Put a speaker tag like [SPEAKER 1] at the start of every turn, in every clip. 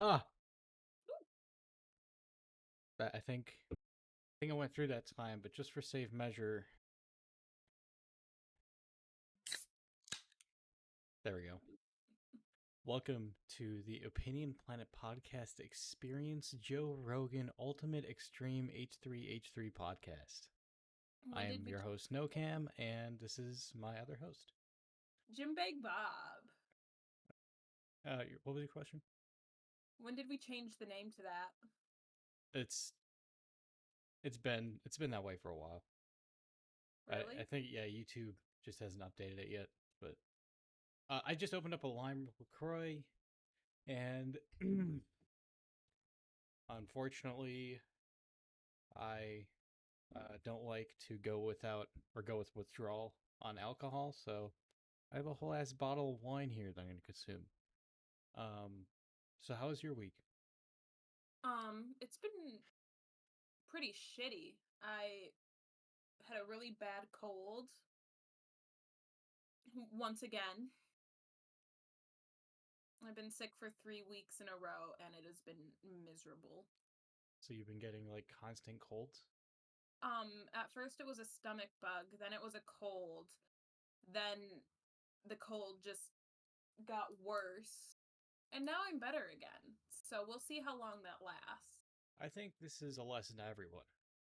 [SPEAKER 1] Ah, I think I went through that time, but just for safe measure, there we go. Welcome to the Opinion Planet Podcast Experience Joe Rogan Ultimate Extreme H3H3 Podcast. I
[SPEAKER 2] When
[SPEAKER 1] am
[SPEAKER 2] did we
[SPEAKER 1] your host, Nocam, and this is my other host.
[SPEAKER 2] GymBagBob?
[SPEAKER 1] What was your question?
[SPEAKER 2] When did we change the name to that?
[SPEAKER 1] It's it's been that way for a while. I
[SPEAKER 2] Really?
[SPEAKER 1] think YouTube just hasn't updated it yet, but I just opened up a lime LaCroix, and unfortunately, I don't like to go without or go with withdrawal on alcohol, so I have a whole ass bottle of wine here that I'm going to consume. Um, so how was your week?
[SPEAKER 2] It's been pretty shitty. I had a really bad cold once again. I've been sick for 3 weeks in a row and it has been miserable.
[SPEAKER 1] So you've been getting like constant colds?
[SPEAKER 2] At first it was a stomach bug, then it was a cold, then the cold just got worse, and now I'm better again. So we'll see how long that lasts.
[SPEAKER 1] I think this is a lesson to everyone.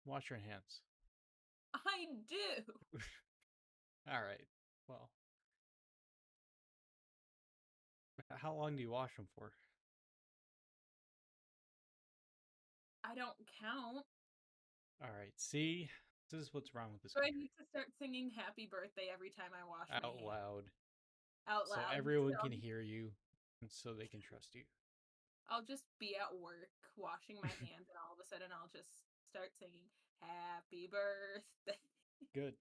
[SPEAKER 1] Wash your hands.
[SPEAKER 2] I do.
[SPEAKER 1] All right. Well, how long do you wash them for?
[SPEAKER 2] I don't count.
[SPEAKER 1] All right. See, this is what's wrong with this
[SPEAKER 2] So I
[SPEAKER 1] country.
[SPEAKER 2] need to start singing happy birthday every time I wash my
[SPEAKER 1] Out
[SPEAKER 2] hands
[SPEAKER 1] loud,
[SPEAKER 2] out
[SPEAKER 1] so
[SPEAKER 2] loud.
[SPEAKER 1] everyone
[SPEAKER 2] So
[SPEAKER 1] can hear you, and so they can trust you.
[SPEAKER 2] I'll just be at work washing my hands, and all of a sudden I'll just start singing happy birthday.
[SPEAKER 1] Good.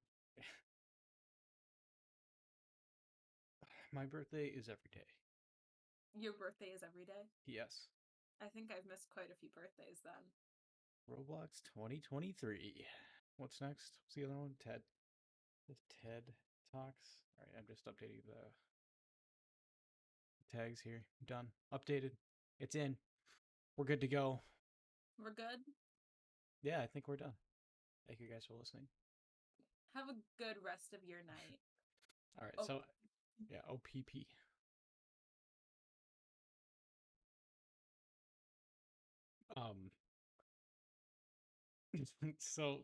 [SPEAKER 1] My birthday is every day.
[SPEAKER 2] Your birthday is every day?
[SPEAKER 1] Yes.
[SPEAKER 2] I think I've missed quite a few birthdays then.
[SPEAKER 1] Roblox 2023. What's next? What's the other one? TED. The TED Talks. All right, I'm just updating the tags here. Done. Updated. It's in. We're good to go.
[SPEAKER 2] We're good?
[SPEAKER 1] Yeah, I think we're done. Thank you guys for listening.
[SPEAKER 2] Have a good rest of your night.
[SPEAKER 1] All right,
[SPEAKER 2] Oh,
[SPEAKER 1] so yeah, OPP. Um, so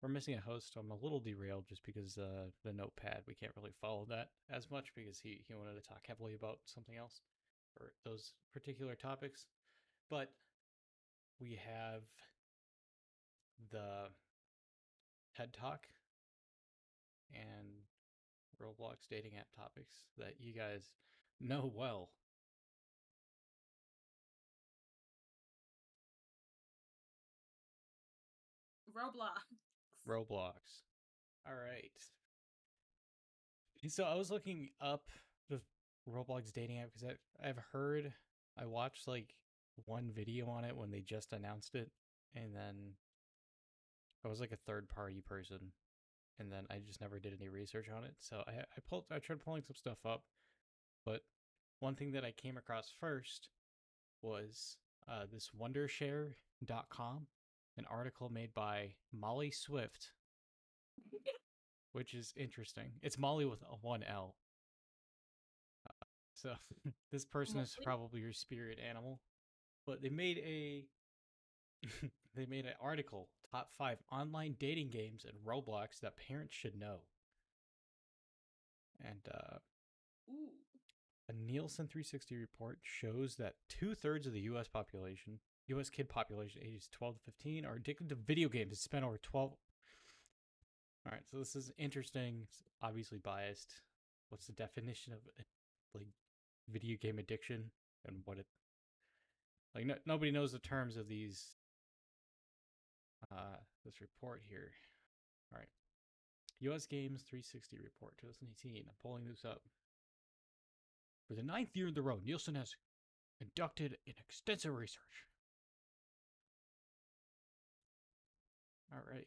[SPEAKER 1] we're missing a host, so I'm a little derailed just because the notepad, we can't really follow that as much because he wanted to talk heavily about something else or those particular topics. But we have the TED Talk and Roblox dating app topics that you guys know well.
[SPEAKER 2] Roblox.
[SPEAKER 1] Roblox. All right. So I was looking up the Roblox dating app because I've heard, I watched like one video on it when they just announced it, and then I was like a third party person, and then I just never did any research on it. So I tried pulling some stuff up, but one thing that I came across first was this Wondershare.com, an article made by Molly Swift, which is interesting. It's Molly with a one L. So this person is
[SPEAKER 2] Molly?
[SPEAKER 1] probably your spirit animal. But they made a they made an article, top 5 online dating games in Roblox that parents should know. And
[SPEAKER 2] Ooh.
[SPEAKER 1] a Nielsen 360 report shows that 2/3 of the US kid population ages 12 to 15 are addicted to video games and spend over 12. All right, so this is interesting. It's obviously biased. What's the definition of like video game addiction and what it like? Nobody knows the terms of these. This report here. All right, U.S. Games 360 report 2018. I'm pulling this up. For the 9th year in a row, Nielsen has conducted an extensive research. All right,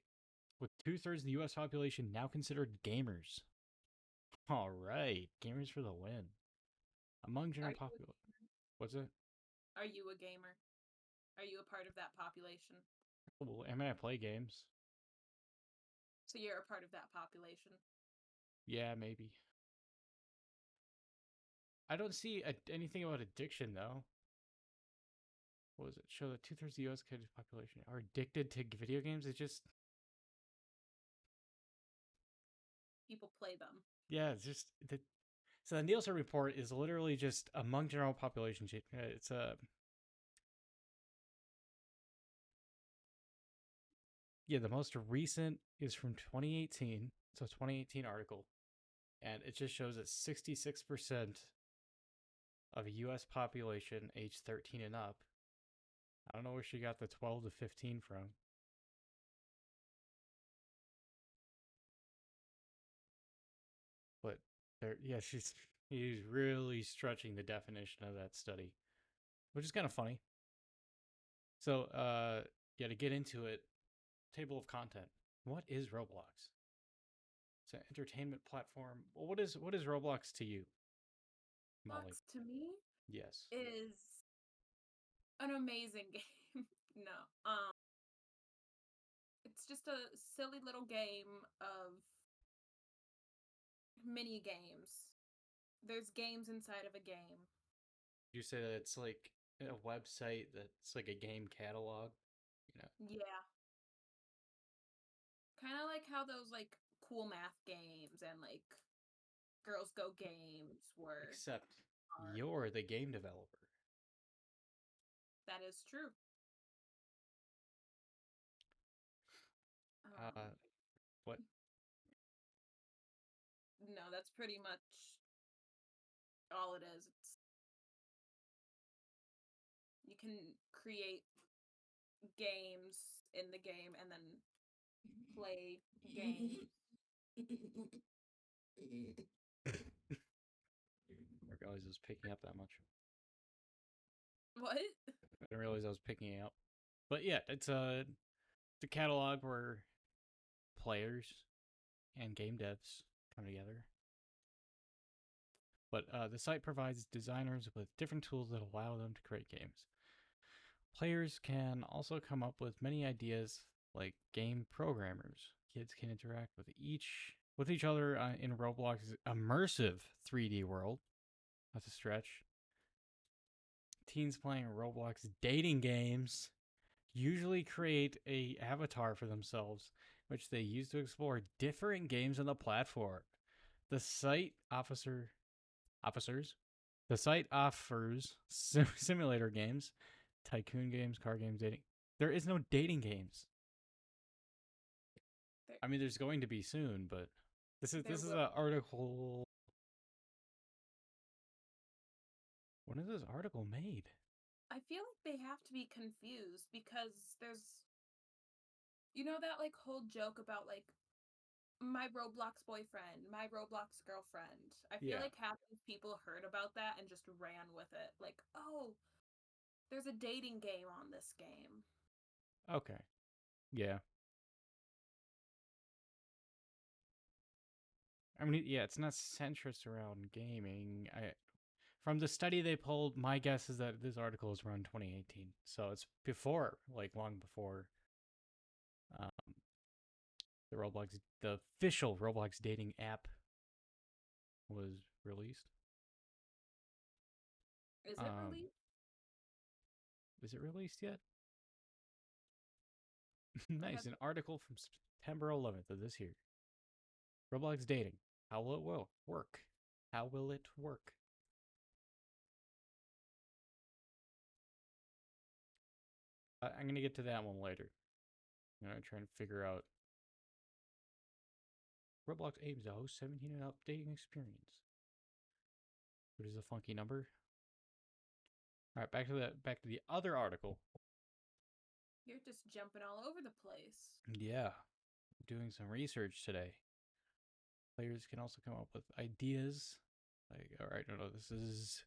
[SPEAKER 1] with 2/3 of the U.S. population now considered gamers. All right, gamers for the win. Among general population. What's it?
[SPEAKER 2] Are you a gamer? Are you a part of that population?
[SPEAKER 1] Well, I mean, I play games.
[SPEAKER 2] So you're a part of that population.
[SPEAKER 1] Yeah, maybe. I don't see anything about addiction though. What was it? Show that 2/3 of the U.S. kids population are addicted to video games. It's just
[SPEAKER 2] People play them.
[SPEAKER 1] yeah, it's just the. So the Nielsen report is literally just among general population. It's a yeah. The most recent is from 2018. It's a 2018 article, and it just shows that 66% of a U.S. population aged 13 and up. I don't know where she got the 12 to 15 from. But there, yeah, he's really stretching the definition of that study, which is kind of funny. So, yeah, to get into it, table of content. What is Roblox? It's an entertainment platform. Well, what is Roblox to you, Molly?
[SPEAKER 2] Roblox to me
[SPEAKER 1] Yes.
[SPEAKER 2] is an amazing game. No. It's just a silly little game of mini games. There's games inside of a game.
[SPEAKER 1] You say that it's like a website that's like a game catalog. You know,
[SPEAKER 2] Yeah. Kind of like how those like cool math games and like Girls Go games were
[SPEAKER 1] except
[SPEAKER 2] are.
[SPEAKER 1] you're the game developer.
[SPEAKER 2] That is true.
[SPEAKER 1] Uh, what?
[SPEAKER 2] No, that's pretty much all it is. It's you can create games in the game and then play games.
[SPEAKER 1] I realized I was picking up that much.
[SPEAKER 2] What?
[SPEAKER 1] I didn't realize I was picking it up. But yeah, it's the catalog where players and game devs come together. But the site provides designers with different tools that allow them to create games. Players can also come up with many ideas like game programmers. Kids can interact with each other in Roblox's immersive 3D world. That's a stretch. Teens playing Roblox dating games usually create a avatar for themselves, which they use to explore different games on the platform. The site officers. The site offers simulator games, tycoon games, car games, dating. There is no dating games.
[SPEAKER 2] There,
[SPEAKER 1] I mean, there's going to be soon, but
[SPEAKER 2] there
[SPEAKER 1] this is
[SPEAKER 2] will.
[SPEAKER 1] an article. When is this article made?
[SPEAKER 2] I feel like they have to be confused because there's, that like whole joke about like my Roblox boyfriend, my Roblox girlfriend. I feel
[SPEAKER 1] Yeah.
[SPEAKER 2] like half of people heard about that and just ran with it. Like, oh, there's a dating game on this game.
[SPEAKER 1] Okay. Yeah. I mean, yeah, it's not centrist around gaming. From the study they pulled, my guess is that this article is around 2018, so it's before, like, long before um, the official Roblox dating app was released.
[SPEAKER 2] Is it
[SPEAKER 1] Um,
[SPEAKER 2] released?
[SPEAKER 1] is it released yet?
[SPEAKER 2] I
[SPEAKER 1] Nice,
[SPEAKER 2] have
[SPEAKER 1] an article from September 11th of this year. Roblox dating. How will it work? How will it work? I'm going to get to that one later. I'm going to try and figure out. Roblox aims to host 17 and up dating experience. Which is a funky number. All right, back to the other article.
[SPEAKER 2] You're just jumping all over the place.
[SPEAKER 1] Yeah, doing some research today. Players can also come up with ideas. Like, all right, no, this is.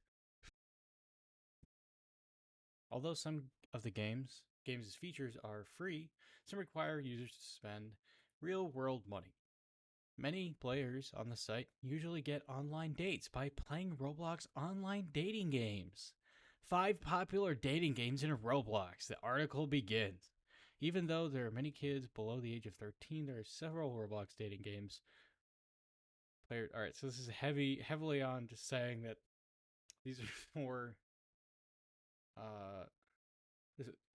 [SPEAKER 1] Although some of the game's features are free, some require users to spend real-world money. Many players on the site usually get online dates by playing Roblox online dating games. 5 popular dating games in Roblox. The article begins. Even though there are many kids below the age of 13, there are several Roblox dating games. All right, so this is heavily on just saying that these are for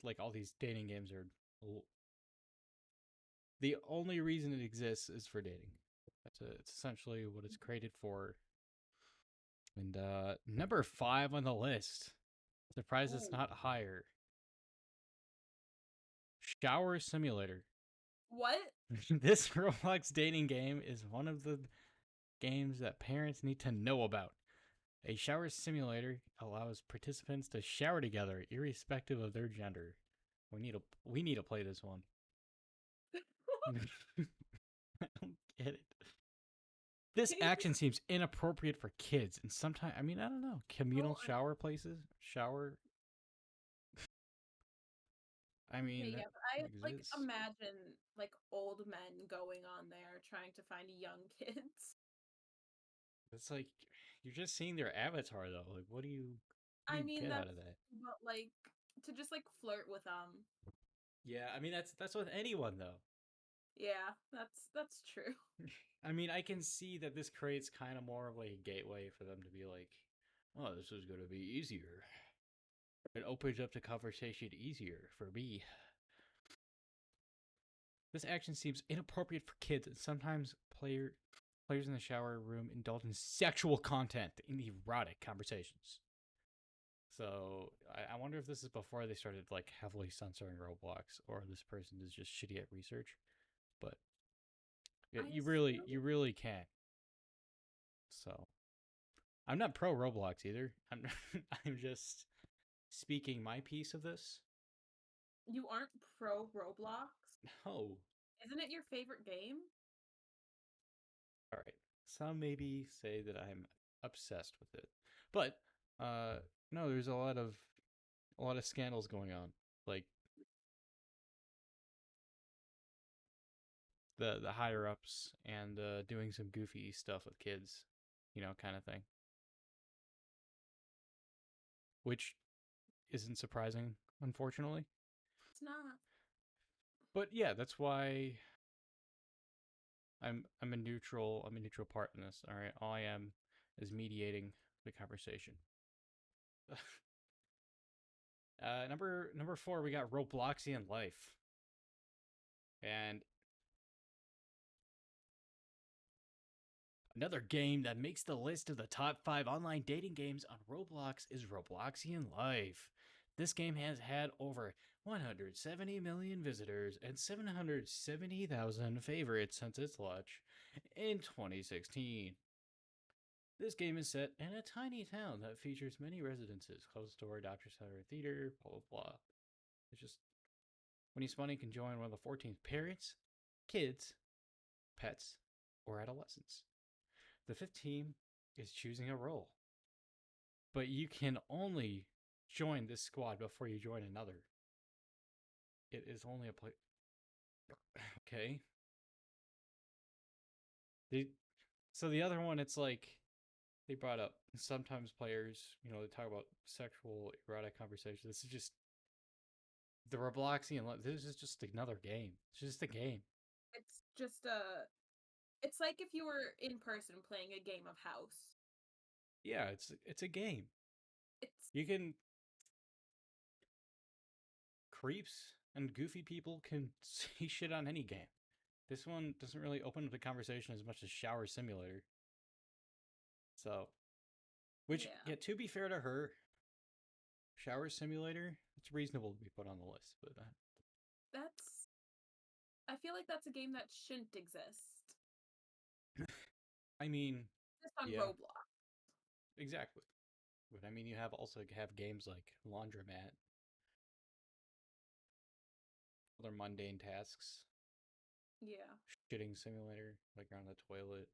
[SPEAKER 1] like all these dating games are the only reason it exists is for dating. It's essentially what it's created for. And number 5 on the list. Surprised it's
[SPEAKER 2] Ooh.
[SPEAKER 1] not higher. Shower Simulator.
[SPEAKER 2] What?
[SPEAKER 1] This Roblox dating game is one of the games that parents need to know about. A shower simulator allows participants to shower together, irrespective of their gender. We need to play this one. I don't get it. This action seems inappropriate for kids, and sometimes I don't know. Communal shower places, shower.
[SPEAKER 2] Okay, yeah, but I like
[SPEAKER 1] exists.
[SPEAKER 2] imagine like old men going on there trying to find young kids.
[SPEAKER 1] It's like you're just seeing their avatar though. Like, what do you
[SPEAKER 2] I mean,
[SPEAKER 1] get out
[SPEAKER 2] that's
[SPEAKER 1] of that?
[SPEAKER 2] but like to just like flirt with them.
[SPEAKER 1] Yeah, that's with anyone though.
[SPEAKER 2] Yeah, that's true.
[SPEAKER 1] I can see that this creates kind of more of like a gateway for them to be like, oh, this is going to be easier. It opens up the conversation easier for me. This action seems inappropriate for kids, and sometimes players in the shower room indulge in sexual content in erotic conversations. So I wonder if this is before they started like heavily censoring Roblox, or this person is just shitty at research. But yeah,
[SPEAKER 2] I
[SPEAKER 1] you
[SPEAKER 2] assume
[SPEAKER 1] really can't. So I'm not pro Roblox either. I'm just speaking my piece of this.
[SPEAKER 2] you aren't pro Roblox.
[SPEAKER 1] No.
[SPEAKER 2] Isn't it your favorite game?
[SPEAKER 1] All right. Some maybe say that I'm obsessed with it. But no, there's a lot of scandals going on. Like the higher ups and doing some goofy stuff with kids, kind of thing. Which isn't surprising, unfortunately.
[SPEAKER 2] It's not.
[SPEAKER 1] But yeah, that's why I'm a neutral part in this. All right, all I am is mediating the conversation. Number 4, we got Robloxian Life, and another game that makes the list of the top 5 online dating games on Roblox is Robloxian Life. This game has had over 170 million visitors and 770,000 favorites since its launch in 2016. This game is set in a tiny town that features many residences, close to our adoption center, theater, blah blah blah. It's just when you spawn, you can join one of the 14 parents, kids, pets, or adolescents. The fifth team is choosing a role, but you can only join this squad before you join another. It is only a play. Okay. So the other one, it's like they brought up sometimes players, they talk about sexual erotic conversations. This is just the Robloxian. This is just another game. It's just a game.
[SPEAKER 2] It's just a. It's like if you were in person playing a game of house.
[SPEAKER 1] Yeah, it's a game.
[SPEAKER 2] It's
[SPEAKER 1] You can creeps and goofy people can say shit on any game. This one doesn't really open up the conversation as much as Shower Simulator. So, which,
[SPEAKER 2] yeah.
[SPEAKER 1] yeah, to be fair to her, Shower Simulator, it's reasonable to be put on the list, but
[SPEAKER 2] That's. I feel like that's a game that shouldn't exist.
[SPEAKER 1] I mean,
[SPEAKER 2] Just on
[SPEAKER 1] yeah,
[SPEAKER 2] Roblox.
[SPEAKER 1] exactly. But you have games like Laundromat, other mundane tasks,
[SPEAKER 2] Yeah.
[SPEAKER 1] shitting simulator, like around the toilet.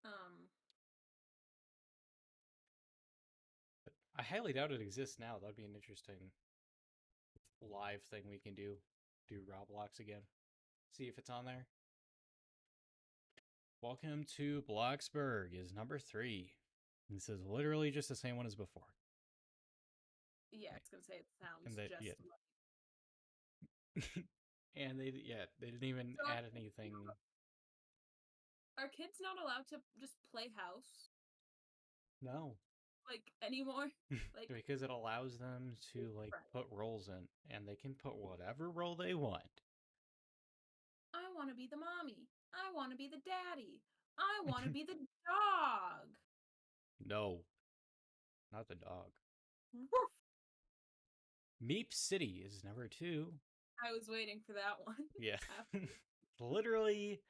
[SPEAKER 2] Um.
[SPEAKER 1] But I highly doubt it exists now. That'd be an interesting live thing we can do. Do Roblox again. See if it's on there. Welcome to Bloxburg is number 3. This is literally just the same one as before.
[SPEAKER 2] Yeah, it's gonna say it
[SPEAKER 1] And
[SPEAKER 2] sounds
[SPEAKER 1] that
[SPEAKER 2] just
[SPEAKER 1] yeah,
[SPEAKER 2] like.
[SPEAKER 1] and they didn't even
[SPEAKER 2] So
[SPEAKER 1] add anything.
[SPEAKER 2] are kids not allowed to just play house
[SPEAKER 1] No,
[SPEAKER 2] like anymore? Like,
[SPEAKER 1] because it allows them to like
[SPEAKER 2] right.
[SPEAKER 1] put roles in, and they can put whatever role they want.
[SPEAKER 2] I want to be the mommy. I want to be the daddy. I want to be the dog.
[SPEAKER 1] No, not the dog.
[SPEAKER 2] Woof.
[SPEAKER 1] Meep City is number two.
[SPEAKER 2] I was waiting for that one.
[SPEAKER 1] Yeah,
[SPEAKER 2] After
[SPEAKER 1] literally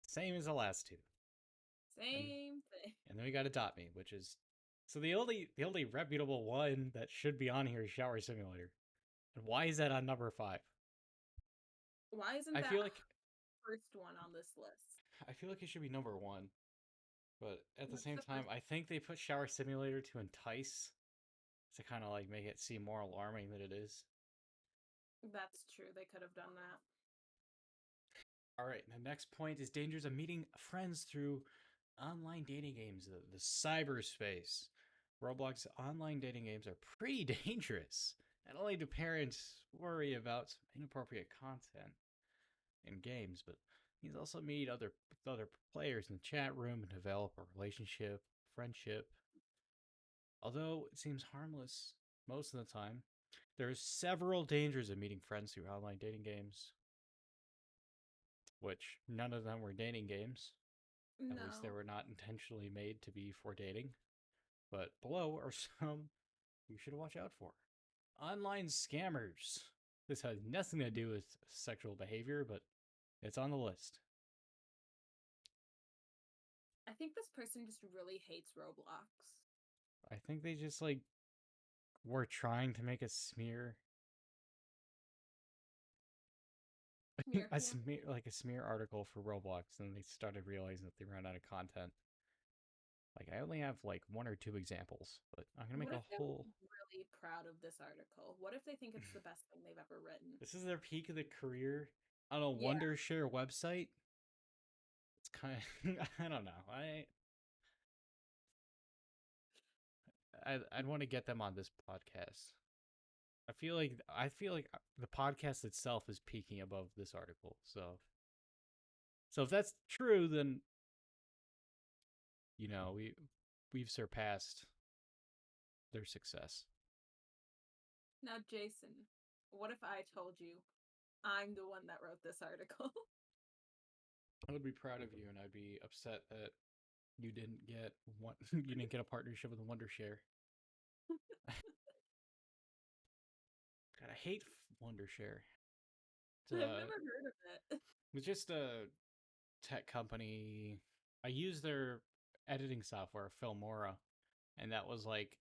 [SPEAKER 1] same as the last two. And
[SPEAKER 2] same thing.
[SPEAKER 1] and then we got Adopt Me, which is so the only reputable one that should be on here is Shower Simulator. And why is that on number five?
[SPEAKER 2] Why isn't
[SPEAKER 1] I
[SPEAKER 2] that
[SPEAKER 1] feel like
[SPEAKER 2] first one on this list?
[SPEAKER 1] I feel like it should be number one, but at the
[SPEAKER 2] What's
[SPEAKER 1] same
[SPEAKER 2] the
[SPEAKER 1] time,
[SPEAKER 2] first?
[SPEAKER 1] I think they put Shower Simulator to entice, to kind of like make it seem more alarming than it is.
[SPEAKER 2] That's true. They could have done that.
[SPEAKER 1] All right, the next point is dangers of meeting friends through online dating games, the cyberspace. Roblox online dating games are pretty dangerous. Not only do parents worry about some inappropriate content in games, but you also meet other players in the chat room and develop a relationship, friendship. Although it seems harmless most of the time, there are several dangers of meeting friends through online dating games, which none of them were dating games. At least they
[SPEAKER 2] No.
[SPEAKER 1] were not intentionally made to be for dating. But below are some you should watch out for. Online scammers. This has nothing to do with sexual behavior, but it's on the list.
[SPEAKER 2] I think this person just really hates Roblox.
[SPEAKER 1] I think they just like were trying to make a smear
[SPEAKER 2] Smear
[SPEAKER 1] a
[SPEAKER 2] campaign.
[SPEAKER 1] smear article for Roblox, and they started realizing that they ran out of content. Like I only have like one or two examples, but I'm gonna make
[SPEAKER 2] What
[SPEAKER 1] a
[SPEAKER 2] if they're
[SPEAKER 1] whole.
[SPEAKER 2] really proud of this article? What if they think it's the best thing they've ever written?
[SPEAKER 1] This is their peak of the career on a
[SPEAKER 2] Yeah.
[SPEAKER 1] Wondershare website. It's kind of I don't know. I'd want to get them on this podcast. I feel like the podcast itself is peaking above this article. So if that's true, then we've surpassed their success.
[SPEAKER 2] Now, Jason, what if I told you I'm the one that wrote this article?
[SPEAKER 1] I would be proud of you, and I'd be upset that you didn't get one. You didn't get a partnership with Wondershare. God, I hate Wondershare.
[SPEAKER 2] I've never heard of it.
[SPEAKER 1] It's just a tech company. I use their editing software, Filmora, and that was like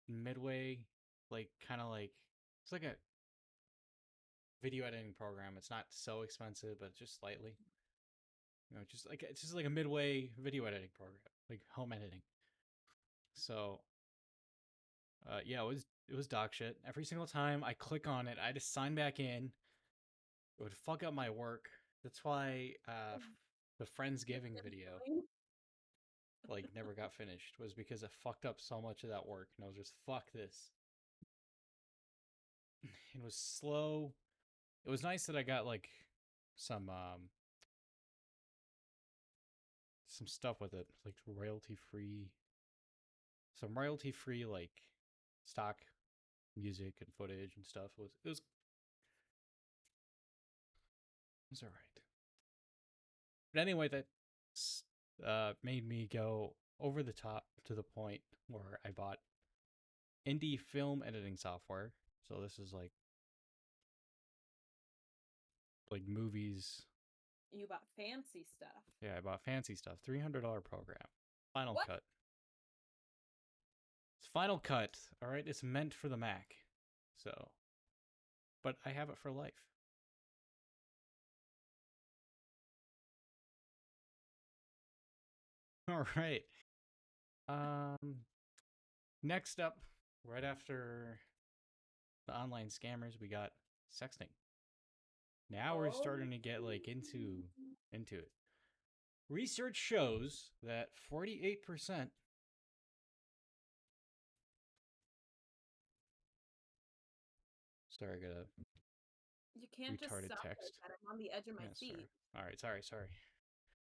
[SPEAKER 1] midway, like kind of like it's like a video editing program. It's not so expensive, but just slightly. Just like it's just like a midway video editing program, like home editing. So, yeah, it was dog shit. Every single time I click on it, I had to sign back in. It would fuck up my work. That's why the Friendsgiving video like never got finished was because it fucked up so much of that work, and I was just fuck this. It was slow. It was nice that I got like some um some stuff with it, like royalty free like stock music and footage and stuff. It was all right. But anyway, that made me go over the top to the point where I bought indie film editing software. So this is like movies.
[SPEAKER 2] You bought fancy stuff.
[SPEAKER 1] Yeah, I bought fancy stuff. $300 program. Final
[SPEAKER 2] What?
[SPEAKER 1] Cut. It's Final Cut. All right, it's meant for the Mac. So, but I have it for life. All right. Um, next up, right after the online scammers, we got sexting. Now we're
[SPEAKER 2] Oh.
[SPEAKER 1] starting to get like into it. Research shows that 48% Sorry, I got a
[SPEAKER 2] You can't just
[SPEAKER 1] retarded
[SPEAKER 2] stop like
[SPEAKER 1] text.
[SPEAKER 2] that. I'm on the edge of my
[SPEAKER 1] Yeah, sorry.
[SPEAKER 2] seat.
[SPEAKER 1] All right, sorry.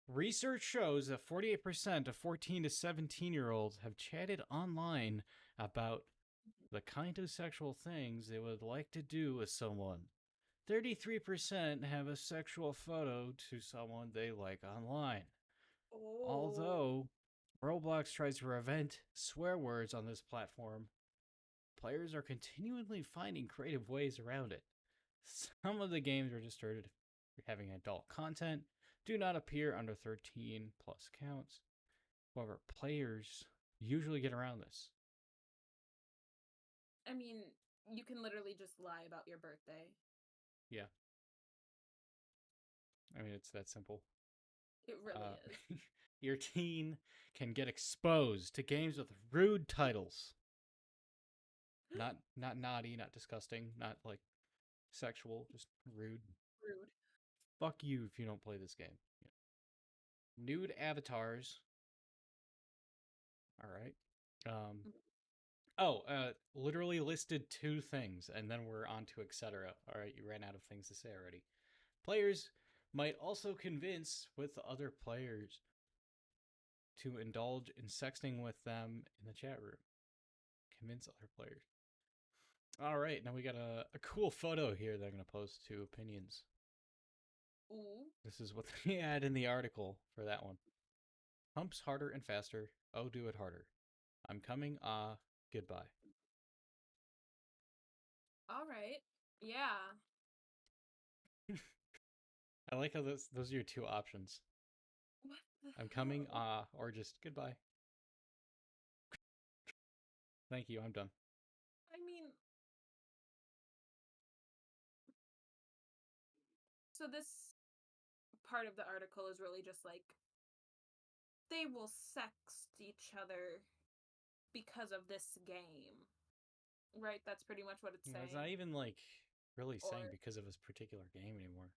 [SPEAKER 1] Research shows that 48% of 14 to 17-year-olds have chatted online about the kind of sexual things they would like to do with someone. 33% have a sexual photo to someone they like online.
[SPEAKER 2] Oh.
[SPEAKER 1] Although Roblox tries to prevent swear words on this platform, players are continually finding creative ways around it. Some of the games registered having adult content do not appear under 13 plus counts. However, players usually get around this.
[SPEAKER 2] I mean, you can literally just lie about your birthday.
[SPEAKER 1] Yeah. I mean, it's that simple.
[SPEAKER 2] It really is.
[SPEAKER 1] Your teen can get exposed to games with rude titles. Not naughty, not disgusting, not like sexual, just rude.
[SPEAKER 2] Rude.
[SPEAKER 1] Fuck you if you don't play this game. Yeah. Nude avatars. All right. Literally listed two things, and then we're on to etc. All right, you ran out of things to say already. Players might also convince with other players to indulge in sexting with them in the chat room. Convince other players. All right, now we got a cool photo here that I'm going to post to opinions.
[SPEAKER 2] Ooh.
[SPEAKER 1] This is what they had in the article for that one. Humps harder and faster. Oh, do it harder. I'm coming. Goodbye.
[SPEAKER 2] All right. Yeah.
[SPEAKER 1] I like how those are your two options.
[SPEAKER 2] What the
[SPEAKER 1] I'm coming.
[SPEAKER 2] hell?
[SPEAKER 1] Or just goodbye. Thank you. I'm done.
[SPEAKER 2] I mean, so this part of the article is really just like they will sext each other because of this game. Right? That's pretty much what it's
[SPEAKER 1] You know, it's
[SPEAKER 2] saying.
[SPEAKER 1] not even like really saying
[SPEAKER 2] Or
[SPEAKER 1] because of this particular game anymore.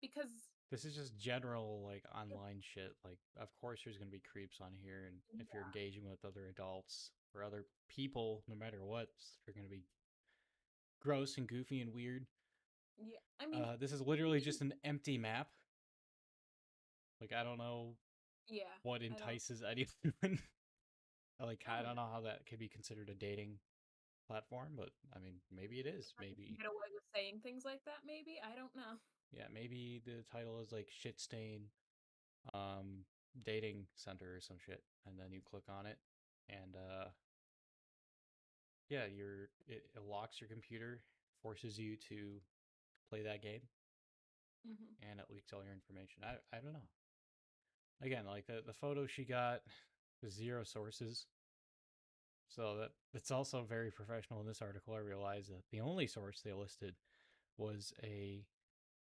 [SPEAKER 2] because
[SPEAKER 1] This is just general like online shit. Like, of course, there's gonna be creeps on here, and if you're
[SPEAKER 2] yeah,
[SPEAKER 1] engaging with other adults or other people, no matter what, they're gonna be gross and goofy and weird.
[SPEAKER 2] yeah. I mean,
[SPEAKER 1] This is literally just an empty map. Like, I don't know
[SPEAKER 2] yeah.
[SPEAKER 1] what
[SPEAKER 2] I don't.
[SPEAKER 1] entices anyone. Like,
[SPEAKER 2] I
[SPEAKER 1] I
[SPEAKER 2] don't
[SPEAKER 1] don't
[SPEAKER 2] know.
[SPEAKER 1] know how that could be considered a dating platform, but I mean, maybe it is.
[SPEAKER 2] If you
[SPEAKER 1] Maybe,
[SPEAKER 2] get away with saying things like that, maybe I don't know.
[SPEAKER 1] yeah, maybe the title is like shit stain, um, dating center or some shit, and then you click on it, and yeah, it locks your computer, forces you to play that game,
[SPEAKER 2] Hmm.
[SPEAKER 1] and it leaks all your information. I don't know. Again, like the photo she got was zero sources. So that's also very professional in this article. I realized that the only source they listed was a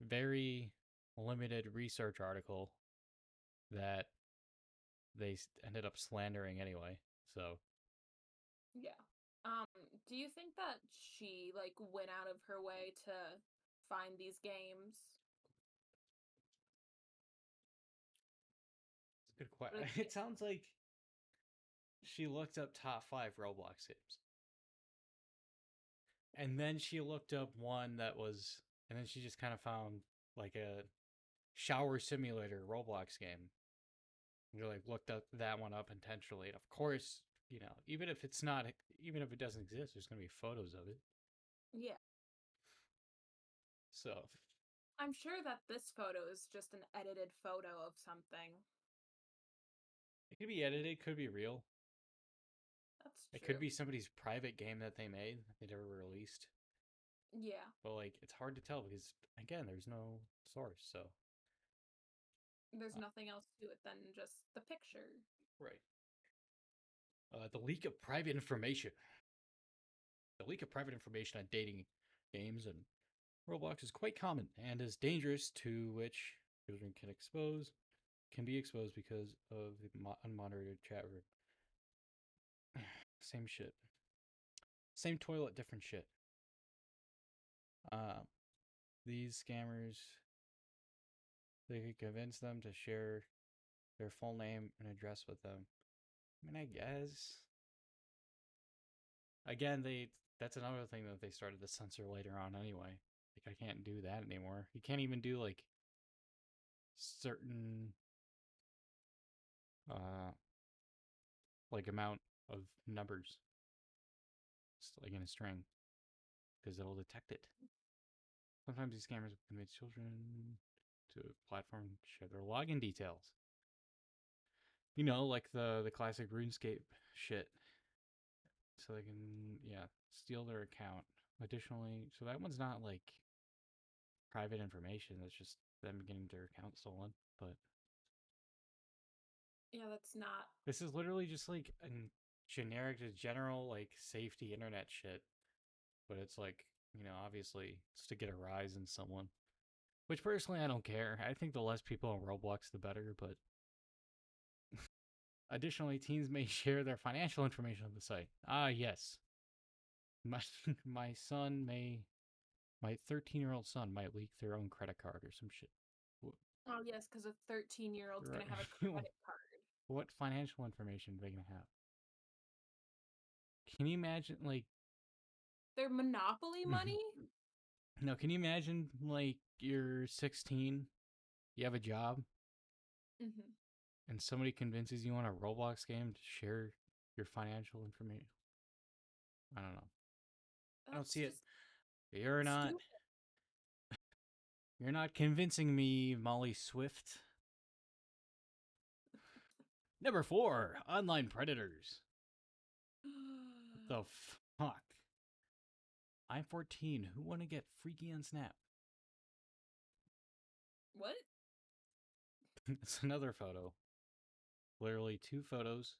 [SPEAKER 1] very limited research article that they ended up slandering anyway. So
[SPEAKER 2] Yeah. Do you think that she like went out of her way to find these games?
[SPEAKER 1] it's a good question.
[SPEAKER 2] Or, like,
[SPEAKER 1] It sounds like she looked up top 5 Roblox games, and then she looked up one that was, and then she just kind of found like a shower simulator Roblox game. And you're like looked up that one up intentionally, and of course, you know, even if it's not, even if it doesn't exist, there's gonna be photos of it.
[SPEAKER 2] yeah.
[SPEAKER 1] So
[SPEAKER 2] I'm sure that this photo is just an edited photo of something.
[SPEAKER 1] it could be edited, could be real.
[SPEAKER 2] That's
[SPEAKER 1] It could
[SPEAKER 2] true.
[SPEAKER 1] be somebody's private game that they made that they never released.
[SPEAKER 2] Yeah.
[SPEAKER 1] But like, it's hard to tell because again, there's no source. So
[SPEAKER 2] There's
[SPEAKER 1] uh,
[SPEAKER 2] nothing else to it than just the picture.
[SPEAKER 1] right, the leak of private information. The leak of private information on dating games and Roblox is quite common and is dangerous, to which children can be exposed because of the unmonitored chat room. Same shit. Same toilet, different shit. Uh, these scammers, they could convince them to share their full name and address with them. I mean, I guess. Again, That's another thing that they started to censor later on anyway. Like, I can't do that anymore. You can't even do, like, certain, uh, like, amount of numbers, like in a string, because it'll detect it. Sometimes these scammers convince children to a platform to share their login details. You know, like the classic RuneScape shit. So they can, yeah, steal their account. Additionally, so that one's not like private information. That's just them getting their account stolen. But
[SPEAKER 2] Yeah, that's not.
[SPEAKER 1] this is literally just like a generic, just general like safety internet shit. But it's like, obviously it's to get a rise in someone. Which personally I don't care. I think the less people on Roblox, the better. But additionally, teens may share their financial information on the site. Ah, yes. My my son may my 13-year-old son might leak their own credit card or some shit.
[SPEAKER 2] Oh yes, because a 13-year-old's
[SPEAKER 1] Right.
[SPEAKER 2] gonna have a credit card.
[SPEAKER 1] What financial information are they gonna have? Can you imagine, like,
[SPEAKER 2] Their Monopoly money?
[SPEAKER 1] no? Can you imagine, like, you're 16, you have a job,
[SPEAKER 2] Mm-hmm.
[SPEAKER 1] and somebody convinces you on a Roblox game to share your financial information? I don't know. I don't
[SPEAKER 2] That's
[SPEAKER 1] see it.
[SPEAKER 2] just
[SPEAKER 1] You're not.
[SPEAKER 2] stupid.
[SPEAKER 1] You're not convincing me, Molly Swift. Number 4, online predators. What the fuck? I'm 14. Who want to get freaky on Snap?
[SPEAKER 2] What?
[SPEAKER 1] It's another photo. Literally 2 photos.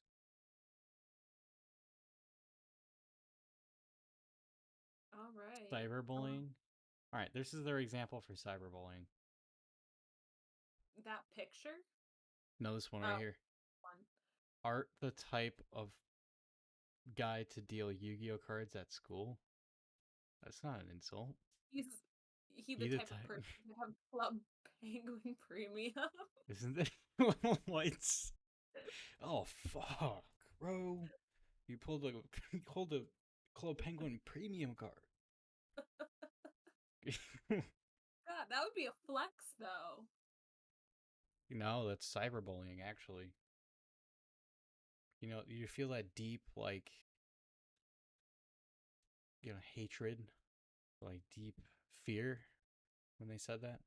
[SPEAKER 2] All right.
[SPEAKER 1] Cyberbullying. All right, this is their example for cyberbullying.
[SPEAKER 2] That picture?
[SPEAKER 1] No, this one right
[SPEAKER 2] Oh,
[SPEAKER 1] here.
[SPEAKER 2] one.
[SPEAKER 1] Art the type of guy to deal Yu-Gi-Oh cards at school? That's not an insult.
[SPEAKER 2] He's he the
[SPEAKER 1] You the
[SPEAKER 2] type of
[SPEAKER 1] type,
[SPEAKER 2] person to have Club Penguin Premium.
[SPEAKER 1] isn't it? Lights. Oh fuck, bro! You pulled a Club Penguin premium card.
[SPEAKER 2] God, that would be a flex though.
[SPEAKER 1] That's cyberbullying actually. You feel that deep like hatred, like deep fear when they said that.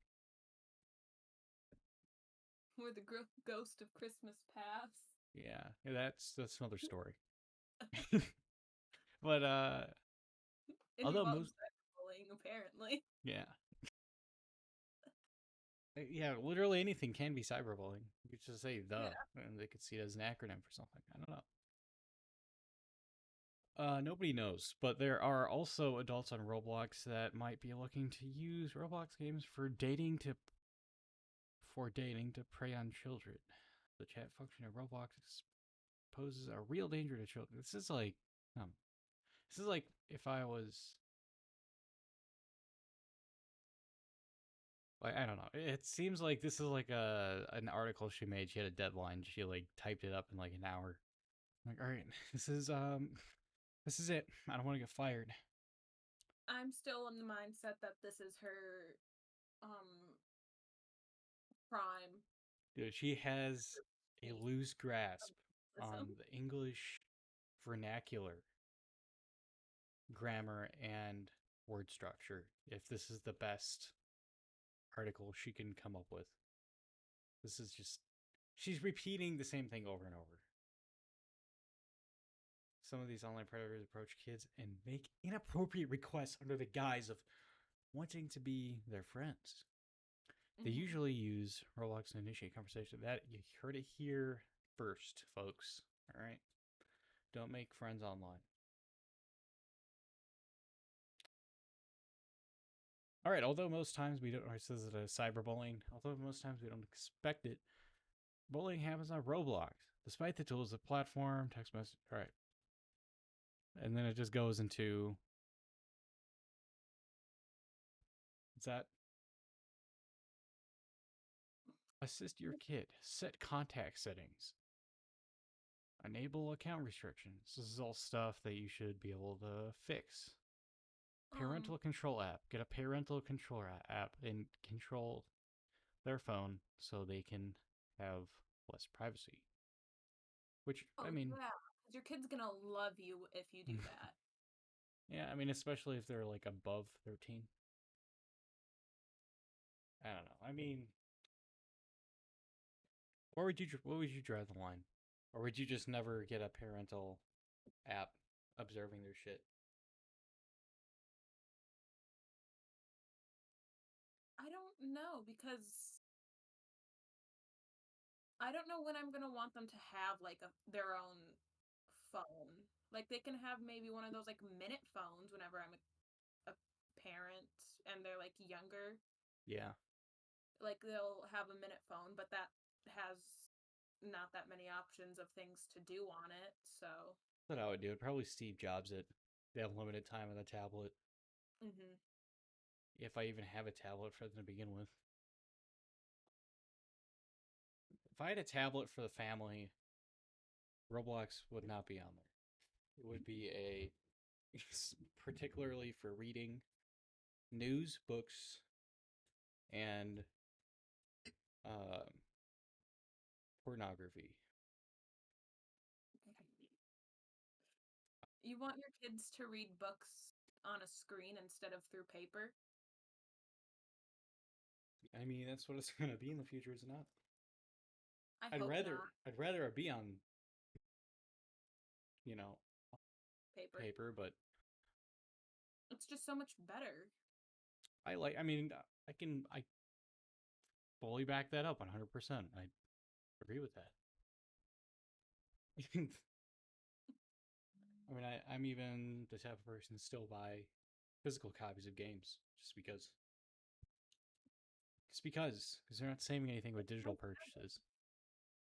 [SPEAKER 2] Or the ghost of Christmas past.
[SPEAKER 1] Yeah, that's another story. But
[SPEAKER 2] It
[SPEAKER 1] although
[SPEAKER 2] involves
[SPEAKER 1] most
[SPEAKER 2] cyberbullying, apparently.
[SPEAKER 1] yeah. Yeah, literally anything can be cyberbullying. You could just say
[SPEAKER 2] Yeah.
[SPEAKER 1] and they could see it as an acronym for something. I don't know. Nobody knows, but there are also adults on Roblox that might be looking to use Roblox games for dating to prey on children. The chat function of Roblox poses a real danger to children. This is like if I was like, I don't know. It seems like this is like an article she made. She had a deadline. She like typed it up in like an hour. I'm like, all right, this is it. I don't want to get fired.
[SPEAKER 2] I'm still in the mindset that this is her um prime
[SPEAKER 1] Dude, she has a
[SPEAKER 2] state
[SPEAKER 1] loose
[SPEAKER 2] of
[SPEAKER 1] grasp on
[SPEAKER 2] racism.
[SPEAKER 1] the English vernacular, grammar, and word structure. If this is the best article she can come up with, this is just she's repeating the same thing over and over. Some of these online predators approach kids and make inappropriate requests under the guise of wanting to be their friends. They
[SPEAKER 2] Mm-hmm.
[SPEAKER 1] usually use Roblox to initiate conversation. That you heard it here first, folks. All right, don't make friends online. All right, although most times we don't, or it says it as cyberbullying, although most times we don't expect it, bullying happens on Roblox. Despite the tools, the platform, text message, all right. And then it just goes into, is that assist your kid, set contact settings, enable account restrictions. This is all stuff that you should be able to fix.
[SPEAKER 2] Um,
[SPEAKER 1] Parental control app. Get a parental control app and control their phone so they can have less privacy. Which,
[SPEAKER 2] oh
[SPEAKER 1] I mean,
[SPEAKER 2] yeah, 'cause your kid's gonna love you if you do that.
[SPEAKER 1] yeah, I mean, especially if they're like above 13. I don't know. I mean, what would you draw the line? Or would you just never get a parental app observing their shit?
[SPEAKER 2] I don't know because I don't know when I'm gonna want them to have like their own phone. Like they can have maybe one of those like minute phones whenever I'm a parent and they're like younger.
[SPEAKER 1] Yeah,
[SPEAKER 2] Like they'll have a minute phone, but that has not that many options of things to do on it. So,
[SPEAKER 1] that's what I would do. Probably Steve Jobs it. They have limited time on the tablet.
[SPEAKER 2] hmm
[SPEAKER 1] If I even have a tablet for them to begin with. If I had a tablet for the family, Roblox would not be on there. It would be a particularly for reading news, books, and uh, pornography.
[SPEAKER 2] you want your kids to read books on a screen instead of through paper?
[SPEAKER 1] I mean, that's what it's gonna be in the future, is it not?
[SPEAKER 2] I hope not.
[SPEAKER 1] I'd rather it be on, you know,
[SPEAKER 2] Paper.
[SPEAKER 1] paper, but
[SPEAKER 2] It's just so much better.
[SPEAKER 1] I mean, I fully back that up 100%. I agree with that. I mean, I'm even the type of person to still buy physical copies of games because they're not saving anything with digital purchases.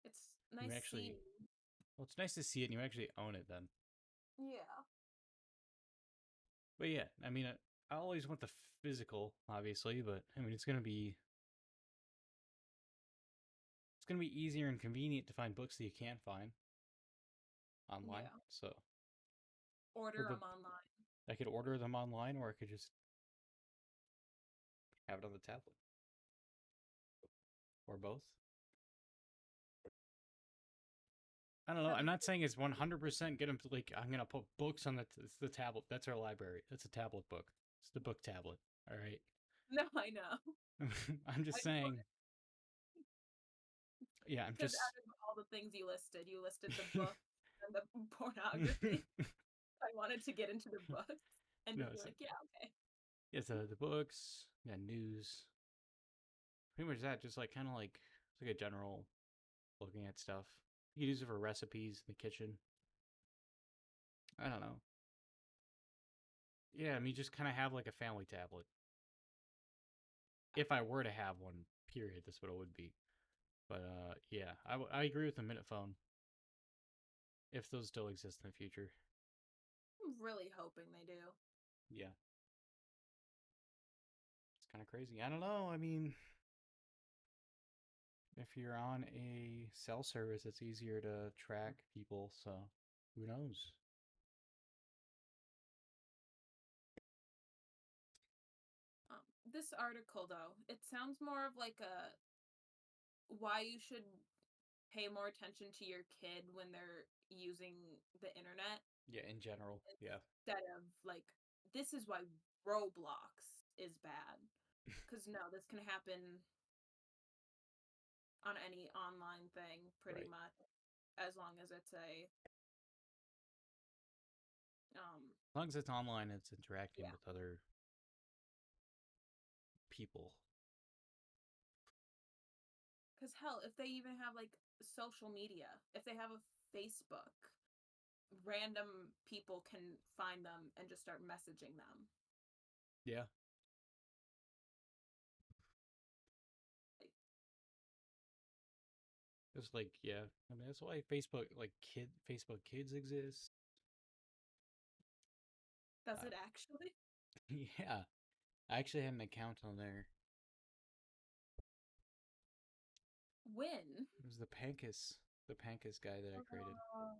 [SPEAKER 2] It's
[SPEAKER 1] You
[SPEAKER 2] nice
[SPEAKER 1] actually,
[SPEAKER 2] seeing.
[SPEAKER 1] well, it's nice to see it and you actually own it then.
[SPEAKER 2] Yeah.
[SPEAKER 1] But yeah, I mean, I always want the physical, obviously, but I mean, it's gonna be easier and convenient to find books that you can't find online.
[SPEAKER 2] Yeah.
[SPEAKER 1] So
[SPEAKER 2] Order
[SPEAKER 1] with the
[SPEAKER 2] them online.
[SPEAKER 1] I could order them online, or I could just have it on the tablet, or both. I don't know.
[SPEAKER 2] Have
[SPEAKER 1] I'm
[SPEAKER 2] you?
[SPEAKER 1] not saying it's 100% get them to like. I'm gonna put books on the tablet. That's our library. That's a tablet book. It's the book tablet. All right.
[SPEAKER 2] No, I know.
[SPEAKER 1] I'm
[SPEAKER 2] I
[SPEAKER 1] just
[SPEAKER 2] just
[SPEAKER 1] saying. Yeah, I'm
[SPEAKER 2] because
[SPEAKER 1] just.
[SPEAKER 2] out of all the things you listed the book and the pornography. I wanted to get into the books and
[SPEAKER 1] No,
[SPEAKER 2] just be
[SPEAKER 1] it's
[SPEAKER 2] like, yeah, okay.
[SPEAKER 1] it's the books. Yeah, news. Pretty much that. Just like kind of like it's like a general looking at stuff. You could use it for recipes in the kitchen. I don't know. Yeah, I mean, just kind of have like a family tablet. If I were to have one, period, that's what it would be. But yeah, I agree with the minute phone if those still exist in the future.
[SPEAKER 2] I'm really hoping they do.
[SPEAKER 1] Yeah, it's kind of crazy. I don't know. I mean, if you're on a cell service, it's easier to track people. So who knows?
[SPEAKER 2] This article, though, it sounds more of like a why you should pay more attention to your kid when they're using the internet
[SPEAKER 1] Yeah, in general. Yeah,
[SPEAKER 2] instead of like, this is why Roblox is bad. Because no, this can happen on any online thing pretty
[SPEAKER 1] right.
[SPEAKER 2] much as long as it's a
[SPEAKER 1] As long as it's online, it's interacting
[SPEAKER 2] yeah.
[SPEAKER 1] with other people.
[SPEAKER 2] Because hell, if they even have like social media, if they have a Facebook, random people can find them and just start messaging them.
[SPEAKER 1] Yeah,
[SPEAKER 2] Like,
[SPEAKER 1] it's like yeah. I mean, that's why Facebook Kids exists.
[SPEAKER 2] does
[SPEAKER 1] Uh,
[SPEAKER 2] it actually?
[SPEAKER 1] yeah, I actually had an account on there.
[SPEAKER 2] When?
[SPEAKER 1] It was the Pankus guy that I created.
[SPEAKER 2] Uh,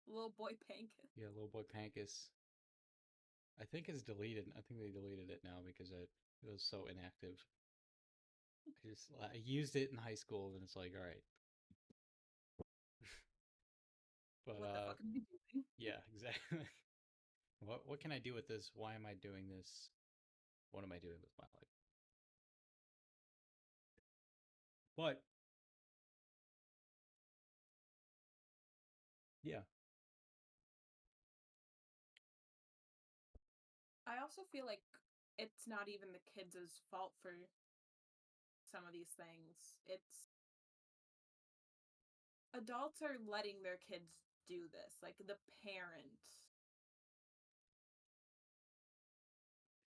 [SPEAKER 2] Little boy Pankin.
[SPEAKER 1] Yeah, little boy Pankus. I think it's deleted. I think they deleted it now because it was so inactive. I used it in high school, and it's like, all right, but
[SPEAKER 2] What the fuck am I doing?
[SPEAKER 1] yeah, exactly. What can I do with this? Why am I doing this? What am I doing with my life? But yeah,
[SPEAKER 2] I also feel like it's not even the kids' fault for some of these things. It's adults are letting their kids do this, like the parents.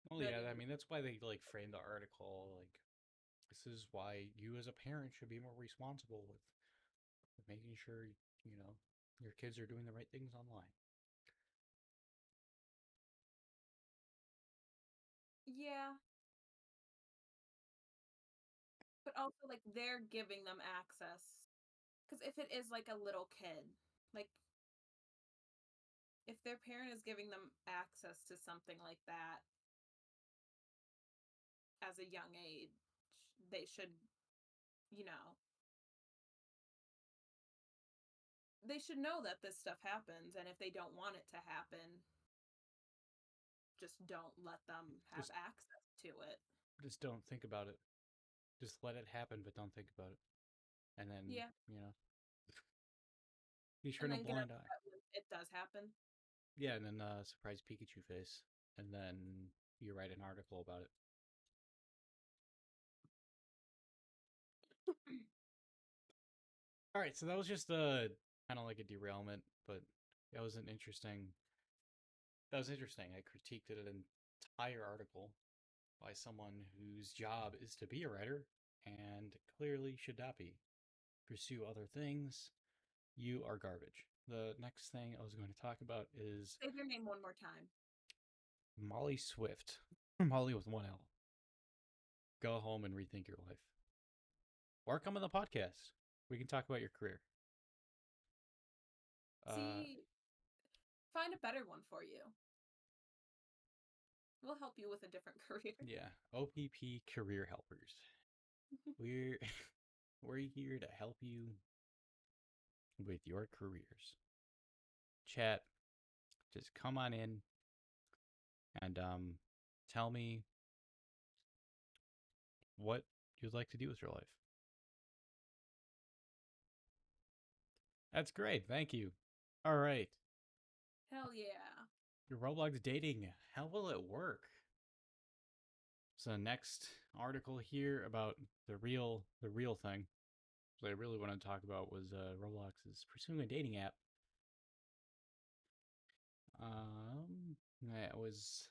[SPEAKER 1] well, yeah. I
[SPEAKER 2] Letting
[SPEAKER 1] mean, that's why they like framed the article like this is why you as a parent should be more responsible with making sure you know your kids are doing the right things online.
[SPEAKER 2] yeah, but also like they're giving them access. Because if it is like a little kid, like if their parent is giving them access to something like that as a young age, they should, you know, they should know that this stuff happens. And if they don't want it to happen, just don't let them have
[SPEAKER 1] Just
[SPEAKER 2] access to it.
[SPEAKER 1] just don't think about it. Just let it happen, but don't think about it. And then
[SPEAKER 2] Yeah.
[SPEAKER 1] you know, you
[SPEAKER 2] And
[SPEAKER 1] turn a
[SPEAKER 2] then get
[SPEAKER 1] blind eye.
[SPEAKER 2] upset when it does happen.
[SPEAKER 1] Yeah, and then surprise Pikachu face, and then you write an article about it. All right, so that was just a kind of like a derailment, but that was an interesting. That was interesting. I critiqued an entire article by someone whose job is to be a writer and clearly should not be. Pursue other things. You are garbage. The next thing I was going to talk about is
[SPEAKER 2] Say their name one more time.
[SPEAKER 1] Molly Swift. Molly with one L. Go home and rethink your life. Or come on the podcast. We can talk about your career. Uh,
[SPEAKER 2] See, find a better one for you. We'll help you with a different career.
[SPEAKER 1] yeah, OPP Career Helpers. We're we're here to help you with your careers. Chat, just come on in and tell me what you'd like to do with your life. That's great. Thank you. All right.
[SPEAKER 2] Hell yeah.
[SPEAKER 1] Your Roblox dating. How will it work? So next article here about the real thing. What I really wanted to talk about was Roblox is pursuing a dating app. It was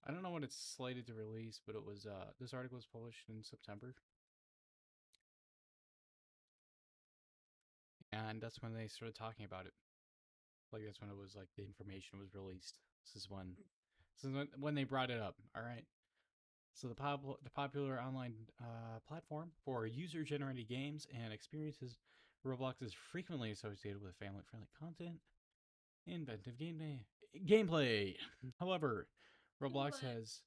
[SPEAKER 1] I don't know when it's slated to release, but it was this article was published in September, and that's when they started talking about it. Like that's when it was like the information was released. This is when they brought it up. All right. So the popular online platform for user-generated games and experiences, Roblox is frequently associated with family-friendly content, inventive gameplay. However, Roblox
[SPEAKER 2] Gameplay.
[SPEAKER 1] has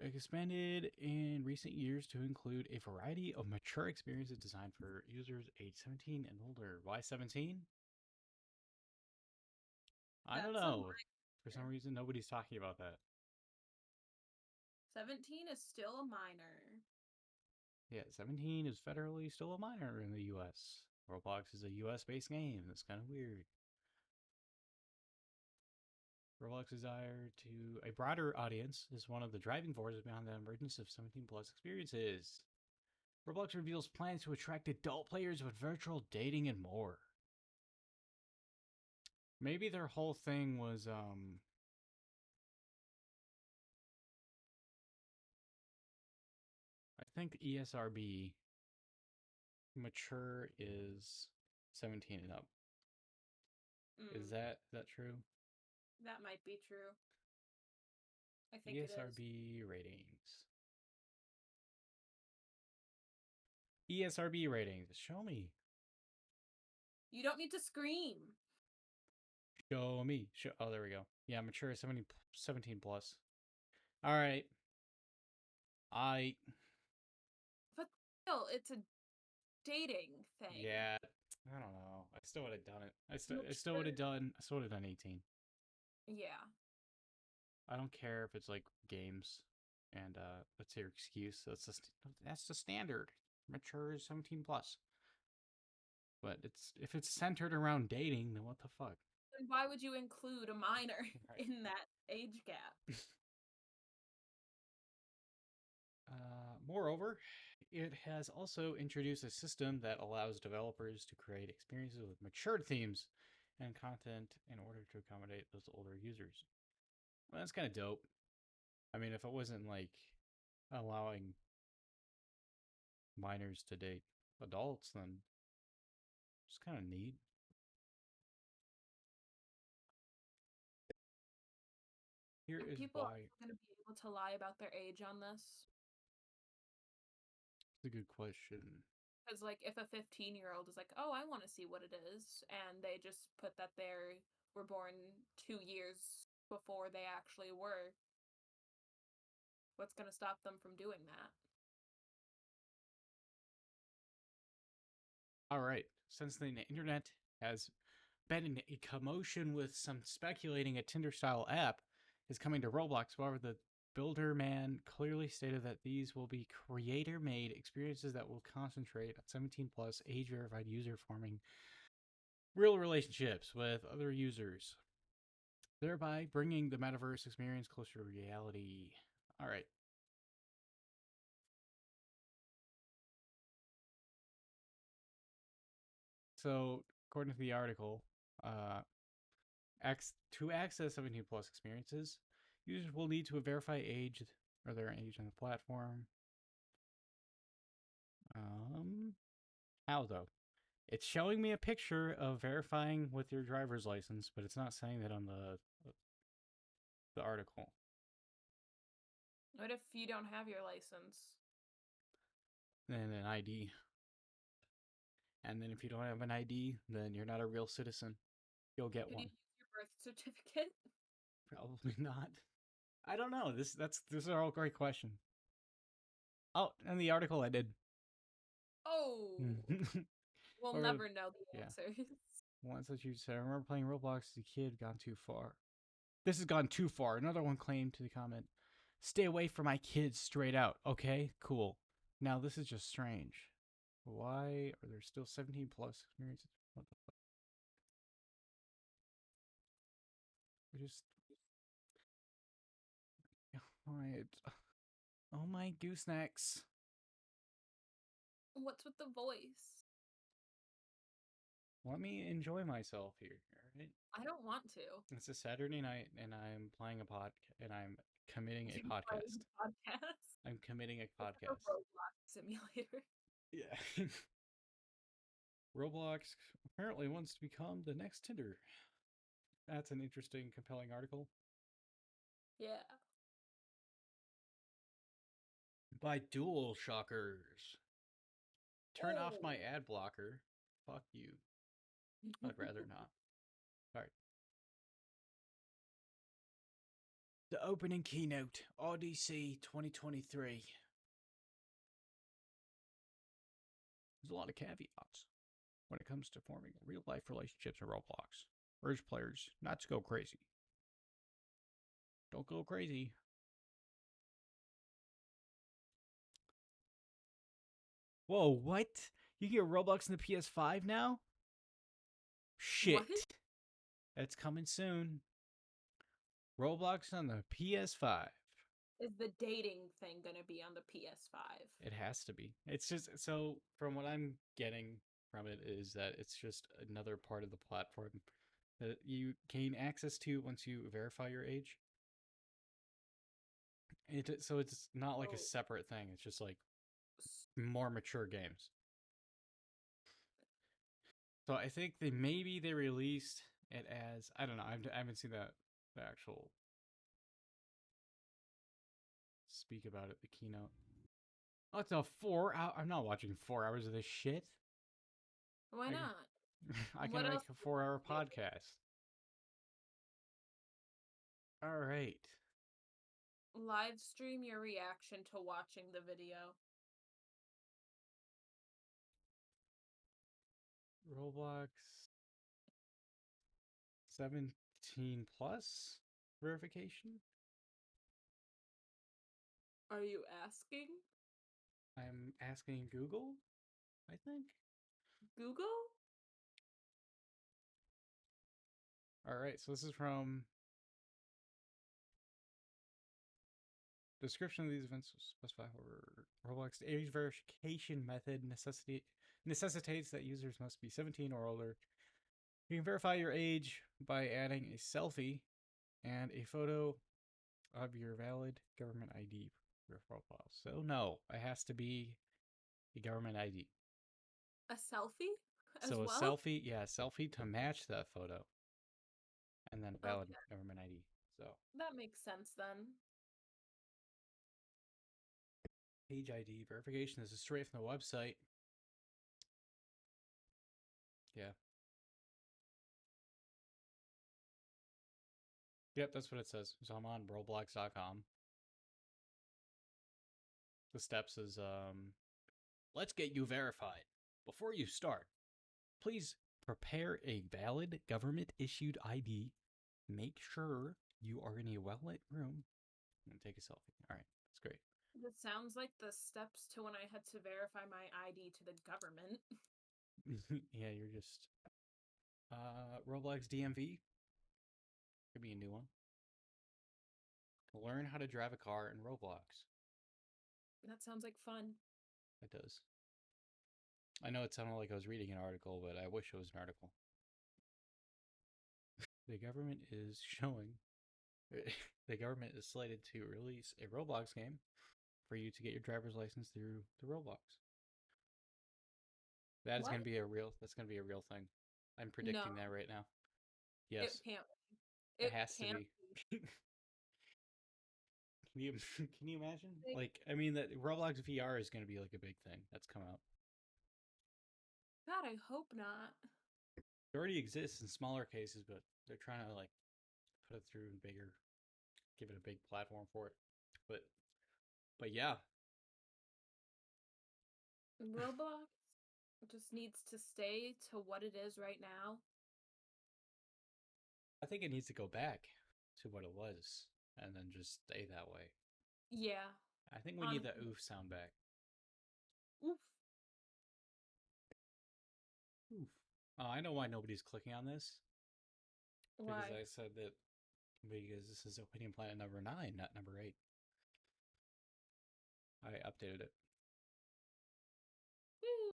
[SPEAKER 1] expanded in recent years to include a variety of mature experiences designed for users age 17 and older. Why 17? I don't
[SPEAKER 2] That's a
[SPEAKER 1] know. For some
[SPEAKER 2] minor.
[SPEAKER 1] reason, nobody's talking about that.
[SPEAKER 2] 17 is still a minor.
[SPEAKER 1] Yeah, 17 is federally still a minor in the US. Roblox is a US based game. That's kind of weird. Roblox's desire to a broader audience is one of the driving forces behind the emergence of 17 plus experiences. Roblox reveals plans to attract adult players with virtual dating and more. Maybe their whole thing was I think ESRB mature is 17 and up. Is
[SPEAKER 2] Mm,
[SPEAKER 1] that true?
[SPEAKER 2] that might be true. I think it is.
[SPEAKER 1] ESRB ratings. ESRB ratings. Show me.
[SPEAKER 2] You don't need to scream.
[SPEAKER 1] Show me. Oh, there we go. Yeah, mature 17 plus. All right. I
[SPEAKER 2] But still, it's a dating thing.
[SPEAKER 1] yeah. I don't know. I still would have done it. I still would
[SPEAKER 2] Mature.
[SPEAKER 1] have done. I still would have done 18.
[SPEAKER 2] Yeah.
[SPEAKER 1] I don't care if it's like games, and that's your excuse. That's the standard. Mature is 17 plus. But it's if it's centered around dating, then what the fuck?
[SPEAKER 2] Then why would you include a minor
[SPEAKER 1] Right.
[SPEAKER 2] in that age gap?
[SPEAKER 1] Moreover, it has also introduced a system that allows developers to create experiences with matured themes and content in order to accommodate those older users. Well, that's kind of dope. I mean, if it wasn't like allowing minors to date adults, then it's kind of neat. Here
[SPEAKER 2] Are
[SPEAKER 1] is
[SPEAKER 2] people
[SPEAKER 1] why.
[SPEAKER 2] also going to be able to lie about their age on this?
[SPEAKER 1] It's a good question.
[SPEAKER 2] Because, like, if a 15-year-old is like, oh, I want to see what it is, and they just put that they were born 2 years before they actually were, what's going to stop them from doing that?
[SPEAKER 1] All right. Since the internet has been in a commotion with some speculating a Tinder style app is coming to Roblox, however, the builder man clearly stated that these will be creator made experiences that will concentrate on 17 plus age verified user forming real relationships with other users, thereby bringing the metaverse experience closer to reality. All right. So, according to the article, uh, to access 17 plus experiences, users will need to verify age or their age on the platform. How though? It's showing me a picture of verifying with your driver's license, but it's not saying that on the article.
[SPEAKER 2] What if you don't have your license?
[SPEAKER 1] And an ID. And then if you don't have an ID, then you're not a real citizen. You'll get
[SPEAKER 2] Could you
[SPEAKER 1] one.
[SPEAKER 2] use your birth certificate?
[SPEAKER 1] Probably not. I don't know. These are all great questions. Oh, and the article I did.
[SPEAKER 2] Oh, we'll
[SPEAKER 1] or
[SPEAKER 2] never know the
[SPEAKER 1] yeah.
[SPEAKER 2] answers.
[SPEAKER 1] Once that you said, I remember playing Roblox as a kid, gone too far. This has gone too far. Another one claimed to the comment, stay away from my kids straight out. Okay, cool. Now this is just strange. Why are there still 17 plus experiences? What the fuck? I just. Alright. Oh my goosenecks.
[SPEAKER 2] What's with the voice?
[SPEAKER 1] Let me enjoy myself here, alright?
[SPEAKER 2] I don't want to.
[SPEAKER 1] It's a Saturday night and I'm playing a pod and I'm committing a
[SPEAKER 2] You
[SPEAKER 1] podcast.
[SPEAKER 2] playing podcast?
[SPEAKER 1] I'm committing a
[SPEAKER 2] It's like a
[SPEAKER 1] podcast.
[SPEAKER 2] Roblox simulator.
[SPEAKER 1] Yeah. Roblox apparently wants to become the next Tinder. That's an interesting, compelling article.
[SPEAKER 2] Yeah.
[SPEAKER 1] By Dual Shockers. Turn off my
[SPEAKER 2] Oh.
[SPEAKER 1] ad blocker. Fuck you. I'd rather not. Alright. The opening keynote, RDC 2023. There's a lot of caveats when it comes to forming real life relationships in Roblox. Urge players not to go crazy. Don't go crazy. Whoa, what? You can get Roblox in the PS5 now?
[SPEAKER 2] What
[SPEAKER 1] Shit. That's coming soon. Roblox on the PS5.
[SPEAKER 2] is the dating thing gonna be on the PS5?
[SPEAKER 1] It has to be. It's just so from what I'm getting from it is that it's just another part of the platform that you gain access to once you verify your age. So it's not like a
[SPEAKER 2] Oh,
[SPEAKER 1] separate thing. It's just like more mature games. So I think they released it as I don't know. I haven't seen the actual speak about it. The keynote. Oh, it's a 4 hour. I'm not watching 4 hours of this shit.
[SPEAKER 2] why
[SPEAKER 1] I,
[SPEAKER 2] not?
[SPEAKER 1] I can
[SPEAKER 2] What
[SPEAKER 1] make
[SPEAKER 2] else
[SPEAKER 1] a
[SPEAKER 2] do you
[SPEAKER 1] 4 hour
[SPEAKER 2] do?
[SPEAKER 1] podcast. All right.
[SPEAKER 2] Live stream your reaction to watching the video.
[SPEAKER 1] Roblox 17 plus verification.
[SPEAKER 2] Are you asking?
[SPEAKER 1] I'm asking Google, I think.
[SPEAKER 2] Google?
[SPEAKER 1] All right, so this is from description of these events specify Roblox age verification method necessitates that users must be 17 or older. You can verify your age by adding a selfie and a photo of your valid government ID for your profile. So no, it has to be a government ID.
[SPEAKER 2] A selfie as
[SPEAKER 1] So a
[SPEAKER 2] well?
[SPEAKER 1] selfie, yeah, a selfie to match that photo, and then a valid
[SPEAKER 2] Okay,
[SPEAKER 1] government ID. So
[SPEAKER 2] that makes sense then.
[SPEAKER 1] age ID verification. This is straight from the website. Yeah. Yep, that's what it says. So I'm on Roblox.com. The steps is let's get you verified. Before you start, please prepare a valid government issued ID. Make sure you are in a well lit room and take a selfie. All right, that's great.
[SPEAKER 2] This sounds like the steps to when I had to verify my ID to the government.
[SPEAKER 1] Yeah, you're just Roblox DMV could be a new one. Learn how to drive a car in Roblox.
[SPEAKER 2] That sounds like fun.
[SPEAKER 1] It does. I know it sounded like I was reading an article, but I wish it was an article. The government is showing. The government is slated to release a Roblox game for you to get your driver's license through the Roblox. That is
[SPEAKER 2] What?
[SPEAKER 1] going to be a real. That's going to be a real thing. I'm
[SPEAKER 2] No,
[SPEAKER 1] predicting that right now.
[SPEAKER 2] it
[SPEAKER 1] Yes,
[SPEAKER 2] can't.
[SPEAKER 1] it
[SPEAKER 2] It
[SPEAKER 1] has to
[SPEAKER 2] can't
[SPEAKER 1] be. Can you can you imagine?
[SPEAKER 2] be.
[SPEAKER 1] Like, I mean, that Roblox VR is going to be like a big thing that's come out.
[SPEAKER 2] God, I hope not.
[SPEAKER 1] It already exists in smaller cases, but they're trying to like put it through bigger, give it a big platform for it. But but yeah,
[SPEAKER 2] Roblox just needs to stay to what it is right now.
[SPEAKER 1] I think it needs to go back to what it was and then just stay that way.
[SPEAKER 2] Yeah.
[SPEAKER 1] I think we need
[SPEAKER 2] On
[SPEAKER 1] that oof sound back.
[SPEAKER 2] oof.
[SPEAKER 1] Oof. I know why nobody's clicking on this because
[SPEAKER 2] Why?
[SPEAKER 1] I said that because this is Opinion Planet number 9, not number 8. I updated it.
[SPEAKER 2] Woo.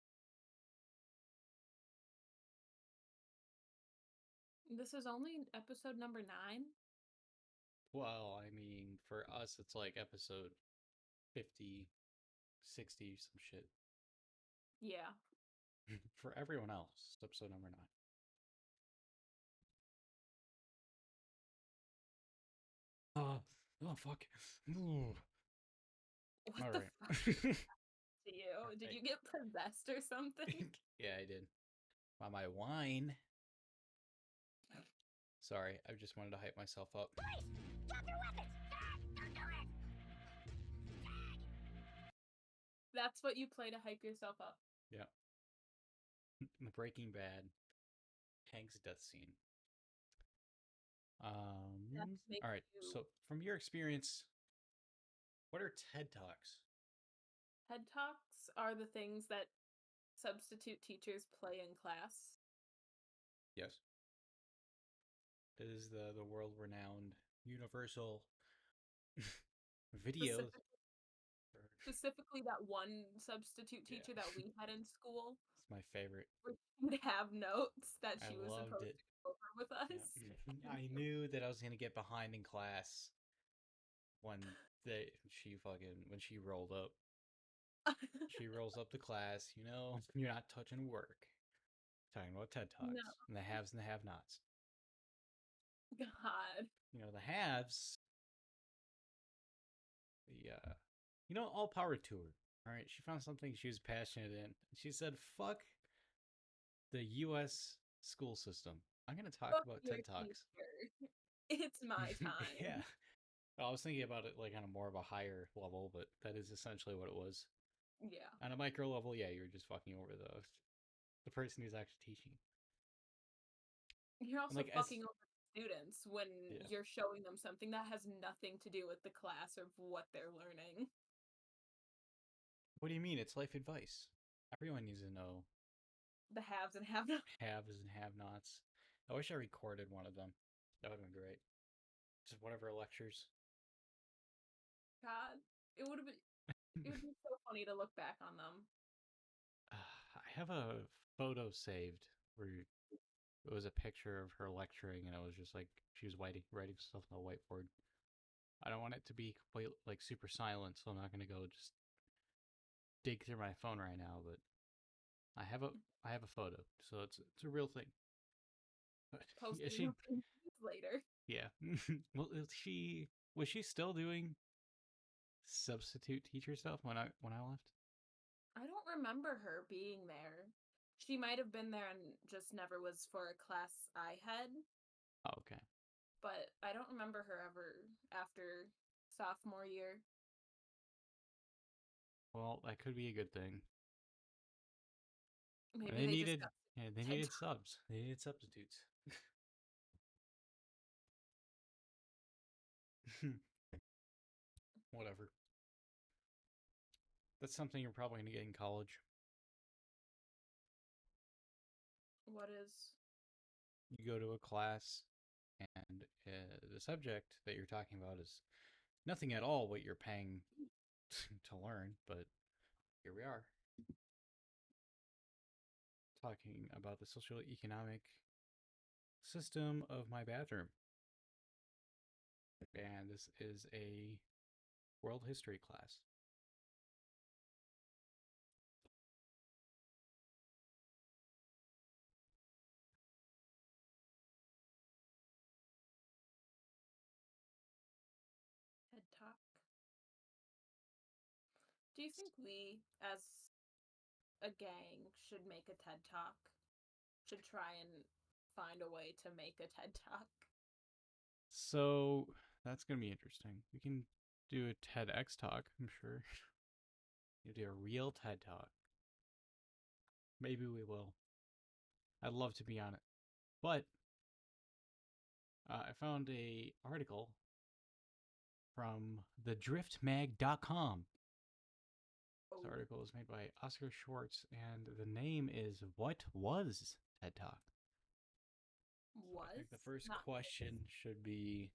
[SPEAKER 2] This is only episode number 9.
[SPEAKER 1] Well, I mean, for us, it's like episode 50, 60, some shit.
[SPEAKER 2] Yeah.
[SPEAKER 1] For everyone else, it's episode number 9. Oh, fuck. Ooh.
[SPEAKER 2] What
[SPEAKER 1] All
[SPEAKER 2] the
[SPEAKER 1] right.
[SPEAKER 2] fuck to you?
[SPEAKER 1] All
[SPEAKER 2] Did
[SPEAKER 1] right.
[SPEAKER 2] you get possessed or something?
[SPEAKER 1] Yeah, I did. By my wine. Sorry, I just wanted to hype myself up.
[SPEAKER 3] Boys, drop your weapons! Don't do it!
[SPEAKER 2] That's what you play to hype yourself up.
[SPEAKER 1] Yeah. The Breaking Bad Hank's death scene.
[SPEAKER 2] That makes
[SPEAKER 1] All right.
[SPEAKER 2] you.
[SPEAKER 1] So, from your experience, what are TED Talks?
[SPEAKER 2] TED Talks are the things that substitute teachers play in class.
[SPEAKER 1] Yes. It is the world renowned universal video.
[SPEAKER 2] Specifically, that one substitute
[SPEAKER 1] Yeah.
[SPEAKER 2] teacher that we had in school,
[SPEAKER 1] It's my favorite.
[SPEAKER 2] where she would have notes that
[SPEAKER 1] I
[SPEAKER 2] she was
[SPEAKER 1] loved
[SPEAKER 2] supposed
[SPEAKER 1] it.
[SPEAKER 2] to go over with us.
[SPEAKER 1] Yeah. I knew that I was gonna get behind in class when when she rolled up. She rolls up to class, you're not touching work. Talking about TED
[SPEAKER 2] No,
[SPEAKER 1] Talks and the haves and the have-nots.
[SPEAKER 2] God.
[SPEAKER 1] The haves, all power to her. All right, she found something she was passionate in. She said, "Fuck the U.S. school system. I'm gonna talk
[SPEAKER 2] Fuck
[SPEAKER 1] about
[SPEAKER 2] your
[SPEAKER 1] TED Talks."
[SPEAKER 2] teacher. It's my time.
[SPEAKER 1] Yeah. I was thinking about it like on a more of a higher level, but that is essentially what it was.
[SPEAKER 2] Yeah.
[SPEAKER 1] On a micro level, yeah, you're just fucking over the person who's actually teaching.
[SPEAKER 2] You're
[SPEAKER 1] And
[SPEAKER 2] also
[SPEAKER 1] like
[SPEAKER 2] fucking over students when
[SPEAKER 1] Yeah.
[SPEAKER 2] you're showing them something that has nothing to do with the class or what they're learning.
[SPEAKER 1] What do you mean? It's life advice. Everyone needs to know
[SPEAKER 2] The haves and have-nots.
[SPEAKER 1] haves and have-nots. I wish I recorded one of them. That would have been great. Just one of our lectures.
[SPEAKER 2] God, it would be so funny to look back on them.
[SPEAKER 1] I have a photo saved where it was a picture of her lecturing, and it was just like she was writing stuff on the whiteboard. I don't want it to be complete, like super silent, so I'm not gonna go just dig through my phone right now. But I have a photo, so it's a real thing. But
[SPEAKER 2] Post
[SPEAKER 1] yeah,
[SPEAKER 2] it later.
[SPEAKER 1] yeah. Well, was she still doing substitute teacher stuff when I left?
[SPEAKER 2] I don't remember her being there. She might have been there and just never was for a class I had.
[SPEAKER 1] Oh, okay.
[SPEAKER 2] But I don't remember her ever after sophomore year.
[SPEAKER 1] Well, that could be a good thing.
[SPEAKER 2] Maybe
[SPEAKER 1] They
[SPEAKER 2] they just
[SPEAKER 1] needed
[SPEAKER 2] got
[SPEAKER 1] they needed subs. They needed substitutes. Whatever. That's something you're probably going to get in college.
[SPEAKER 2] What is?
[SPEAKER 1] You go to a class, and the subject that you're talking about is nothing at all what you're paying to learn, but here we are. Talking about the socioeconomic system of my bathroom. And this is a world history class.
[SPEAKER 2] TED Talk. Do you think we, as a gang, should make a TED Talk? Should try and find a way to make a TED Talk?
[SPEAKER 1] So that's going to be interesting. We can do a TEDx talk, I'm sure. You do a real TED talk. Maybe we will. I'd love to be on it. But I found a article from thedriftmag.com. This article was made by Oscar Schwartz, and the name is What Was TED Talk?
[SPEAKER 2] Was?
[SPEAKER 1] I think the first question should be,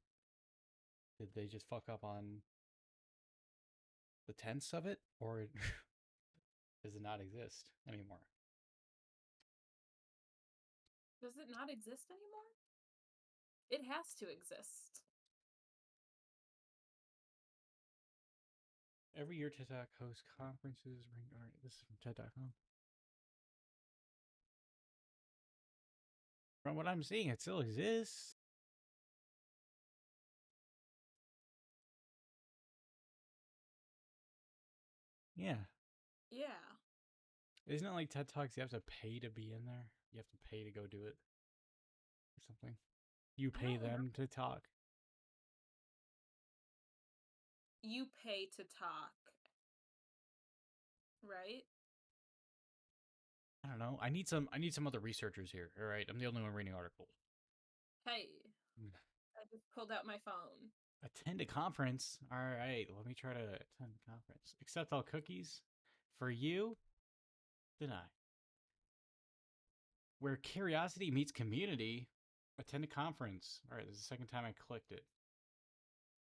[SPEAKER 1] did they just fuck up on the tense of it, or does it not exist anymore?
[SPEAKER 2] Does it not exist anymore? It has to exist.
[SPEAKER 1] Every year, TED Talk hosts conferences. All right, this is from TED.com. From what I'm seeing, it still exists. Yeah.
[SPEAKER 2] Yeah.
[SPEAKER 1] Isn't it like TED Talks, you have to pay to be in there? You have to pay to go do it? Or something? You pay them to talk?
[SPEAKER 2] You pay to talk. Right?
[SPEAKER 1] I don't know. I need some other researchers here. All right, I'm the only one reading articles.
[SPEAKER 2] Hey. I just pulled out my phone.
[SPEAKER 1] Attend a conference. All right, let me try to attend a conference. Accept all cookies. For you, deny. Where curiosity meets community, attend a conference. All right, this is the second time I clicked it.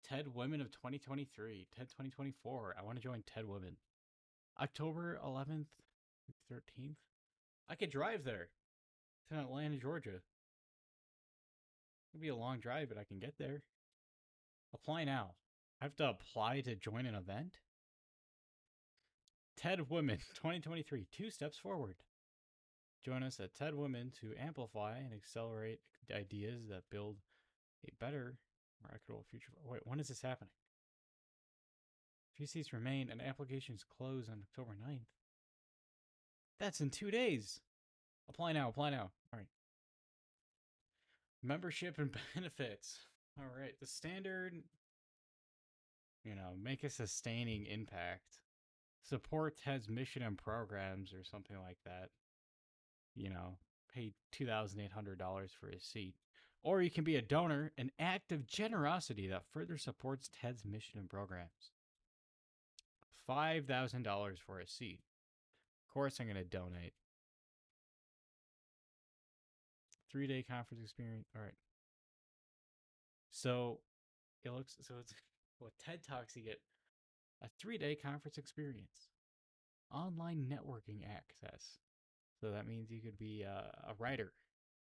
[SPEAKER 1] TED Women of 2023, TED 2024. I want to join TED Women. October 11th, 13th. I could drive there to Atlanta, Georgia. It'll be a long drive, but I can get there. Apply now. I have to apply to join an event? TED Women 2023, 2 steps forward. Join us at TED Women to amplify and accelerate ideas that build a better, more equitable future. Wait, when is this happening? Few seats remain and applications close on October 9th. That's in 2 days. Apply now. All right. Membership and benefits. All right, the standard, make a sustaining impact. Support has mission and programs or something like that. Pay $2,800 for a seat. Or you can be a donor, an act of generosity that further supports Ted's mission and programs. $5,000 for a seat. Of course, I'm going to donate. 3-day conference experience. All right. So it's with TED Talks, you get a 3-day conference experience, online networking access. So that means you could be a writer,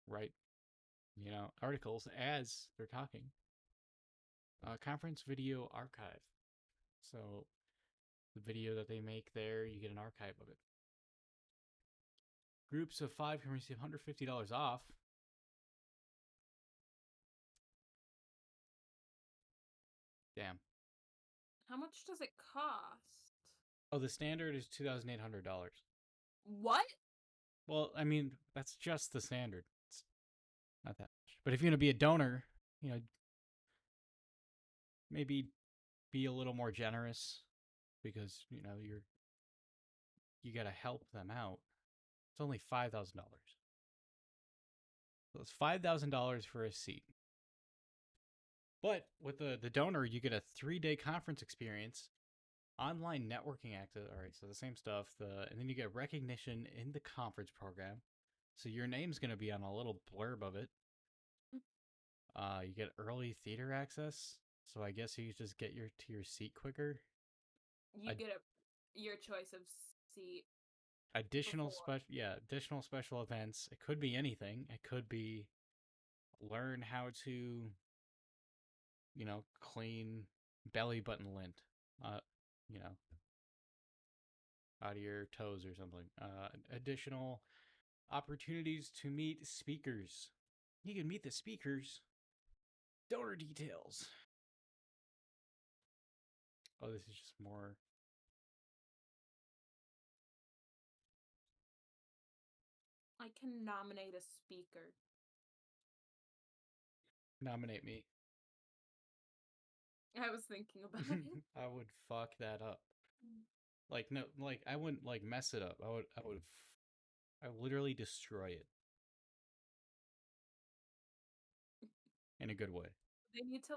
[SPEAKER 1] write articles as they're talking. Conference video archive. So the video that they make there, you get an archive of it. Groups of 5 can receive $150 off. Damn.
[SPEAKER 2] How much does it cost?
[SPEAKER 1] Oh, the standard is $2,800.
[SPEAKER 2] What?
[SPEAKER 1] Well, I mean, that's just the standard. It's not that much. But if you're going to be a donor, maybe be a little more generous because, you got to help them out. It's only $5,000. So it's $5,000 for a seat. But with the donor, you get a 3-day conference experience, online networking access. All right, so the same stuff. And then you get recognition in the conference program. So your name's going to be on a little blurb of it. You get early theater access. So I guess you just get to your seat quicker.
[SPEAKER 2] You get your choice of seat.
[SPEAKER 1] Additional special events. It could be anything. It could be learn how to clean belly button lint, out of your toes or something. Additional opportunities to meet speakers. You can meet the speakers. Donor details. Oh, this is just more.
[SPEAKER 2] I can nominate a speaker.
[SPEAKER 1] Nominate me.
[SPEAKER 2] I was thinking about it.
[SPEAKER 1] I would fuck that up. Like no, like I wouldn't mess it up. I would literally destroy it. In a good way.
[SPEAKER 2] They need to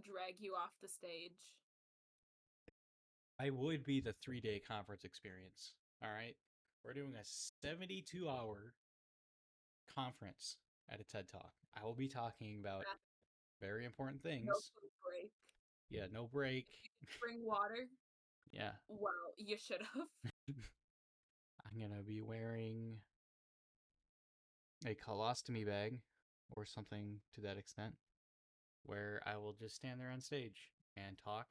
[SPEAKER 2] drag you off the stage.
[SPEAKER 1] I would be the 3-day conference experience. All right. We're doing a 72-hour conference at a TED Talk. I will be talking about very important things.
[SPEAKER 2] No food break.
[SPEAKER 1] Yeah, no break.
[SPEAKER 2] Bring water.
[SPEAKER 1] Yeah.
[SPEAKER 2] Well, you should have.
[SPEAKER 1] I'm going to be wearing a colostomy bag or something to that extent where I will just stand there on stage and talk.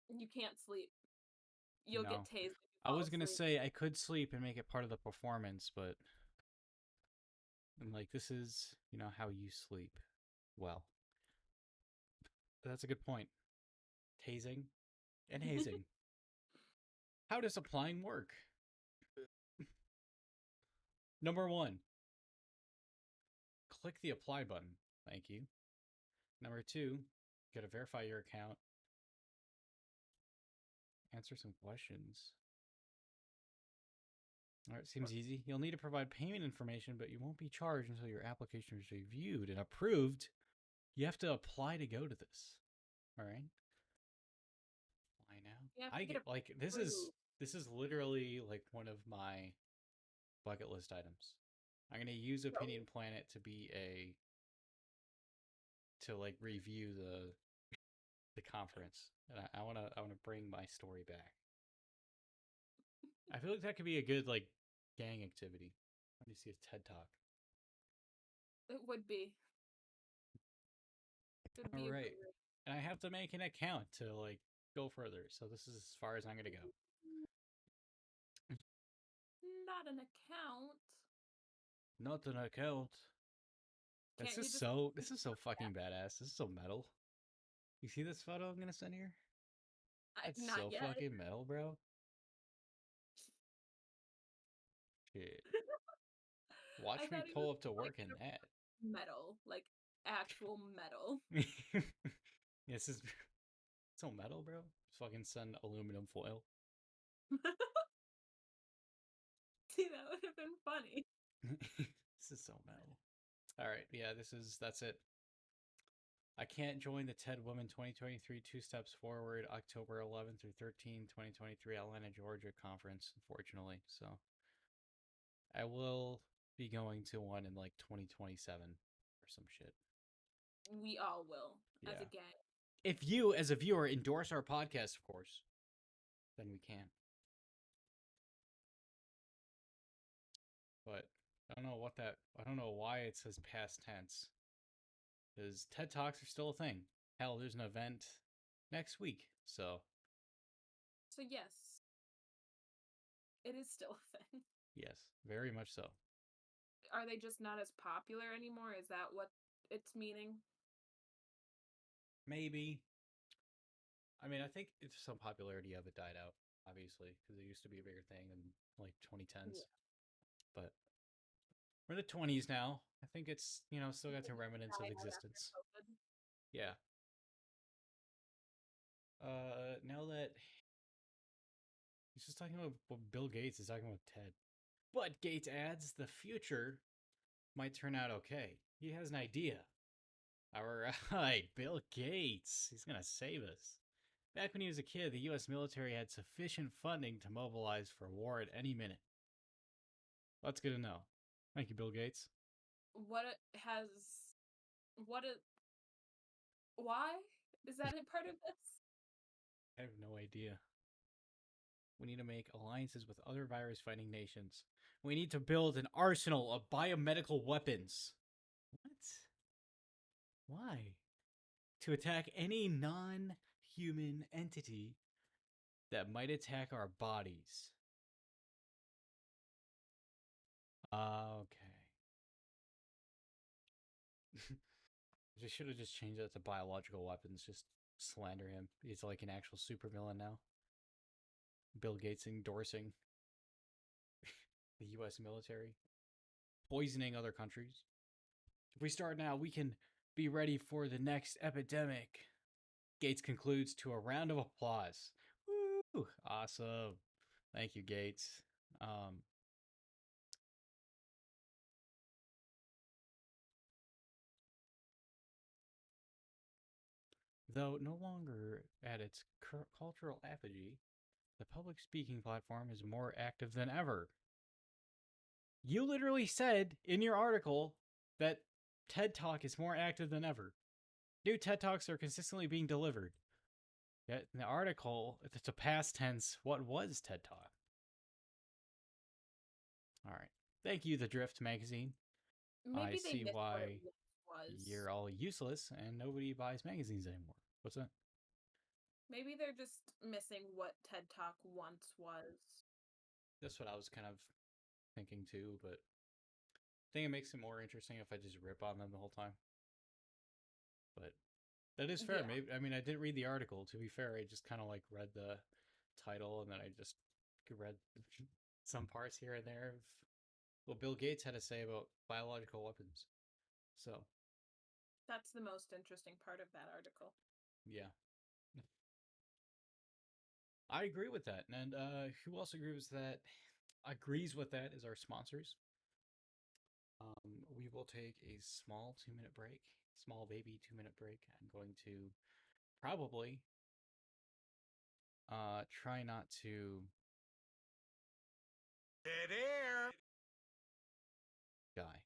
[SPEAKER 2] You can't sleep. You'll get tased.
[SPEAKER 1] I was going to say I could sleep and make it part of the performance, but I'm like, this is, how you sleep well. That's a good point. Tasing and hazing. How does applying work? Number 1. Click the apply button. Thank you. Number 2, you gotta verify your account. Answer some questions. All right, seems easy. You'll need to provide payment information, but you won't be charged until your application is reviewed and approved. You have to apply to go to this. All right. Why now? This is literally one of my bucket list items. I'm gonna use Opinion Planet to be to review the conference, and I wanna bring my story back. I feel like that could be a good gang activity. Let me see a TED Talk.
[SPEAKER 2] It would be.
[SPEAKER 1] All right, and I have to make an account to go further. So this is as far as I'm gonna go.
[SPEAKER 2] Not an account.
[SPEAKER 1] Not an account. This is so fucking badass. This is so metal. You see this photo I'm gonna send here? It's so fucking metal, bro. Shit. Watch
[SPEAKER 2] I
[SPEAKER 1] me
[SPEAKER 2] thought he
[SPEAKER 1] pull
[SPEAKER 2] was
[SPEAKER 1] up to work in
[SPEAKER 2] gonna
[SPEAKER 1] that.
[SPEAKER 2] metal, like actual metal.
[SPEAKER 1] This is so metal, bro. Just fucking send aluminum foil.
[SPEAKER 2] See, that would have been funny.
[SPEAKER 1] This is so metal. All right, yeah, that's it. I can't join the TED Women 2023 Two Steps Forward October 11th through 13th, 2023 Atlanta, Georgia conference, unfortunately. So I will be going to one in like 2027 or some shit.
[SPEAKER 2] We all will, as a
[SPEAKER 1] Yeah.
[SPEAKER 2] gang.
[SPEAKER 1] If you, as a viewer, endorse our podcast, of course, then we can. But I don't know why it says past tense. Because TED Talks are still a thing. Hell, there's an event next week. So
[SPEAKER 2] yes, it is still a thing.
[SPEAKER 1] yes, very much so.
[SPEAKER 2] Are they just not as popular anymore? Is that what it's meaning?
[SPEAKER 1] Maybe. I mean, I think it's some popularity of it died out, obviously, because it used to be a bigger thing in like 2010s.
[SPEAKER 2] Yeah.
[SPEAKER 1] But we're in the 20s now. I think it's, still got some
[SPEAKER 2] Did it
[SPEAKER 1] remnants of
[SPEAKER 2] die out after
[SPEAKER 1] existence.
[SPEAKER 2] COVID?
[SPEAKER 1] Yeah. Now that he's just talking about what Bill Gates is talking about TED. But Gates adds the future might turn out okay. He has an idea. All right, Bill Gates. He's going to save us. Back when he was a kid, the U.S. military had sufficient funding to mobilize for war at any minute. That's good to know. Thank you, Bill Gates.
[SPEAKER 2] Why? Is that a part of this?
[SPEAKER 1] I have no idea. We need to make alliances with other virus-fighting nations. We need to build an arsenal of biomedical weapons. What? Why? To attack any non-human entity that might attack our bodies. Okay. They should have just changed that to biological weapons. Just slander him. He's like an actual supervillain now. Bill Gates endorsing the U.S. military, poisoning other countries. If we start now, we can be ready for the next epidemic. Gates concludes to a round of applause. Woo! Awesome. Thank you, Gates. Though no longer at its cultural apogee, the public speaking platform is more active than ever. You literally said in your article that TED Talk is more active than ever. New TED Talks are consistently being delivered. Yet in the article, it's a past tense. What was TED Talk? All right. Thank you, The Drift magazine.
[SPEAKER 2] Maybe
[SPEAKER 1] I
[SPEAKER 2] they
[SPEAKER 1] see
[SPEAKER 2] missed what
[SPEAKER 1] why
[SPEAKER 2] it was.
[SPEAKER 1] you're all useless and nobody buys magazines anymore. What's that?
[SPEAKER 2] Maybe they're just missing what TED Talk once was.
[SPEAKER 1] That's what I was kind of thinking too, but I think it makes it more interesting if I just rip on them the whole time. But that is fair.
[SPEAKER 2] Yeah.
[SPEAKER 1] Maybe I mean I didn't read the article. To be fair, I just kind of like read the title and then I just read some parts here and there of what Bill Gates had to say about biological weapons. So
[SPEAKER 2] That's the most interesting part of that article.
[SPEAKER 1] yeah, I agree with that. And who else agrees with that is our sponsors. We will take a small 2-minute break, small baby 2-minute break. I'm going to probably try not to
[SPEAKER 4] Dead air.
[SPEAKER 1] die.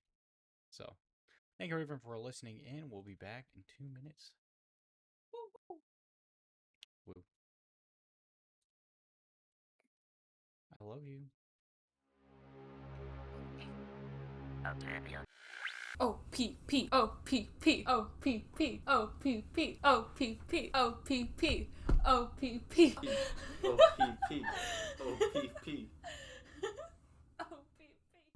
[SPEAKER 1] So thank you everyone for listening in. We'll be back in 2 minutes. Woo. I love you.
[SPEAKER 2] O P P O P P O P P O P P O P P O P P O P P
[SPEAKER 4] OPP. OPP.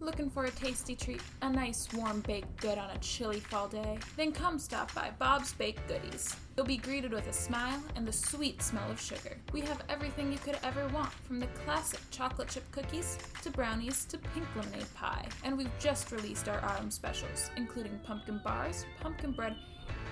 [SPEAKER 2] Looking for a tasty treat, a nice warm baked good on a chilly fall day? Then come stop by Bob's Baked Goodies. You'll be greeted with a smile and the sweet smell of sugar. We have everything you could ever want, from the classic chocolate chip cookies to brownies to pink lemonade pie. And we've just released our autumn specials, including pumpkin bars, pumpkin bread,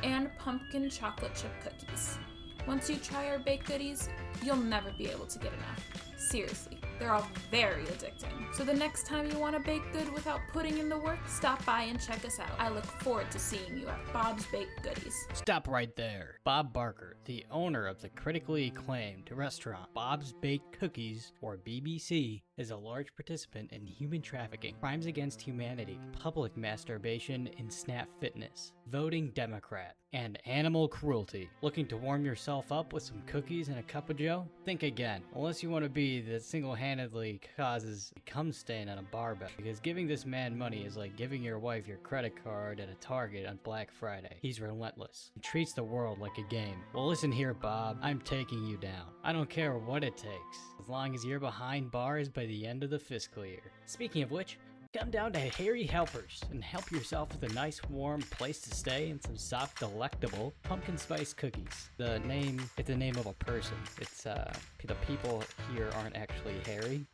[SPEAKER 2] and pumpkin chocolate chip cookies. Once you try our baked goodies, you'll never be able to get enough. Seriously, they're all very addicting. So the next time you want a baked good without putting in the work, stop by and check us out. I look forward to seeing you at Bob's Baked Goodies.
[SPEAKER 1] Stop right there. Bob Barker, the owner of the critically acclaimed restaurant Bob's Baked Cookies, or BBC, is a large participant in human trafficking, crimes against humanity, public masturbation in snap fitness, voting Democrat, and animal cruelty. Looking to warm yourself up with some cookies and a cup of joe? Think again, unless you want to be that single-handedly causes a cum stain on a barbell, because giving this man money is like giving your wife your credit card at a Target on Black Friday. He's relentless. He treats the world like a game. Well, listen here, Bob. I'm taking you down. I don't care what it takes, as long as you're behind bars by the end of the fiscal year. Speaking of which, come down to Harry Helpers and help yourself with a nice warm place to stay and some soft, delectable pumpkin spice cookies. It's the name of a person. It's, the people here aren't actually Harry.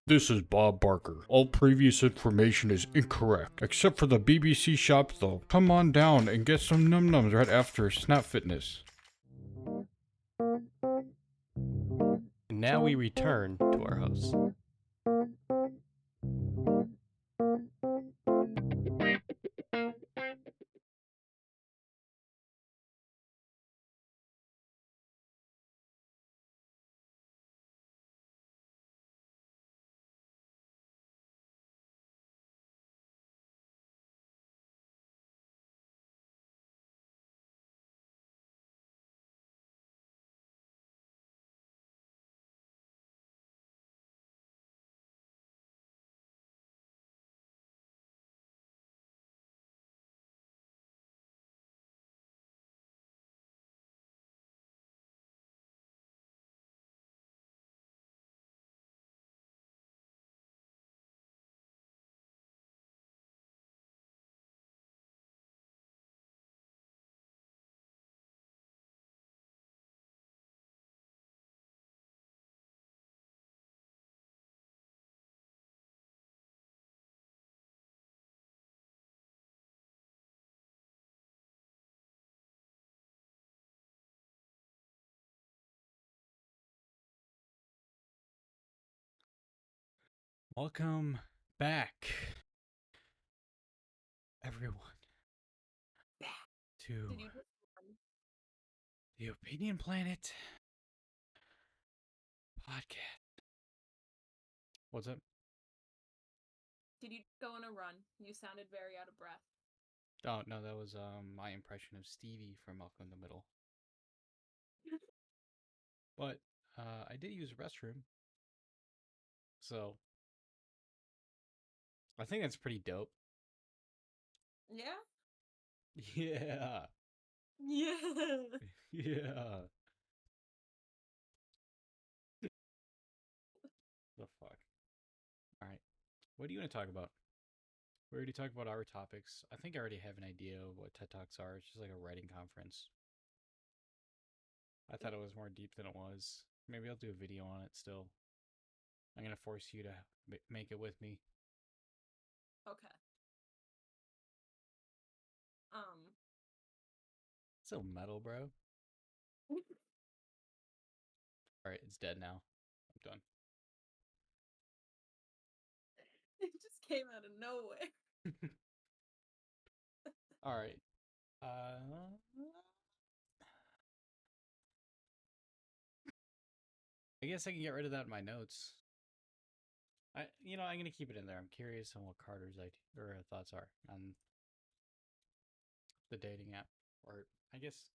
[SPEAKER 4] This is Bob Barker. All previous information is incorrect, except for the BBC shop though. Come on down and get some num-nums right after Snap Fitness.
[SPEAKER 1] And now we return to our hosts. Welcome back, everyone, to
[SPEAKER 2] Did you just
[SPEAKER 1] the Opinion Planet podcast. What's up?
[SPEAKER 2] Did you go on a run? You sounded very out of breath.
[SPEAKER 1] Oh, no, that was my impression of Stevie from Malcolm in the Middle. But I did use a restroom, so I think that's pretty dope.
[SPEAKER 2] Yeah?
[SPEAKER 1] Yeah.
[SPEAKER 2] Yeah.
[SPEAKER 1] Yeah. The fuck? Alright. What do you want to talk about? We already talked about our topics. I think I already have an idea of what TED Talks are. It's just like a writing conference. I thought it was more deep than it was. Maybe I'll do a video on it still. I'm going to force you to make it with me.
[SPEAKER 2] Okay.
[SPEAKER 1] So metal, bro. Alright, it's dead now. I'm done.
[SPEAKER 2] It just came out of nowhere.
[SPEAKER 1] Alright. I guess I can get rid of that in my notes. I'm gonna keep it in there. I'm curious on what Carter's thoughts are on the dating app. Or I guess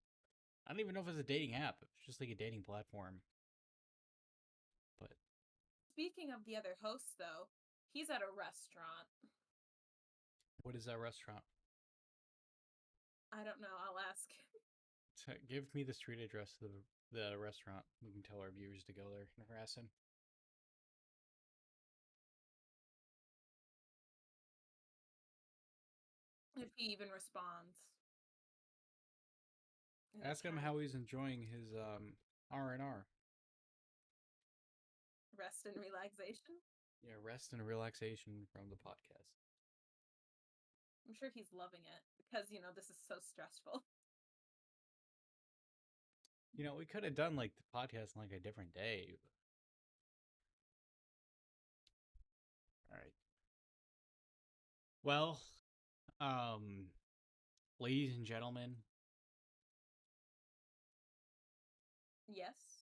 [SPEAKER 1] I don't even know if it's a dating app. It's just like a dating platform. But
[SPEAKER 2] Speaking of the other hosts, though, he's at a restaurant.
[SPEAKER 1] what is that restaurant?
[SPEAKER 2] I don't know. I'll ask.
[SPEAKER 1] Give me the street address of the restaurant. We can tell our viewers to go there and harass him.
[SPEAKER 2] If he even responds. in the
[SPEAKER 1] Ask him
[SPEAKER 2] chat.
[SPEAKER 1] how he's enjoying his R&R.
[SPEAKER 2] Rest and relaxation.
[SPEAKER 1] Yeah, rest and relaxation from the podcast.
[SPEAKER 2] I'm sure he's loving it because, this is so stressful.
[SPEAKER 1] We could have done like the podcast on like a different day. All right. Well, ladies and gentlemen,
[SPEAKER 2] Yes.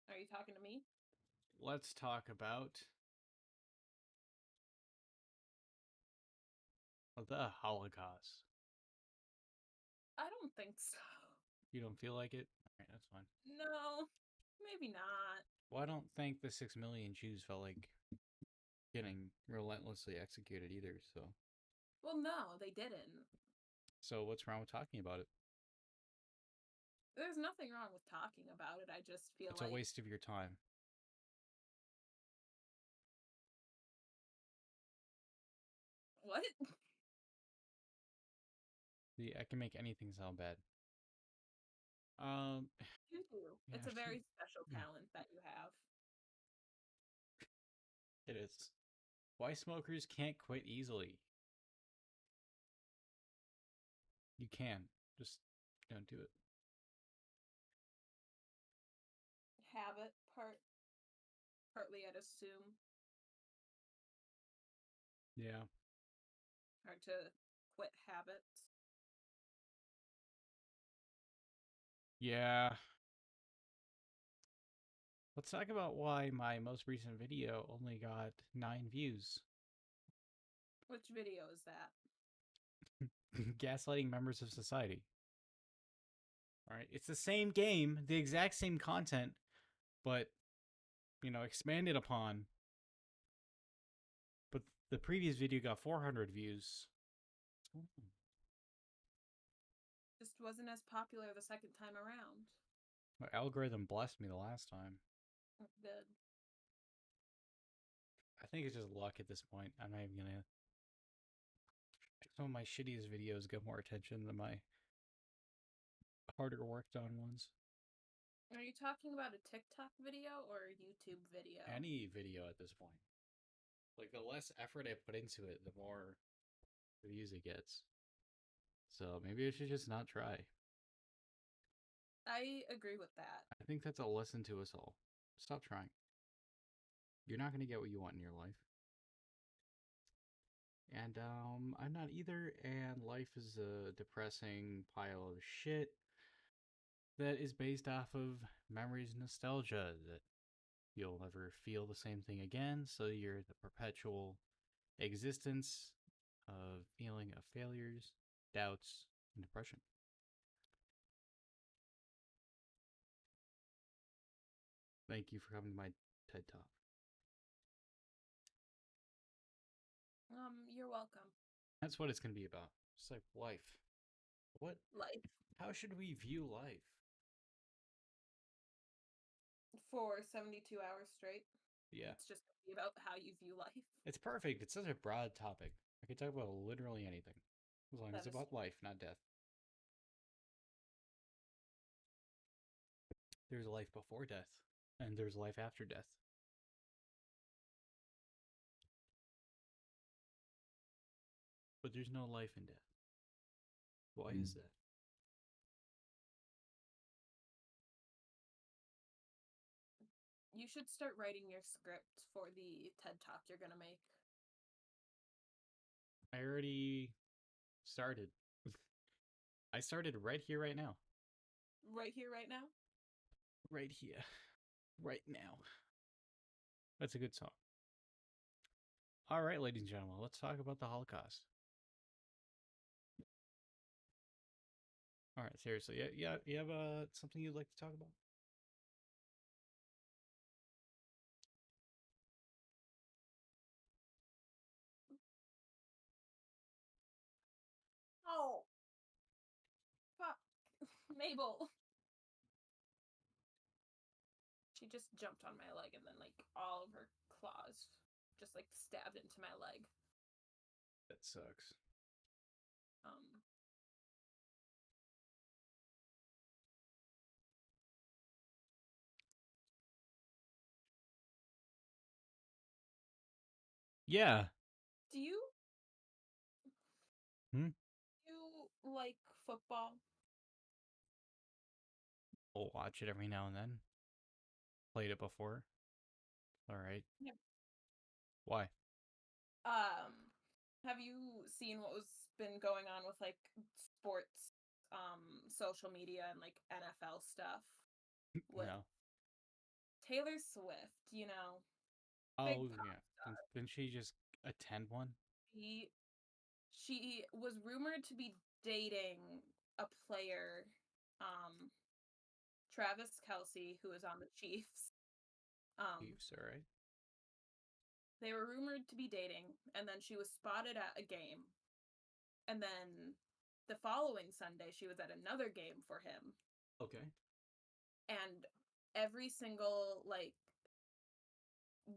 [SPEAKER 2] Are you talking to me?
[SPEAKER 1] let's talk about the Holocaust.
[SPEAKER 2] I don't think so.
[SPEAKER 1] You don't feel like it? All right, that's fine.
[SPEAKER 2] No, maybe not.
[SPEAKER 1] Well, I don't think the 6 million Jews felt like getting relentlessly executed either, so.
[SPEAKER 2] Well, no, they didn't.
[SPEAKER 1] So what's wrong with talking about it?
[SPEAKER 2] There's nothing wrong with talking about it. I just feel
[SPEAKER 1] It's
[SPEAKER 2] like
[SPEAKER 1] a waste of your time.
[SPEAKER 2] what?
[SPEAKER 1] I can make anything sound bad.
[SPEAKER 2] You do. It's
[SPEAKER 1] Yeah.
[SPEAKER 2] a very special talent that you have.
[SPEAKER 1] It is. Why smokers can't quit easily? You can. Just don't do it.
[SPEAKER 2] Habit partly, I'd assume.
[SPEAKER 1] Yeah.
[SPEAKER 2] Hard to quit habits.
[SPEAKER 1] Yeah. Let's talk about why my most recent video only got 9 views.
[SPEAKER 2] Which video is that?
[SPEAKER 1] Gaslighting members of society. Alright, it's the same game, the exact same content, but, expanded upon. But the previous video got 400 views.
[SPEAKER 2] Just wasn't as popular the second time around.
[SPEAKER 1] My algorithm blessed me the last time.
[SPEAKER 2] Good.
[SPEAKER 1] I think it's just luck at this point. I'm not even gonna. Some of my shittiest videos get more attention than my harder worked on ones.
[SPEAKER 2] Are you talking about a TikTok video or a YouTube video?
[SPEAKER 1] Any video at this point. Like, the less effort I put into it, the more views it gets. So maybe I should just not try.
[SPEAKER 2] I agree with that.
[SPEAKER 1] I think that's a lesson to us all. Stop trying. You're not going to get what you want in your life. And I'm not either, and life is a depressing pile of shit that is based off of memories and nostalgia that you'll never feel the same thing again, so you're the perpetual existence of feeling of failures, doubts, and depression. Thank you for coming to my TED Talk.
[SPEAKER 2] You're welcome.
[SPEAKER 1] That's what it's going to be about. It's like life. What?
[SPEAKER 2] Life.
[SPEAKER 1] How should we view life?
[SPEAKER 2] For 72 hours straight.
[SPEAKER 1] Yeah.
[SPEAKER 2] It's just gonna be about how you view life.
[SPEAKER 1] It's perfect. It's such a broad topic. I could talk about literally anything. As long as
[SPEAKER 2] That
[SPEAKER 1] it's
[SPEAKER 2] is
[SPEAKER 1] about life, not death. There's life before death, and there's life after death. But there's no life in death. Why is that?
[SPEAKER 2] You should start writing your script for the TED Talk you're gonna make.
[SPEAKER 1] I already started. I started right here, right now.
[SPEAKER 2] Right here, right now?
[SPEAKER 1] Right here. Right now. That's a good song. All right, ladies and gentlemen, let's talk about the Holocaust. All right, seriously. Yeah, you have something you'd like to talk about?
[SPEAKER 2] Oh! Fuck. Mabel! She just jumped on my leg and then, all of her claws just, stabbed into my leg.
[SPEAKER 1] That sucks.
[SPEAKER 2] Um,
[SPEAKER 1] Yeah.
[SPEAKER 2] do you
[SPEAKER 1] Hmm?
[SPEAKER 2] you like football?
[SPEAKER 1] I'll watch it every now and then. Played it before. All right.
[SPEAKER 2] Yeah.
[SPEAKER 1] Why?
[SPEAKER 2] Um, have you seen what was been going on with like sports, social media and like NFL stuff with
[SPEAKER 1] No.
[SPEAKER 2] Taylor Swift? You know, big
[SPEAKER 1] Oh,
[SPEAKER 2] pop
[SPEAKER 1] yeah.
[SPEAKER 2] star.
[SPEAKER 1] Didn't she just attend one?
[SPEAKER 2] She she was rumored to be dating a player, um, Travis Kelsey, who is on the Chiefs.
[SPEAKER 1] Chiefs, all right.
[SPEAKER 2] They were rumored to be dating, and then she was spotted at a game. And then the following Sunday, she was at another game for him.
[SPEAKER 1] Okay.
[SPEAKER 2] And every single, like,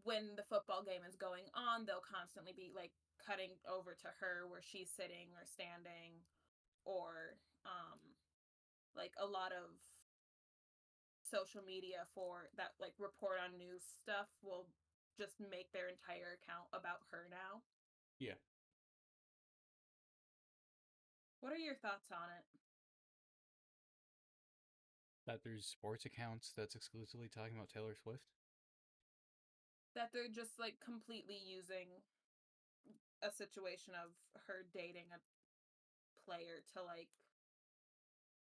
[SPEAKER 2] when the football game is going on, they'll constantly be, like, cutting over to her where she's sitting or standing, or, like, a lot of social media for that, like, report on news stuff will just make their entire account about her now.
[SPEAKER 1] Yeah.
[SPEAKER 2] What are your thoughts on it?
[SPEAKER 1] That there's sports accounts that's exclusively talking about Taylor Swift.
[SPEAKER 2] That they're just like completely using a situation of her dating a player to like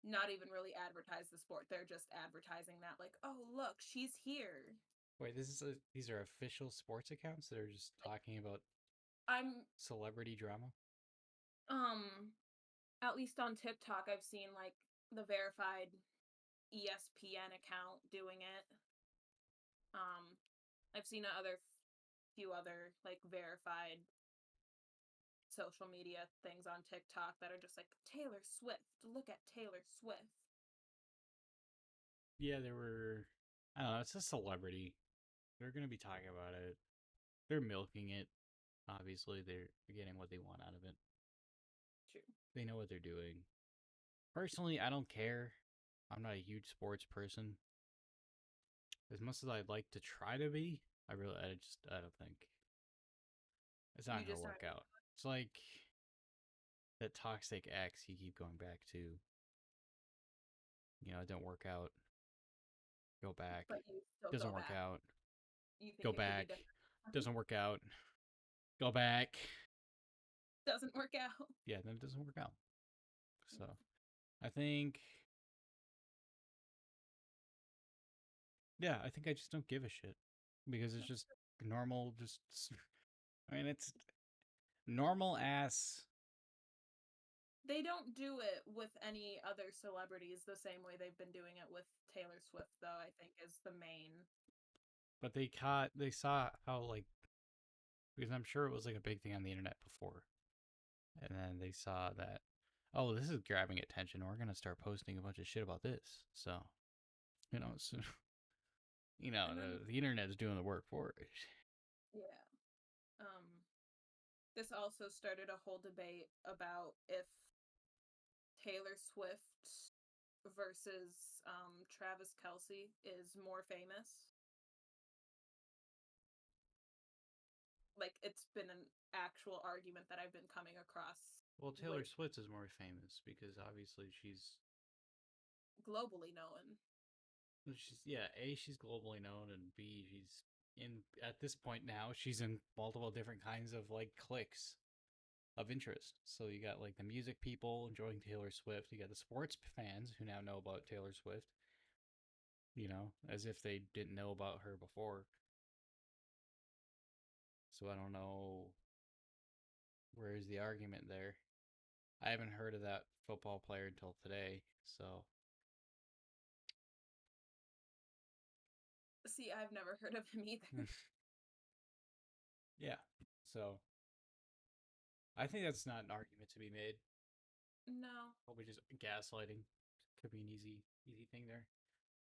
[SPEAKER 2] not even really advertise the sport. They're just advertising that like, oh look, she's here.
[SPEAKER 1] Wait, these are official sports accounts that are just talking about
[SPEAKER 2] I'm
[SPEAKER 1] celebrity drama?
[SPEAKER 2] at least on TikTok I've seen like the verified ESPN account doing it. Um I've seen few other like verified social media things on TikTok that are just like Taylor Swift. Look at Taylor Swift.
[SPEAKER 1] Yeah, there were. I don't know. It's a celebrity. They're going to be talking about it. They're milking it. Obviously, they're getting what they want out of it.
[SPEAKER 2] True.
[SPEAKER 1] They know what they're doing. Personally, I don't care. I'm not a huge sports person. As much as I'd like to try to be, I don't think it's not
[SPEAKER 2] You
[SPEAKER 1] going to
[SPEAKER 2] just
[SPEAKER 1] work
[SPEAKER 2] aren't.
[SPEAKER 1] out. It's like that toxic ex you keep going back to. You know, it didn't work out. Go back.
[SPEAKER 2] But you still
[SPEAKER 1] Doesn't
[SPEAKER 2] go
[SPEAKER 1] work
[SPEAKER 2] back.
[SPEAKER 1] out.
[SPEAKER 2] You think
[SPEAKER 1] Go
[SPEAKER 2] it could be
[SPEAKER 1] back.
[SPEAKER 2] different.
[SPEAKER 1] Doesn't work out. Go back.
[SPEAKER 2] Doesn't work out.
[SPEAKER 1] Yeah, then it doesn't work out. So I think, yeah, I think I just don't give a shit because it's just normal. I mean, it's normal ass.
[SPEAKER 2] They don't do it with any other celebrities the same way they've been doing it with Taylor Swift, though, I think is the main.
[SPEAKER 1] But they saw how, like, because I'm sure it was like a big thing on the internet before. And then they saw that, oh, this is grabbing attention. We're going to start posting a bunch of shit about this. So, you know, it's,
[SPEAKER 2] And then,
[SPEAKER 1] the internet is doing the work for it.
[SPEAKER 2] yeah. This also started a whole debate about if Taylor Swift versus Travis Kelsey is more famous. Like, it's been an actual argument that I've been coming across
[SPEAKER 1] Well, Taylor
[SPEAKER 2] with
[SPEAKER 1] Swift is more famous because obviously
[SPEAKER 2] globally known.
[SPEAKER 1] she's globally known, and B, she's in at this point now, she's in multiple different kinds of like cliques of interest. So you got like the music people enjoying Taylor Swift, you got the sports fans who now know about Taylor Swift, as if they didn't know about her before. So I don't know where's the argument there. I haven't heard of that football player until today, so
[SPEAKER 2] See, I've never heard of him either.
[SPEAKER 1] yeah. So I think that's not an argument to be made.
[SPEAKER 2] No.
[SPEAKER 1] Probably just gaslighting. Could be an easy thing there.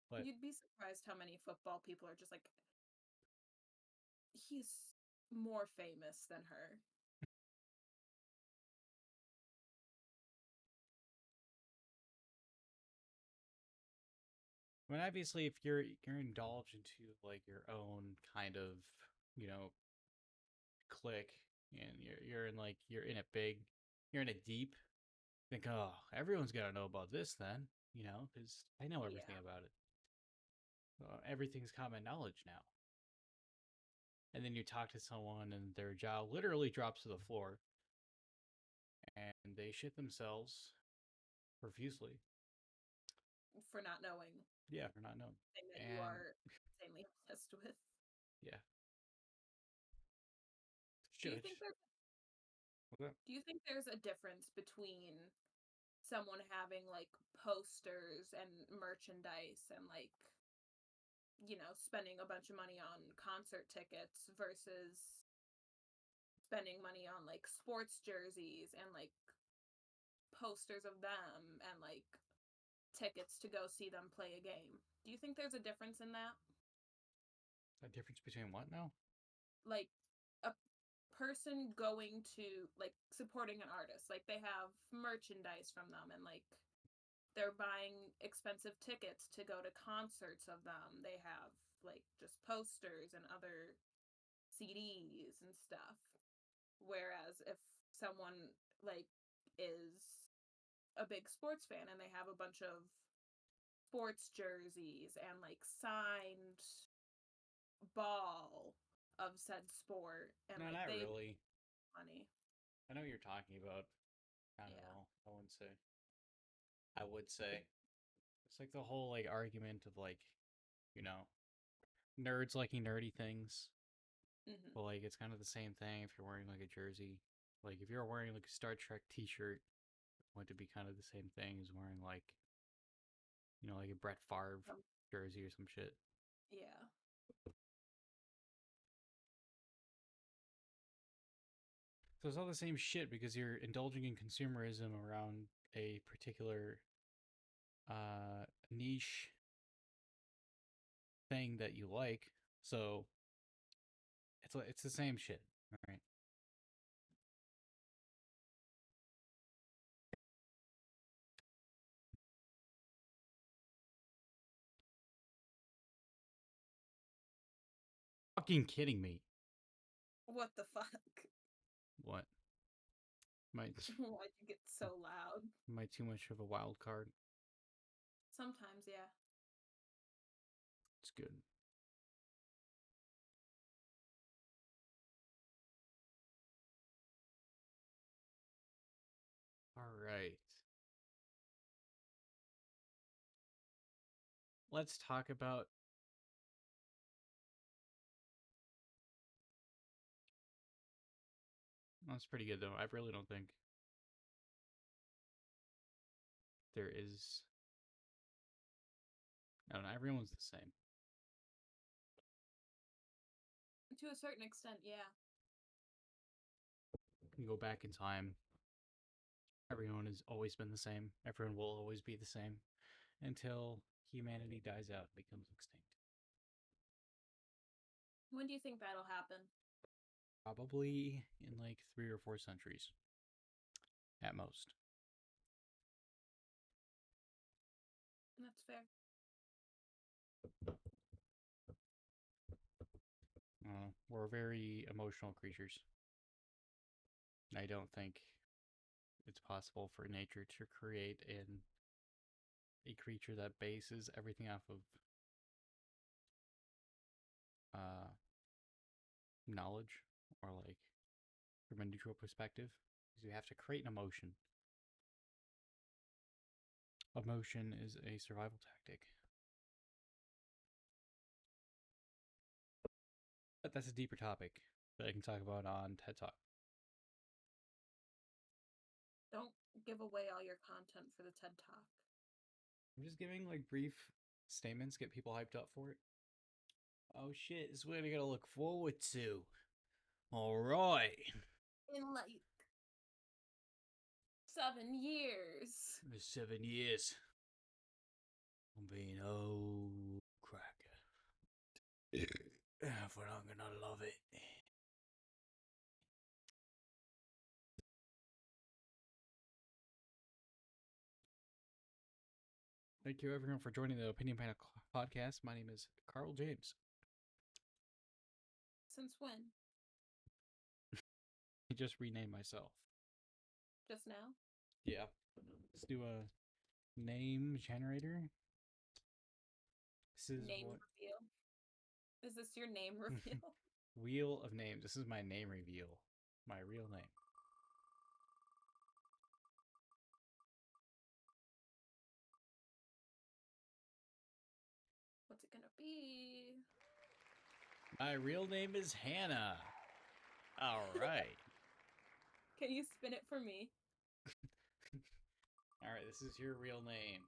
[SPEAKER 1] But
[SPEAKER 2] You'd be surprised how many football people are just like, he's more famous than her.
[SPEAKER 1] I mean, obviously, if you're indulged into like your own kind of, you know, clique, and you're in it big, you're in it deep. Think, oh, everyone's got to know about this then, you know, because I know everything
[SPEAKER 2] Yeah.
[SPEAKER 1] about it. Everything's common knowledge now. And then you talk to someone and their jaw literally drops to the floor and they shit themselves profusely.
[SPEAKER 2] For not knowing
[SPEAKER 1] Yeah, for not knowing.
[SPEAKER 2] thing that you
[SPEAKER 1] And
[SPEAKER 2] are insanely obsessed with.
[SPEAKER 1] yeah.
[SPEAKER 2] Do you think there's
[SPEAKER 1] What's that?
[SPEAKER 2] Do you think there's a difference between someone having like posters and merchandise and like, you know, spending a bunch of money on concert tickets versus spending money on like sports jerseys and like posters of them and like tickets to go see them play a game? Do you think there's a difference in that?
[SPEAKER 1] A difference between what now?
[SPEAKER 2] Like a person going to like supporting an artist, like they have merchandise from them and like they're buying expensive tickets to go to concerts of them. They have like just posters and other CDs and stuff. Whereas if someone like is a big sports fan and they have a bunch of sports jerseys and like signed ball of said sport and
[SPEAKER 1] No,
[SPEAKER 2] like
[SPEAKER 1] not
[SPEAKER 2] they
[SPEAKER 1] really.
[SPEAKER 2] money.
[SPEAKER 1] I know what you're talking about. Not at
[SPEAKER 2] Yeah.
[SPEAKER 1] all. I wouldn't say. I would say. It's like the whole like argument of like, you know, nerds liking nerdy things.
[SPEAKER 2] Mm-hmm.
[SPEAKER 1] But like it's kind of the same thing if you're wearing like a jersey. Like if you're wearing like a Star Trek t-shirt, it's going to be kind of the same thing as wearing like, you know, like a Brett Favre jersey or some shit.
[SPEAKER 2] Yeah.
[SPEAKER 1] So it's all the same shit because you're indulging in consumerism around a particular niche thing that you like. So it's the same shit, all right? Fucking kidding me.
[SPEAKER 2] What the fuck?
[SPEAKER 1] What? Might
[SPEAKER 2] Why'd you get so loud?
[SPEAKER 1] might too much of a wild card.
[SPEAKER 2] Sometimes, yeah.
[SPEAKER 1] It's good. All right. Let's talk about that's pretty good though. I really don't think there is no, not everyone's the same.
[SPEAKER 2] To a certain extent, yeah.
[SPEAKER 1] You go back in time, everyone has always been the same. Everyone will always be the same until humanity dies out and becomes extinct.
[SPEAKER 2] When do you think that'll happen?
[SPEAKER 1] Probably in like 3 or 4 centuries at most.
[SPEAKER 2] That's fair.
[SPEAKER 1] We're very emotional creatures. I don't think it's possible for nature to create a creature that bases everything off of knowledge or like from a neutral perspective. Because you have to create an emotion. Emotion is a survival tactic. But that's a deeper topic that I can talk about on TED Talk.
[SPEAKER 2] Don't give away all your content for the TED Talk.
[SPEAKER 1] I'm just giving like brief statements, get people hyped up for it. Oh shit, this is what I gotta look forward to. Alright.
[SPEAKER 2] In like 7 years.
[SPEAKER 1] 7 years. I'm being old cracker. But I'm gonna love it. Thank you, everyone, for joining the Opinion Panel podcast. My name is Carl James.
[SPEAKER 2] Since when?
[SPEAKER 1] I just renamed myself.
[SPEAKER 2] Just now?
[SPEAKER 1] Yeah. Let's do a name generator. This is
[SPEAKER 2] Name
[SPEAKER 1] what
[SPEAKER 2] reveal. Is this your name reveal?
[SPEAKER 1] Wheel of Names. This is my name reveal. My real name.
[SPEAKER 2] What's it gonna be?
[SPEAKER 1] My real name is Hannah. All right.
[SPEAKER 2] Can you spin it for me?
[SPEAKER 1] All right, this is your real name.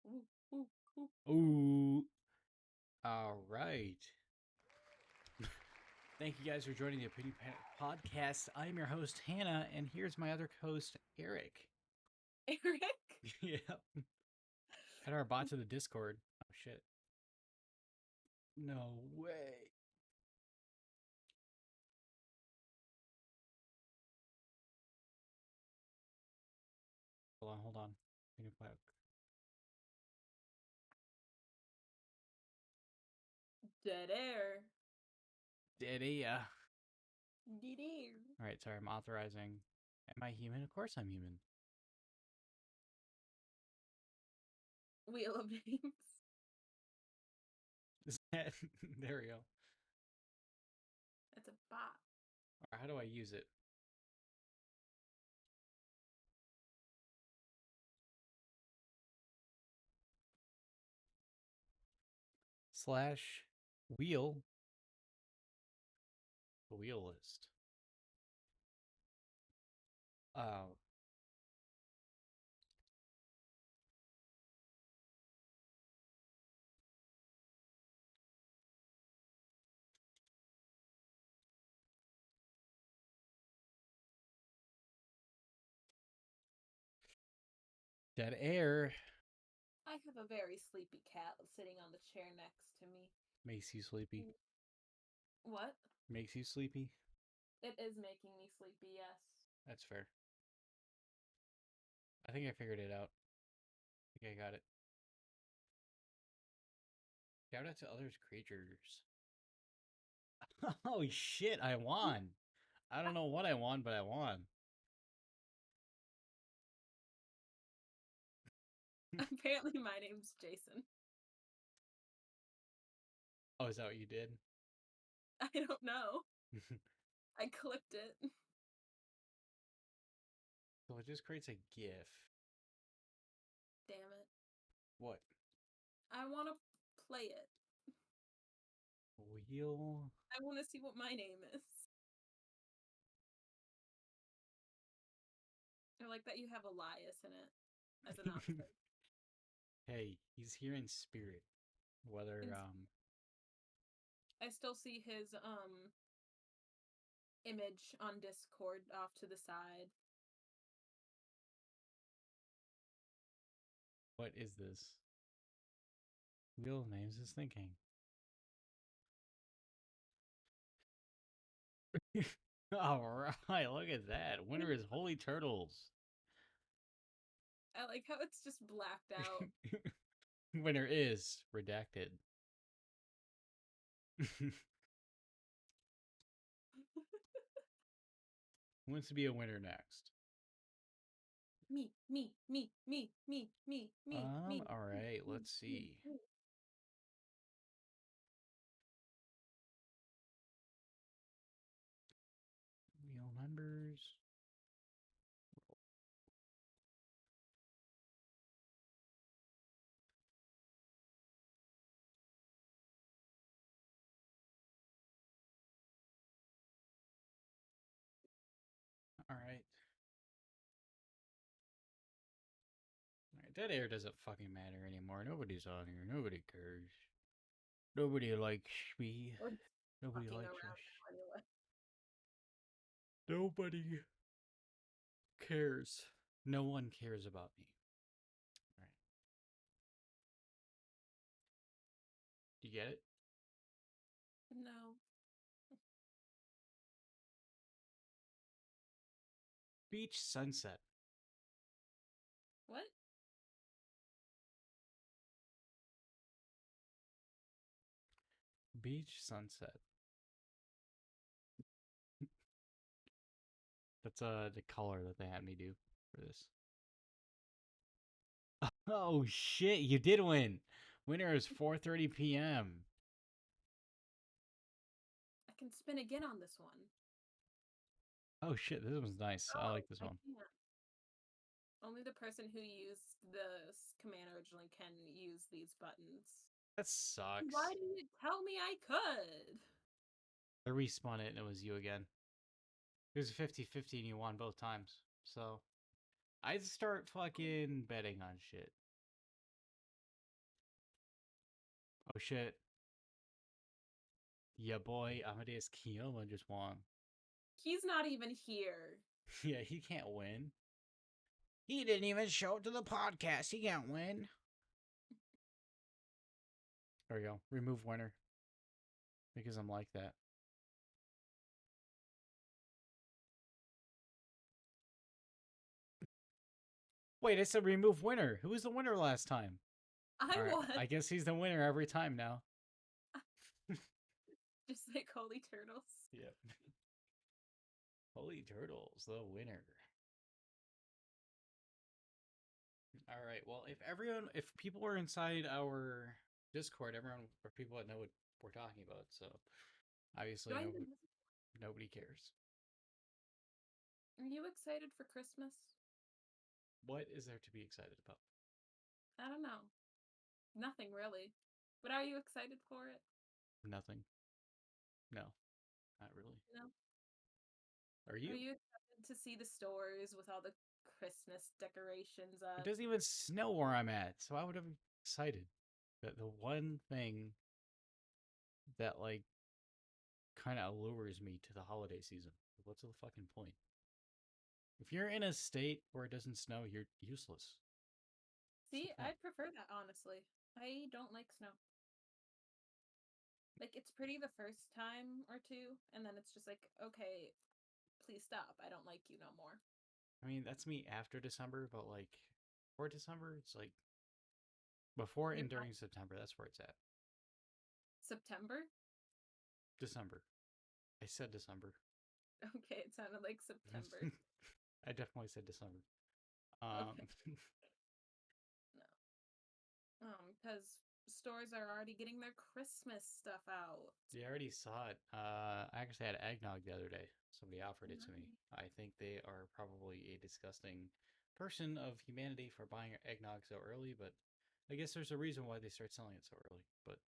[SPEAKER 2] Ooh, ooh, ooh.
[SPEAKER 1] Ooh. All right. Thank you guys for joining the Opinion podcast. I'm your host, Hannah, and here's my other host, Eric.
[SPEAKER 2] Eric?
[SPEAKER 1] Yeah. Add our bot to the Discord. Oh, shit. No way. Hold on.
[SPEAKER 2] Dead air.
[SPEAKER 1] Dead air.
[SPEAKER 2] Dead air.
[SPEAKER 1] All right, sorry, I'm authorizing. Am I human? Of course I'm human.
[SPEAKER 2] Wheel of Names.
[SPEAKER 1] There we go.
[SPEAKER 2] It's a bot.
[SPEAKER 1] All right, how do I use it? / wheel. Wheel list. Oh. Dead air.
[SPEAKER 2] I have a very sleepy cat sitting on the chair next to me.
[SPEAKER 1] Makes you sleepy.
[SPEAKER 2] What?
[SPEAKER 1] Makes you sleepy?
[SPEAKER 2] It is making me sleepy, yes.
[SPEAKER 1] That's fair. I think I figured it out. I think I got it. Shout out to others creatures. Oh shit, I won. I don't know what I won, but I won.
[SPEAKER 2] Apparently my name's Jason.
[SPEAKER 1] Oh, is that what you did?
[SPEAKER 2] I don't know. I clicked it.
[SPEAKER 1] So it just creates a GIF.
[SPEAKER 2] Damn it.
[SPEAKER 1] What?
[SPEAKER 2] I want to play it.
[SPEAKER 1] Wheel?
[SPEAKER 2] I want to see what my name is. I like that you have Elias in it as an option.
[SPEAKER 1] Hey, he's here in spirit. Whether
[SPEAKER 2] I still see his image on Discord off to the side.
[SPEAKER 1] what is this? Wheel of Names is thinking. All right, look at that. Winner is Holy Turtles.
[SPEAKER 2] I like how it's just blacked out.
[SPEAKER 1] Winner is redacted. Who wants to be a winner next?
[SPEAKER 2] Me.
[SPEAKER 1] All right, let's see.
[SPEAKER 2] Me.
[SPEAKER 1] Wheel numbers. All right. All right, dead air doesn't fucking matter anymore. Nobody's on here. Nobody cares. Nobody likes me. Nobody
[SPEAKER 2] Fucking
[SPEAKER 1] likes
[SPEAKER 2] around
[SPEAKER 1] us.
[SPEAKER 2] anyway.
[SPEAKER 1] Nobody cares. No one cares about me. All right. Do you get it?
[SPEAKER 2] No.
[SPEAKER 1] Beach sunset. Beach sunset. That's the color that they had me do for this. Oh shit, you did win. Winner is 4:30 p.m.
[SPEAKER 2] I can spin again on this one.
[SPEAKER 1] Oh shit, this one's nice. I like this one.
[SPEAKER 2] Can't. Only the person who used this command originally can use these buttons.
[SPEAKER 1] That sucks.
[SPEAKER 2] Why didn't you tell me I could?
[SPEAKER 1] I respun it and it was you again. It was 50-50 and you won both times. So I'd start fucking betting on shit. Oh shit. Yeah, boy, Amadeus Kyouma just won.
[SPEAKER 2] He's not even here.
[SPEAKER 1] Yeah, he can't win. He didn't even show up to the podcast. He can't win. There we go. Remove winner. Because I'm like that. Wait, I said remove winner. Who was the winner last time?
[SPEAKER 2] I
[SPEAKER 1] Alright,
[SPEAKER 2] won.
[SPEAKER 1] I guess he's the winner every time now.
[SPEAKER 2] Just like Holy Turtles.
[SPEAKER 1] Yep. Holy Turtles, the winner. Alright, well, if people were inside our Discord, or people would know what we're talking about, so obviously nobody cares.
[SPEAKER 2] Are you excited for Christmas?
[SPEAKER 1] What is there to be excited about?
[SPEAKER 2] I don't know. Nothing really. But are you excited for it?
[SPEAKER 1] Nothing. No, not really.
[SPEAKER 2] No.
[SPEAKER 1] Are you?
[SPEAKER 2] Are you excited to see the stores with all the Christmas decorations
[SPEAKER 1] It
[SPEAKER 2] up?
[SPEAKER 1] doesn't even snow where I'm at, so I would have been excited. The one thing that like kind of allures me to the holiday season. What's the fucking point? If you're in a state where it doesn't snow, you're useless.
[SPEAKER 2] See, I'd prefer that, honestly. I don't like snow. Like, it's pretty the first time or two, and then it's just like, okay, please stop. I don't like you no more.
[SPEAKER 1] I mean, that's me after December, but like before December, it's like before and during September, that's where it's at.
[SPEAKER 2] September?
[SPEAKER 1] December. I said December.
[SPEAKER 2] Okay, it sounded like September.
[SPEAKER 1] I definitely said December.
[SPEAKER 2] Okay. No. Because stores are already getting their Christmas stuff out.
[SPEAKER 1] Yeah, I already saw it. I actually had eggnog the other day. Somebody offered it to me. I think they are probably a disgusting person of humanity for buying eggnog so early, but I guess there's a reason why they start selling it so early. But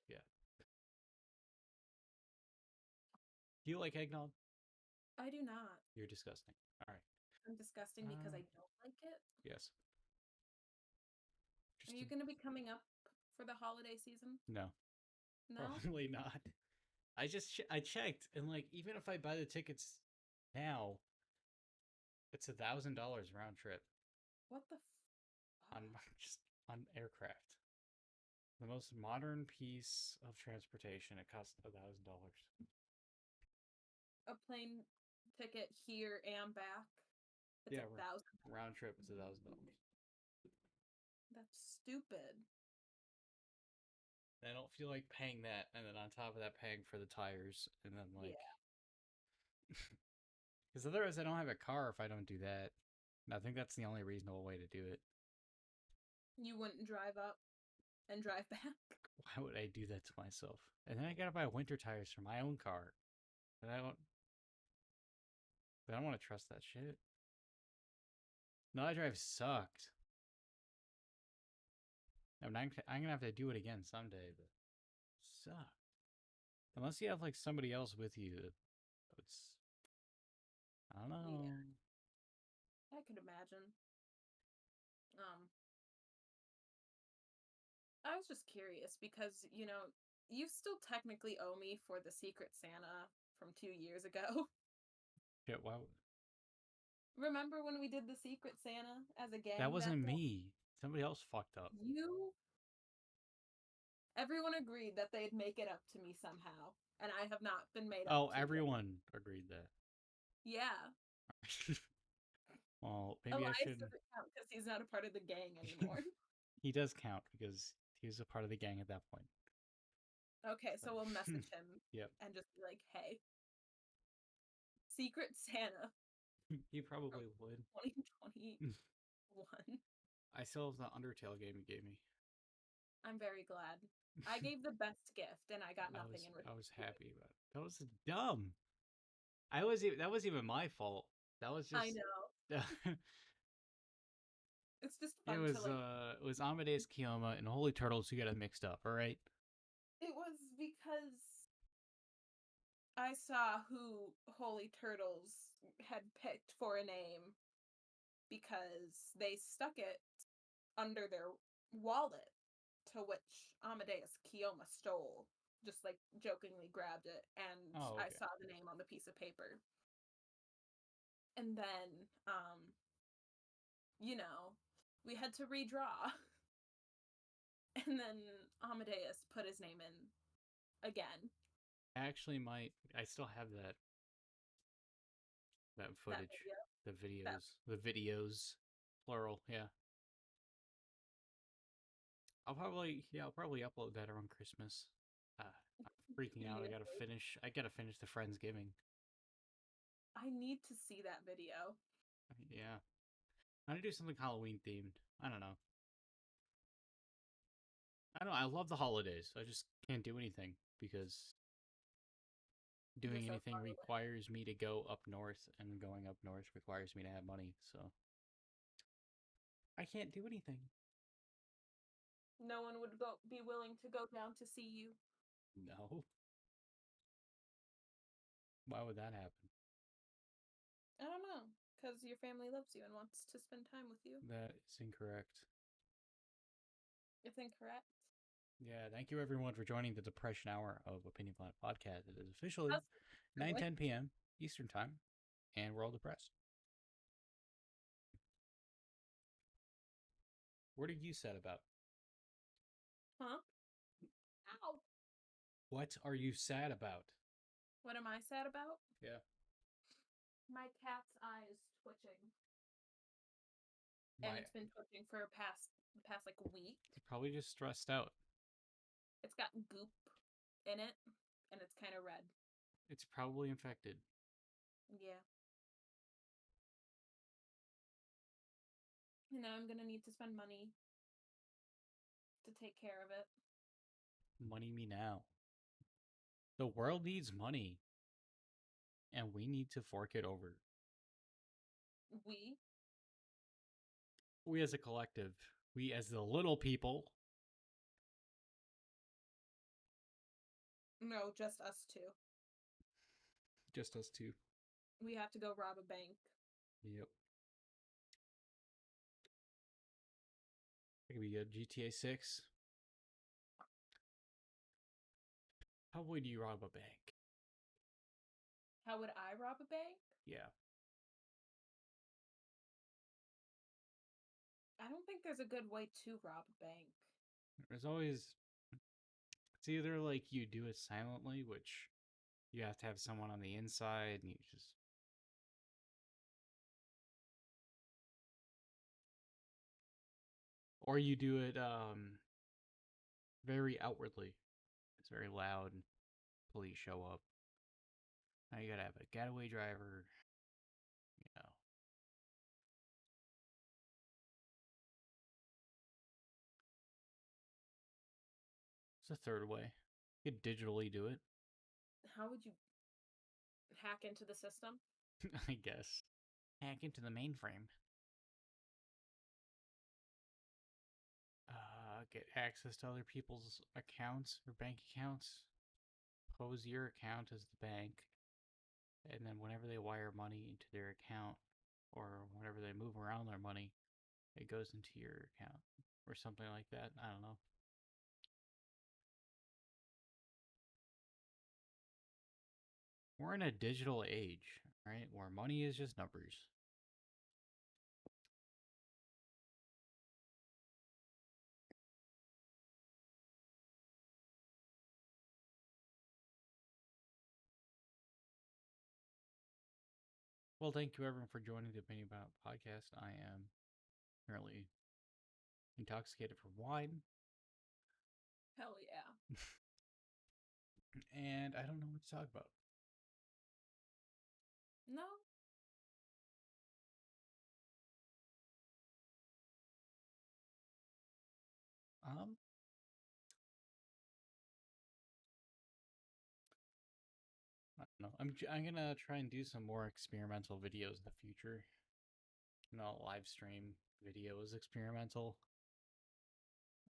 [SPEAKER 1] yeah. Do you like eggnog?
[SPEAKER 2] I do not.
[SPEAKER 1] You're disgusting. All right.
[SPEAKER 2] I'm disgusting because I don't like it.
[SPEAKER 1] Yes.
[SPEAKER 2] Are you going to be coming up for the holiday season?
[SPEAKER 1] No.
[SPEAKER 2] No?
[SPEAKER 1] Probably not. I checked, and like even if I buy the tickets now, it's $1,000 round trip.
[SPEAKER 2] What the
[SPEAKER 1] on just on aircraft. The most modern piece of transportation. It costs $1,000.
[SPEAKER 2] A plane ticket here and back? It's
[SPEAKER 1] Yeah,
[SPEAKER 2] $1,000.
[SPEAKER 1] round trip is $1,000.
[SPEAKER 2] That's stupid.
[SPEAKER 1] I don't feel like paying that, and then on top of that, paying for the tires, and then like, because otherwise I don't have a car if I don't do that. And I think that's the only reasonable way to do it.
[SPEAKER 2] You wouldn't drive up and drive back?
[SPEAKER 1] Why would I do that to myself? And then I gotta buy winter tires for my own car, and I don't want to trust that shit. No, I drive sucked. I mean, I'm gonna have to do it again someday, but sucked. Unless you have like somebody else with you, it's I don't know.
[SPEAKER 2] Yeah. I could imagine. I was just curious because, you still technically owe me for the Secret Santa from 2 years ago.
[SPEAKER 1] Yeah, why?
[SPEAKER 2] Remember when we did the Secret Santa as a gang?
[SPEAKER 1] That wasn't
[SPEAKER 2] back then?
[SPEAKER 1] me. Somebody else fucked up.
[SPEAKER 2] Everyone agreed that they'd make it up to me somehow, and I have not been made up
[SPEAKER 1] Oh,
[SPEAKER 2] to
[SPEAKER 1] everyone agreed that.
[SPEAKER 2] Yeah.
[SPEAKER 1] Well, maybe
[SPEAKER 2] Elias
[SPEAKER 1] I should.
[SPEAKER 2] doesn't count because he's not a part of the gang anymore.
[SPEAKER 1] He does count because he was a part of the gang at that point.
[SPEAKER 2] Okay, so we'll message him
[SPEAKER 1] Yep.
[SPEAKER 2] and just be like, hey, Secret Santa
[SPEAKER 1] He probably would.
[SPEAKER 2] 2021.
[SPEAKER 1] I still have the Undertale game you gave me.
[SPEAKER 2] I'm very glad. I gave the best gift and I got nothing in return.
[SPEAKER 1] I was happy about it. That was dumb. That was even my fault. That was just
[SPEAKER 2] I know. It's just fun
[SPEAKER 1] it
[SPEAKER 2] to like.
[SPEAKER 1] was Amadeus Kyouma and Holy Turtles who got it mixed up, alright?
[SPEAKER 2] It was because I saw who Holy Turtles had picked for a name because they stuck it under their wallet, to which Amadeus Kyouma stole, just like jokingly grabbed it, and
[SPEAKER 1] Oh,
[SPEAKER 2] I
[SPEAKER 1] okay.
[SPEAKER 2] saw the name on the piece of paper. And then, we had to redraw. And then Amadeus put his name in again.
[SPEAKER 1] I actually might I still have that footage.
[SPEAKER 2] That video.
[SPEAKER 1] The videos. Plural, yeah. I'll probably upload that around Christmas. I'm freaking out. I gotta finish the Friendsgiving.
[SPEAKER 2] I need to see that video.
[SPEAKER 1] Yeah. I'm gonna do something Halloween themed. I don't know. I love the holidays. I just can't do anything because doing
[SPEAKER 2] You're so
[SPEAKER 1] anything
[SPEAKER 2] far away.
[SPEAKER 1] requires me to go up north, and going up north requires me to have money, so I can't do anything.
[SPEAKER 2] No one would be willing to go down to see you.
[SPEAKER 1] No. Why would that happen?
[SPEAKER 2] I don't know, because your family loves you and wants to spend time with you.
[SPEAKER 1] That is incorrect.
[SPEAKER 2] It's incorrect.
[SPEAKER 1] Yeah, thank you everyone for joining the Depression Hour of Opinion Planet Podcast. It is officially
[SPEAKER 2] That's
[SPEAKER 1] 9:10 p.m. Eastern Time, and we're all depressed. What are you sad about?
[SPEAKER 2] Huh? Ow!
[SPEAKER 1] What are you sad about?
[SPEAKER 2] What am I sad about?
[SPEAKER 1] Yeah.
[SPEAKER 2] My cat's eye is twitching. And it's been twitching for the past like week.
[SPEAKER 1] Probably just stressed out.
[SPEAKER 2] It's got goop in it, and it's kind of red.
[SPEAKER 1] It's probably infected.
[SPEAKER 2] Yeah. And now I'm gonna need to spend money to take care of it.
[SPEAKER 1] Money me now. The world needs money. And we need to fork it over.
[SPEAKER 2] We?
[SPEAKER 1] We as a collective. We as the little people.
[SPEAKER 2] No, just us two.
[SPEAKER 1] Just us two.
[SPEAKER 2] We have to go rob a bank.
[SPEAKER 1] Yep. That could be good. GTA 6. How would you rob a bank?
[SPEAKER 2] How would I rob a bank?
[SPEAKER 1] Yeah.
[SPEAKER 2] I don't think there's a good way to rob a bank.
[SPEAKER 1] There's always... It's either like you do it silently, which you have to have someone on the inside, and you just... Or you do it very outwardly. It's very loud. Police show up. Now you gotta have a getaway driver. You know. It's a third way. You could digitally do it.
[SPEAKER 2] How would you hack into the system?
[SPEAKER 1] I guess. Hack into the mainframe. Get access to other people's accounts or bank accounts. Pose your account as the bank. And then whenever they wire money into their account, or whenever they move around their money, it goes into your account. Or something like that. I don't know. We're in a digital age, right? Where money is just numbers. Well, thank you everyone for joining the Opinion About podcast. I am currently intoxicated from wine.
[SPEAKER 2] Hell yeah.
[SPEAKER 1] and I don't know what to talk about.
[SPEAKER 2] No?
[SPEAKER 1] I don't know. I'm gonna try and do some more experimental videos in the future. No, live stream video is experimental.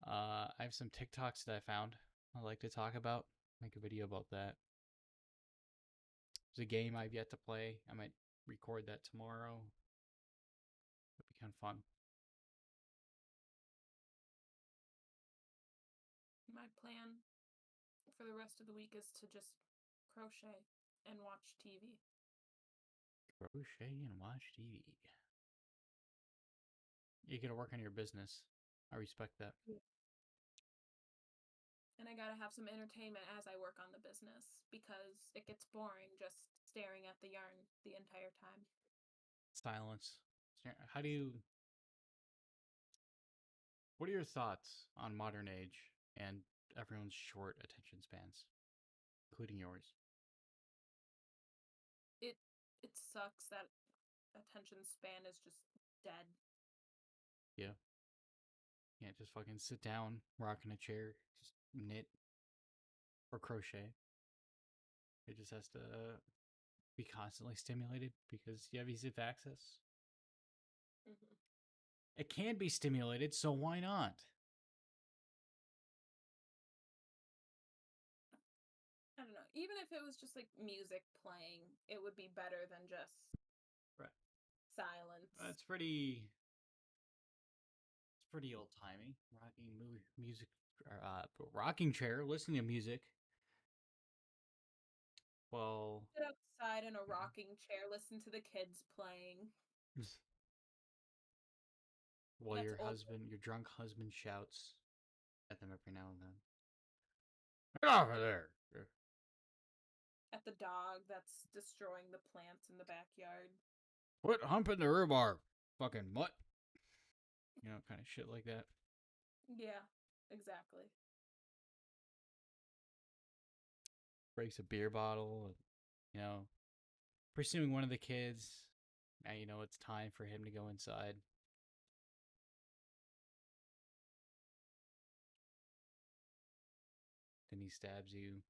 [SPEAKER 1] I have some TikToks that I found I'd like to talk about. Make a video about that. There's a game I've yet to play. I might record that tomorrow. It'd be kind of fun.
[SPEAKER 2] My plan for the rest of the week is to just crochet and watch TV.
[SPEAKER 1] Crochet and watch TV. You gotta work on your business. I respect that.
[SPEAKER 2] And I gotta have some entertainment as I work on the business because it gets boring just staring at the yarn the entire time.
[SPEAKER 1] Silence. How do you... What are your thoughts on modern age and everyone's short attention spans, including yours?
[SPEAKER 2] It sucks that attention span is just dead.
[SPEAKER 1] Yeah. Can't just fucking sit down, rock in a chair, just knit or crochet. It just has to be constantly stimulated because you have easy access.
[SPEAKER 2] Mm-hmm.
[SPEAKER 1] It can be stimulated, so why not?
[SPEAKER 2] I don't know. Even if it was just like music playing, it would be better than just
[SPEAKER 1] Right.
[SPEAKER 2] silence.
[SPEAKER 1] It's pretty old timey. Rocking music, rocking chair, listening to music. Well,
[SPEAKER 2] Sit outside in a rocking chair, listen to the kids playing.
[SPEAKER 1] while
[SPEAKER 2] That's
[SPEAKER 1] your
[SPEAKER 2] old.
[SPEAKER 1] husband, your drunk husband, shouts at them every now and then. Get off of there!
[SPEAKER 2] At the dog that's destroying the plants in the backyard.
[SPEAKER 1] Quit humping the rhubarb, fucking mutt. You know, kind of shit like that.
[SPEAKER 2] Yeah, exactly.
[SPEAKER 1] Breaks a beer bottle, you know, pursuing one of the kids. Now you know it's time for him to go inside. Then he stabs you.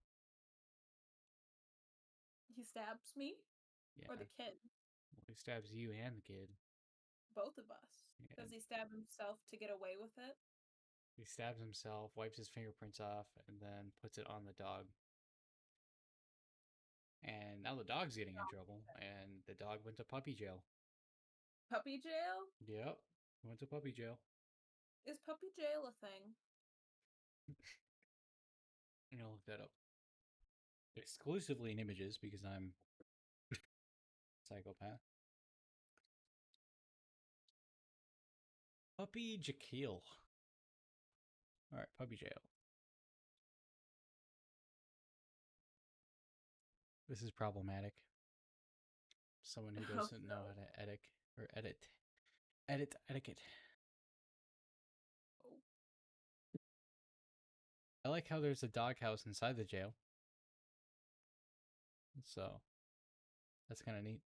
[SPEAKER 2] He stabs me?
[SPEAKER 1] Yeah.
[SPEAKER 2] Or the kid?
[SPEAKER 1] Well, he stabs you and the kid.
[SPEAKER 2] Both of us.
[SPEAKER 1] Yeah.
[SPEAKER 2] Does he stab himself to get away with it?
[SPEAKER 1] He stabs himself, wipes his fingerprints off, and then puts it on the dog. And now the dog's getting in trouble, and the dog went to puppy jail.
[SPEAKER 2] Puppy jail?
[SPEAKER 1] Yep, went to puppy jail.
[SPEAKER 2] Is puppy jail a thing?
[SPEAKER 1] I'm gonna look that up. Exclusively in images because I'm a psychopath. Puppy Jaquil. Alright, puppy jail. This is problematic. Someone who doesn't know how to edit etiquette.
[SPEAKER 2] Oh.
[SPEAKER 1] I like how there's a doghouse inside the jail. So that's kind of neat.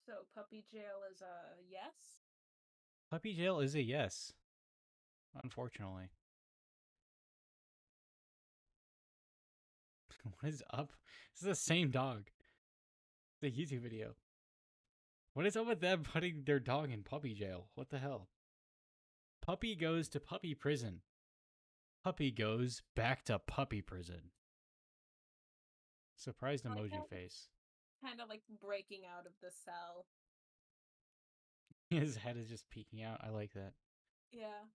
[SPEAKER 2] So puppy jail is a yes?
[SPEAKER 1] Puppy jail is a yes. Unfortunately. What is up? This is the same dog. The YouTube video. What is up with them putting their dog in puppy jail? What the hell? Puppy goes to puppy prison. Puppy goes back to puppy prison. Surprised emoji face.
[SPEAKER 2] Kind of like breaking out of the cell.
[SPEAKER 1] His head is just peeking out. I like that.
[SPEAKER 2] Yeah.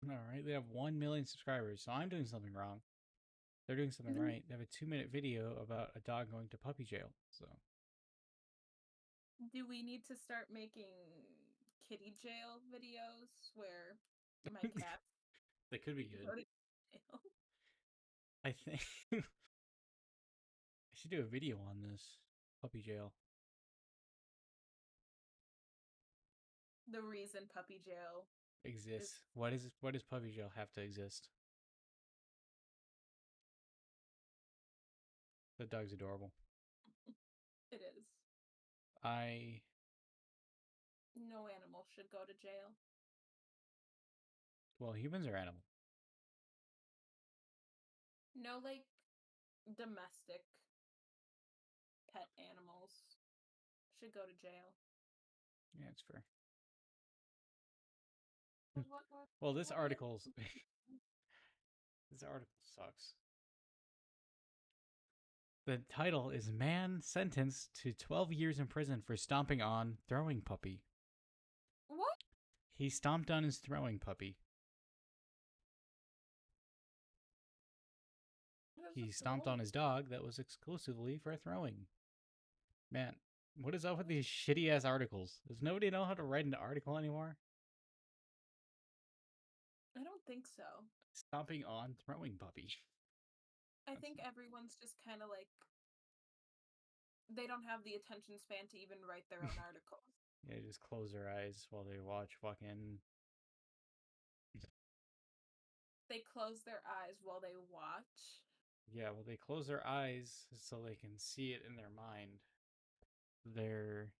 [SPEAKER 1] Alright, they have 1 million subscribers, so I'm doing something wrong. They're doing something right. They have a 2-minute video about a dog going to puppy jail, so.
[SPEAKER 2] Do we need to start making kitty jail videos where my cat
[SPEAKER 1] They could be good.
[SPEAKER 2] go to jail?
[SPEAKER 1] I think I should do a video on this puppy jail.
[SPEAKER 2] The reason puppy jail
[SPEAKER 1] Exists. What does puppy jail have to exist? The dog's adorable.
[SPEAKER 2] It is. No animal should go to jail.
[SPEAKER 1] Well, humans are animals.
[SPEAKER 2] No, like, domestic pet animals should go to jail.
[SPEAKER 1] Yeah, it's fair.
[SPEAKER 2] What,
[SPEAKER 1] Well, this
[SPEAKER 2] what-
[SPEAKER 1] article's this article sucks. The title is "Man Sentenced to 12 Years in Prison for Stomping on Throwing Puppy."
[SPEAKER 2] What?
[SPEAKER 1] He stomped on his throwing puppy. He stomped on his dog that was exclusively for throwing. Man, what is up with these shitty ass articles? Does nobody know how to write an article anymore?
[SPEAKER 2] I don't think so.
[SPEAKER 1] Stomping on throwing puppy.
[SPEAKER 2] I think everyone's just kind of like, they don't have the attention span to even write their own articles.
[SPEAKER 1] Yeah, just close their eyes while they watch fucking.
[SPEAKER 2] They close their eyes while they watch.
[SPEAKER 1] Yeah, well, they close their eyes so they can see it in their mind. Their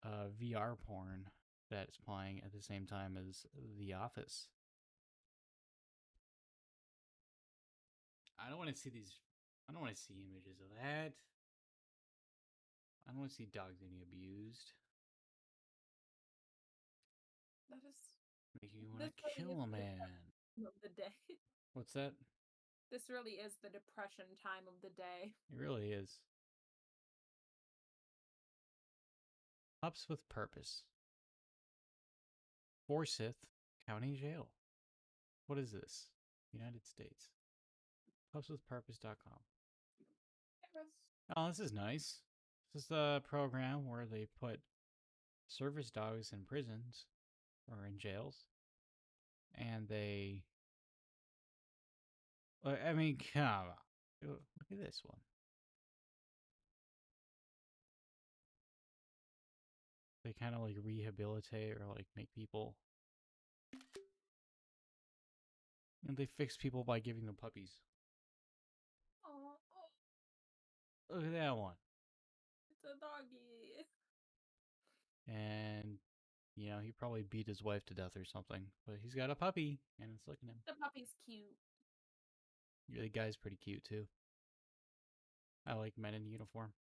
[SPEAKER 1] VR porn that's playing at the same time as The Office. I don't want to see these. I don't want to see images of that. I don't want to see dogs getting abused.
[SPEAKER 2] That is.
[SPEAKER 1] Make you want
[SPEAKER 2] This
[SPEAKER 1] to
[SPEAKER 2] really
[SPEAKER 1] kill
[SPEAKER 2] is
[SPEAKER 1] a
[SPEAKER 2] the
[SPEAKER 1] man.
[SPEAKER 2] time of the day.
[SPEAKER 1] What's that?
[SPEAKER 2] This really is the depression time of the day.
[SPEAKER 1] It really is. Pups with Purpose. Forsyth County Jail. What is this? United States. Pupswithpurpose.com. Oh, this is nice. This is a program where they put service dogs in prisons or in jails. And they... I mean, come on. Look at this one. They kind of like rehabilitate or like make people... And they fix people by giving them puppies.
[SPEAKER 2] Oh,
[SPEAKER 1] Look at that one.
[SPEAKER 2] it's a doggy.
[SPEAKER 1] And, you know, he probably beat his wife to death or something. But he's got a puppy, and it's looking at him.
[SPEAKER 2] The puppy's cute.
[SPEAKER 1] Yeah, the guy's pretty cute, too. I like men in uniform.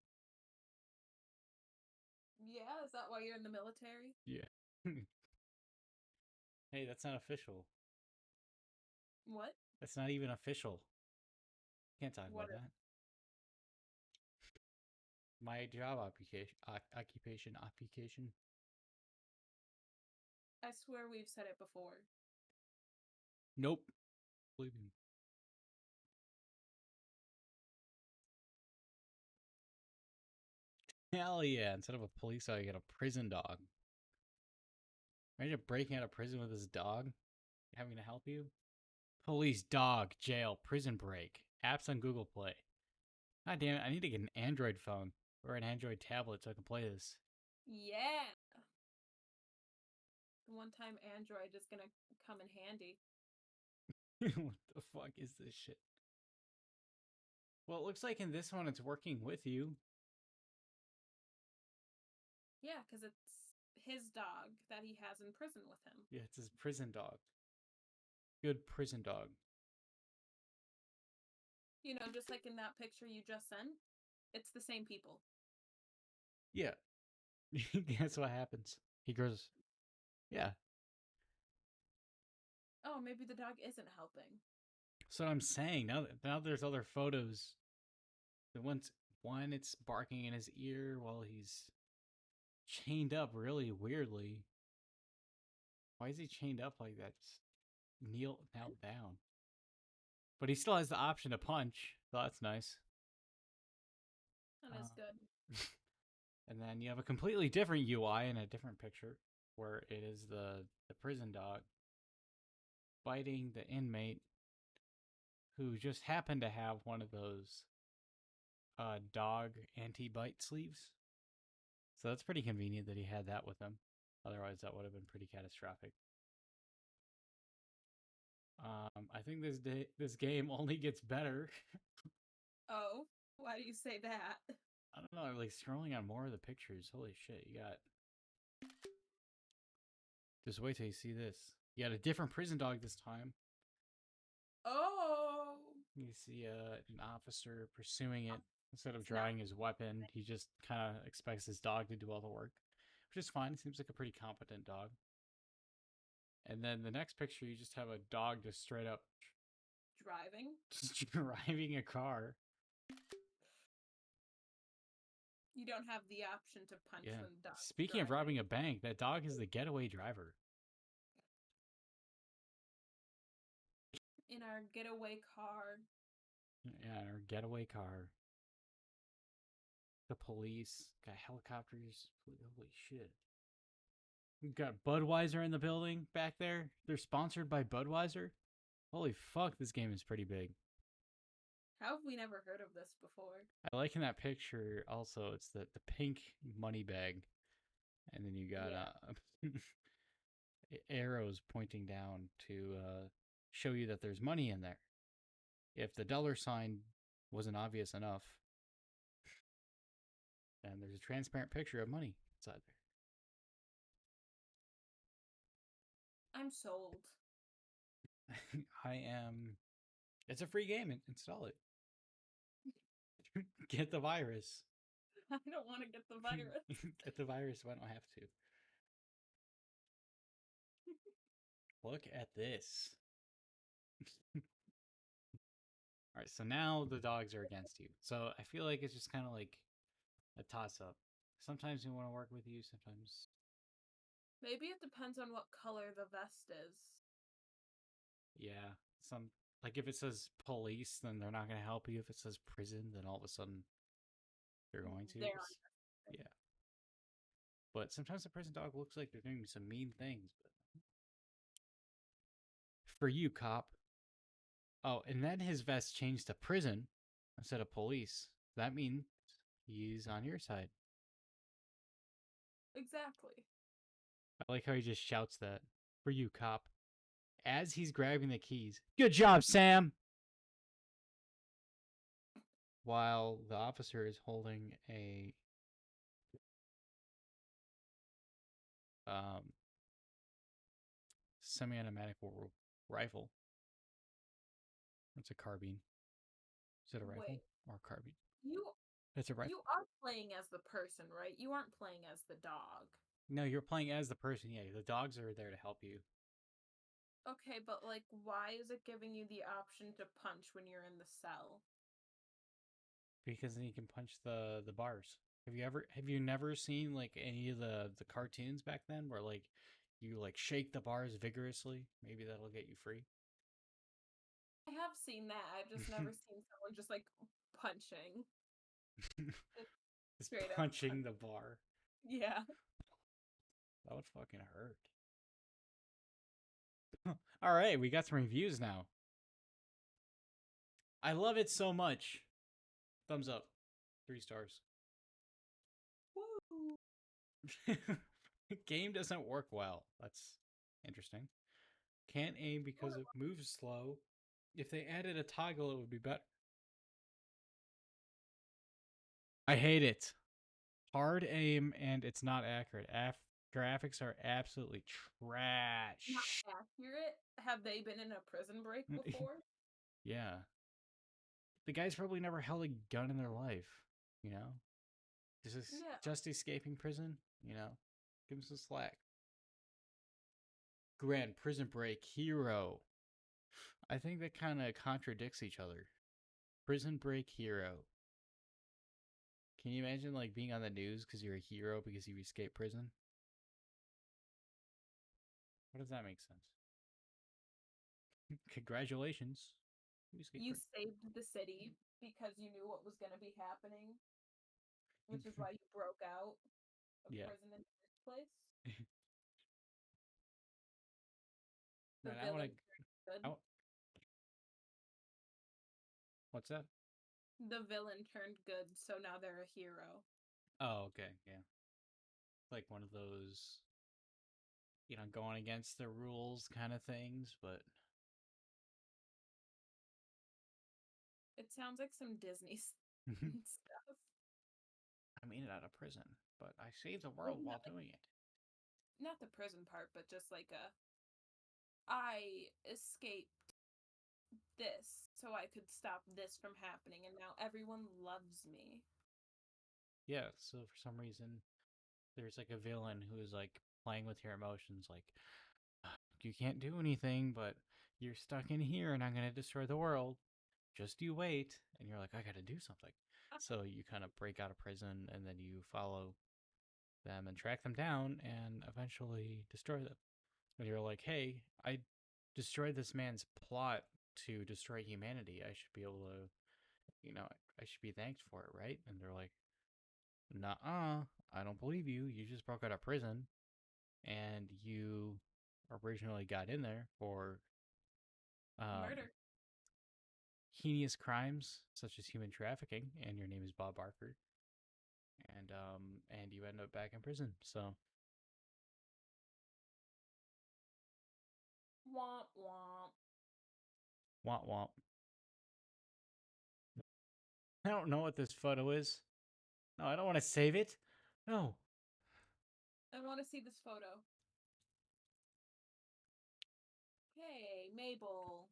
[SPEAKER 2] Yeah, is that why you're in the military?
[SPEAKER 1] Yeah. Hey, that's not official.
[SPEAKER 2] What?
[SPEAKER 1] That's not even official. Can't talk
[SPEAKER 2] What
[SPEAKER 1] about that. My job occupation.
[SPEAKER 2] I swear we've said it before.
[SPEAKER 1] Nope. Believe me. Hell yeah. Instead of a police dog, you get a prison dog. Imagine breaking out of prison with this dog. Having to help you. Police, dog, jail, prison break. Apps on Google Play. God damn it, I need to get an Android phone or an Android tablet so I can play this.
[SPEAKER 2] Yeah. One time Android is gonna come in handy.
[SPEAKER 1] What the fuck is this shit? Well, it looks like in this one it's working with you.
[SPEAKER 2] Yeah, because it's his dog that he has in prison with him.
[SPEAKER 1] Yeah, it's his prison dog. Good prison dog.
[SPEAKER 2] You know, just like in that picture you just sent, it's the same people.
[SPEAKER 1] Yeah. That's what happens. He grows. Yeah.
[SPEAKER 2] Oh, maybe the dog isn't helping.
[SPEAKER 1] So I'm saying now there's other photos. The one it's barking in his ear while he's chained up really weirdly. Why is he chained up like that? Just knelt down. But he still has the option to punch, so that's nice.
[SPEAKER 2] That is good.
[SPEAKER 1] And then you have a completely different UI in a different picture where it is the prison dog biting the inmate who just happened to have one of those dog anti-bite sleeves. So that's pretty convenient that he had that with him. Otherwise, that would have been pretty catastrophic. I think this game only gets better.
[SPEAKER 2] Oh, why do you say that?
[SPEAKER 1] I don't know. I'm like scrolling on more of the pictures. Holy shit! You got. Just wait till you see this. You got a different prison dog this time.
[SPEAKER 2] Oh,
[SPEAKER 1] You see an officer pursuing it. Instead of
[SPEAKER 2] It's not-
[SPEAKER 1] drawing his weapon, he just kind of expects his dog to do all the work, which is fine. Seems like a pretty competent dog. And then the next picture, you just have a dog just straight up
[SPEAKER 2] driving.
[SPEAKER 1] just driving a car.
[SPEAKER 2] You don't have the option to punch
[SPEAKER 1] Yeah.
[SPEAKER 2] when the dog's
[SPEAKER 1] Speaking of
[SPEAKER 2] driving.
[SPEAKER 1] robbing a bank, that dog is the getaway driver.
[SPEAKER 2] In our getaway car.
[SPEAKER 1] Yeah, our getaway car. The police got helicopters. Holy shit. We've got Budweiser in the building back there. They're sponsored by Budweiser. Holy fuck, this game is pretty big.
[SPEAKER 2] How have we never heard of this before?
[SPEAKER 1] I like in that picture also, it's the pink money bag. And then you got arrows pointing down to show you that there's money in there. If the dollar sign wasn't obvious enough, and there's a transparent picture of money inside
[SPEAKER 2] I'm sold.
[SPEAKER 1] there. I am. It's a free game. Install it. Get the virus.
[SPEAKER 2] I don't want to get the virus.
[SPEAKER 1] Get the virus. So I don't have to. Look at this. All right, so now the dogs are against you. So I feel like it's just kind of like a toss-up. Sometimes we want to work with you. Sometimes,
[SPEAKER 2] Maybe it depends on what color the vest is.
[SPEAKER 1] yeah. Some like if it says police, then they're not going to help you. If it says prison, then all of a sudden they're going to.
[SPEAKER 2] They're
[SPEAKER 1] Yeah. But sometimes the prison dog looks like they're doing some mean things. But for you, cop. Oh, and then his vest changed to prison instead of police. That means he's on your side.
[SPEAKER 2] Exactly.
[SPEAKER 1] I like how he just shouts that. For you, cop. As he's grabbing the keys. Good job, Sam! While the officer is holding a semi-automatic rifle. It's a carbine. Is it a rifle
[SPEAKER 2] Wait.
[SPEAKER 1] or a carbine?
[SPEAKER 2] You
[SPEAKER 1] It's a rifle.
[SPEAKER 2] you are playing as the person, right? You aren't playing as the dog.
[SPEAKER 1] No, you're playing as the person. Yeah, the dogs are there to help you.
[SPEAKER 2] Okay, but like why is it giving you the option to punch when you're in the cell?
[SPEAKER 1] Because then you can punch the bars. Have you never seen like any of the cartoons back then where like you like shake the bars vigorously? Maybe that'll get you free.
[SPEAKER 2] I have seen that. I've just never seen someone just like punching.
[SPEAKER 1] Just
[SPEAKER 2] Straight up
[SPEAKER 1] punching the bar.
[SPEAKER 2] Yeah.
[SPEAKER 1] That would fucking hurt. All right, we got some reviews now. I love it so much. Thumbs up. 3 stars.
[SPEAKER 2] Woo.
[SPEAKER 1] Game doesn't work well. That's interesting. Can't aim because it moves slow. If they added a toggle, it would be better. I hate it. Hard aim and it's not accurate. Graphics are absolutely trash.
[SPEAKER 2] Not accurate. Have they been in a prison break before?
[SPEAKER 1] Yeah. The guy's probably never held a gun in their life, you know? Just escaping prison, you know? Give him some slack. Grand Prison Break Hero. I think that kind of contradicts each other. Prison Break Hero. Can you imagine like being on the news because you're a hero because you escaped prison? What does that make sense? Congratulations.
[SPEAKER 2] You saved the city because you knew what was going to be happening, which is why you broke out of prison in the first place. The
[SPEAKER 1] Man,
[SPEAKER 2] villain turned good.
[SPEAKER 1] What's that?
[SPEAKER 2] The villain turned good, so now they're a hero.
[SPEAKER 1] Oh, okay, yeah. Like one of those, you know, going against the rules kind of things, but
[SPEAKER 2] It sounds like some Disney stuff.
[SPEAKER 1] I made it out of prison, but I saved the world while doing it.
[SPEAKER 2] Not the prison part, but just like I escaped this so I could stop this from happening, and now everyone loves me.
[SPEAKER 1] Yeah, so for some reason, there's like a villain who is like playing with your emotions, like, you can't do anything, but you're stuck in here and I'm going to destroy the world. Just you wait. And you're like, I got to do something. So you kind of break out of prison and then you follow them and track them down and eventually destroy them. And you're like, hey, I destroyed this man's plot to destroy humanity. I should be able to, I should be thanked for it, right? And they're like, nuh-uh, I don't believe you. You just broke out of prison and you originally got in there for
[SPEAKER 2] Murder.
[SPEAKER 1] heinous crimes such as human trafficking, and your name is Bob Barker, and you end up back in prison. So
[SPEAKER 2] Womp womp.
[SPEAKER 1] womp womp. I don't know what this photo is. No, I don't want to save it. No.
[SPEAKER 2] I want to see this photo. Hey, Mabel.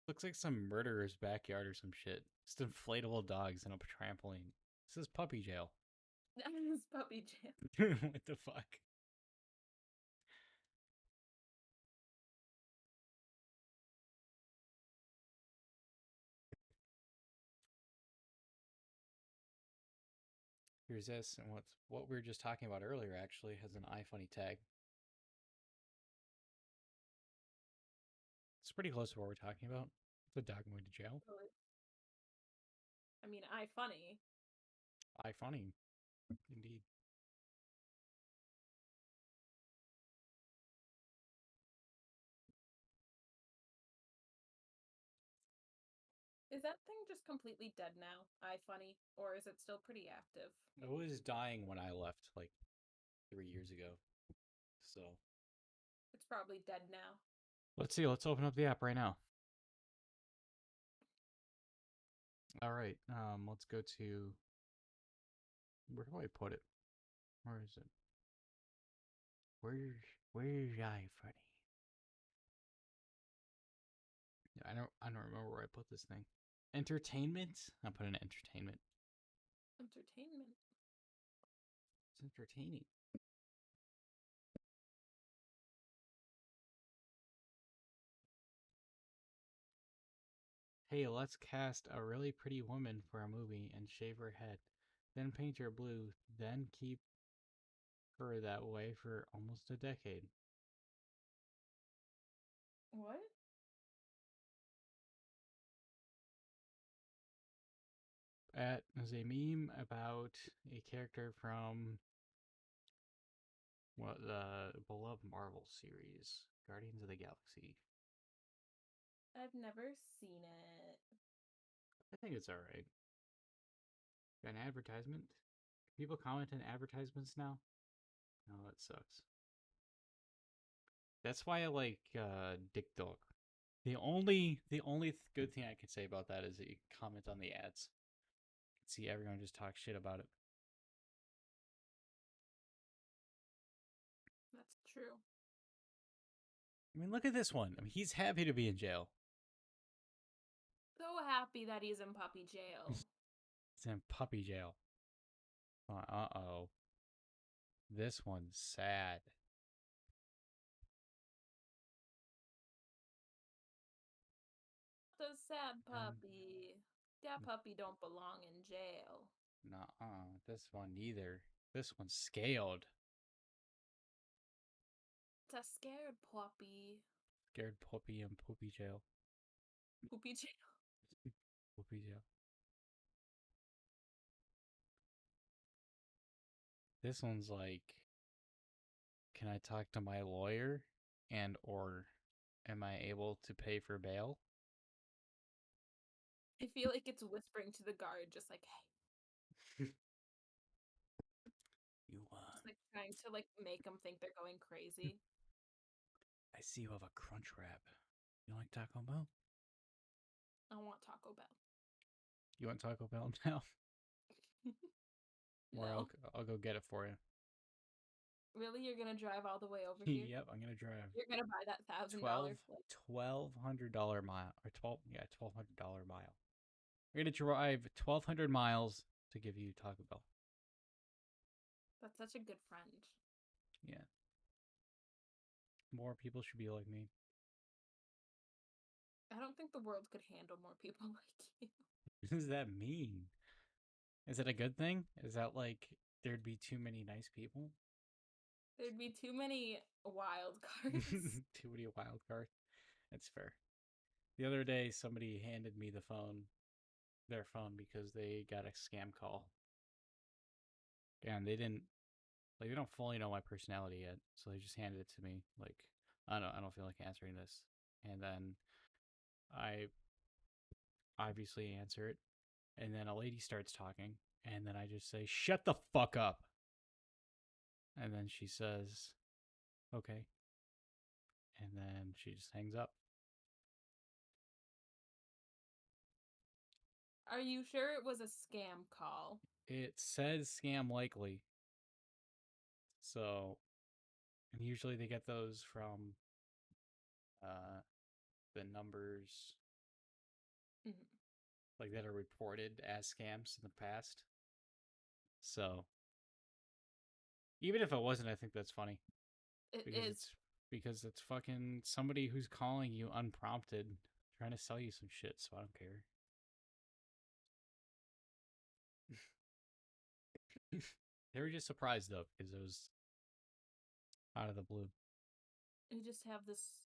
[SPEAKER 1] Looks like some murderer's backyard or some shit. Just inflatable dogs and a trampoline. This is puppy jail.
[SPEAKER 2] That is puppy jail.
[SPEAKER 1] What the fuck? Here's this, and what we were just talking about earlier actually has an iFunny tag. It's pretty close to what we're talking about. The dog going to jail.
[SPEAKER 2] I mean, funny.
[SPEAKER 1] iFunny, indeed.
[SPEAKER 2] Is that thing just completely dead now, iFunny, or is it still pretty active?
[SPEAKER 1] It was dying when I left, like 3 years ago. So
[SPEAKER 2] It's probably dead now.
[SPEAKER 1] let's see. Let's open up the app right now. All right. Let's go to. Where do I put it? Where is it? Where's iFunny? I don't remember where I put this thing. Entertainment? I put in entertainment.
[SPEAKER 2] Entertainment.
[SPEAKER 1] It's entertaining. Hey, let's cast a really pretty woman for a movie and shave her head. Then paint her blue. Then keep her that way for almost a decade.
[SPEAKER 2] What?
[SPEAKER 1] At is a meme about a character from the beloved Marvel series, Guardians of the Galaxy.
[SPEAKER 2] I've never seen it.
[SPEAKER 1] I think it's alright. Got an advertisement. People comment on advertisements now? Oh, that sucks. That's why I like Dick Dog. The only good thing I can say about that is that you can comment on the ads. You can see everyone just talk shit about it.
[SPEAKER 2] That's true.
[SPEAKER 1] I mean, look at this one. I mean, he's happy to be in jail.
[SPEAKER 2] So happy that he's in puppy jail.
[SPEAKER 1] He's in puppy jail. Uh-oh. This one's sad.
[SPEAKER 2] The sad puppy. That puppy don't belong in jail.
[SPEAKER 1] Nuh-uh. This one neither. This one's scaled.
[SPEAKER 2] It's a scared puppy.
[SPEAKER 1] Scared puppy in puppy jail.
[SPEAKER 2] Puppy jail.
[SPEAKER 1] Puppy jail. This one's like, can I talk to my lawyer? And or am I able to pay for bail?
[SPEAKER 2] I feel like it's whispering to the guard, just like, hey.
[SPEAKER 1] You
[SPEAKER 2] Just like trying to like make them think they're going crazy.
[SPEAKER 1] I see you have a crunch wrap. You like Taco Bell?
[SPEAKER 2] I want Taco Bell.
[SPEAKER 1] You want Taco Bell now? Or
[SPEAKER 2] No.
[SPEAKER 1] I'll go get it for you.
[SPEAKER 2] Really? You're gonna drive all the way over here?
[SPEAKER 1] Yep, I'm gonna drive
[SPEAKER 2] You're gonna buy that $1,000 flight?
[SPEAKER 1] $1,200 mile or $1,200 mile. We're gonna drive 1,200 miles to give you Taco Bell.
[SPEAKER 2] That's such a good friend.
[SPEAKER 1] Yeah. More people should be like me.
[SPEAKER 2] I don't think the world could handle more people like you.
[SPEAKER 1] What does that mean? Is it a good thing? Is that like there'd be too many nice people?
[SPEAKER 2] There'd be too many wild cards.
[SPEAKER 1] Too many wild cards. That's fair. The other day, somebody handed me their phone, because they got a scam call. And they don't fully know my personality yet, so they just handed it to me. Like, I don't feel like answering this. And then I obviously answer it. And then a lady starts talking, and then I just say, "Shut the fuck up." And then she says, "Okay." And then she just hangs up.
[SPEAKER 2] Are you sure it was a scam call?
[SPEAKER 1] It says scam likely. So, and usually they get those from the numbers
[SPEAKER 2] Mhm.
[SPEAKER 1] like that are reported as scams in the past. So, even if it wasn't, I think that's funny.
[SPEAKER 2] It
[SPEAKER 1] because
[SPEAKER 2] is.
[SPEAKER 1] it's because it's fucking somebody who's calling you unprompted, trying to sell you some shit. So I don't care. They were just surprised though, because it was out of the blue.
[SPEAKER 2] You just have this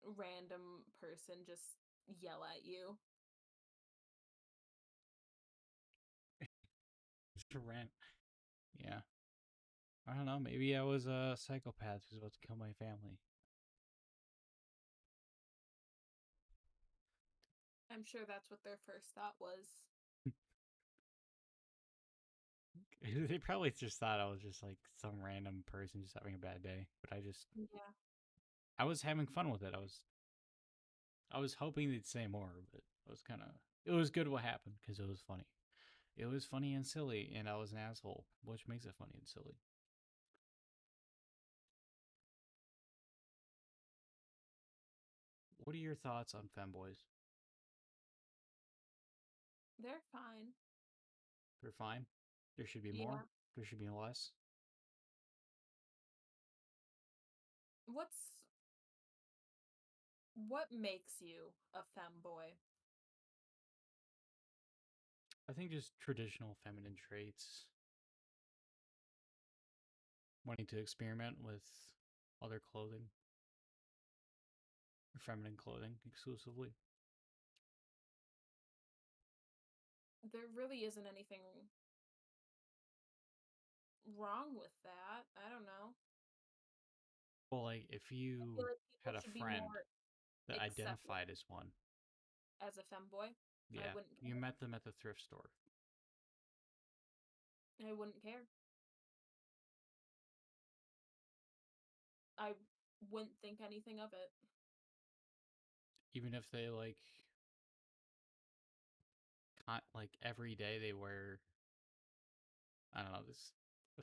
[SPEAKER 2] random person just yell at you.
[SPEAKER 1] Just a rant. Yeah. I don't know. Maybe I was a psychopath who's about to kill my family.
[SPEAKER 2] I'm sure that's what their first thought was.
[SPEAKER 1] They probably just thought I was just like some random person just having a bad day. But
[SPEAKER 2] Yeah.
[SPEAKER 1] I was having fun with it. I was hoping they'd say more, but it was good what happened because it was funny. It was funny and silly, and I was an asshole, which makes it funny and silly. What are your thoughts on femboys?
[SPEAKER 2] They're fine.
[SPEAKER 1] They're fine. There should be more.
[SPEAKER 2] Yeah.
[SPEAKER 1] There should be less.
[SPEAKER 2] What makes you a femboy?
[SPEAKER 1] I think just traditional feminine traits. Wanting to experiment with other clothing. Or feminine clothing exclusively.
[SPEAKER 2] There really isn't anything wrong with that. I don't know.
[SPEAKER 1] Well, like, if
[SPEAKER 2] I
[SPEAKER 1] you
[SPEAKER 2] feel like people
[SPEAKER 1] had a
[SPEAKER 2] should be
[SPEAKER 1] friend
[SPEAKER 2] more
[SPEAKER 1] that
[SPEAKER 2] accepting
[SPEAKER 1] identified as one.
[SPEAKER 2] as a femboy. I
[SPEAKER 1] Yeah.
[SPEAKER 2] wouldn't
[SPEAKER 1] You
[SPEAKER 2] care.
[SPEAKER 1] met them at the thrift store.
[SPEAKER 2] I wouldn't care. I wouldn't think anything of it.
[SPEAKER 1] Even if they, like every day they wear, I don't know, this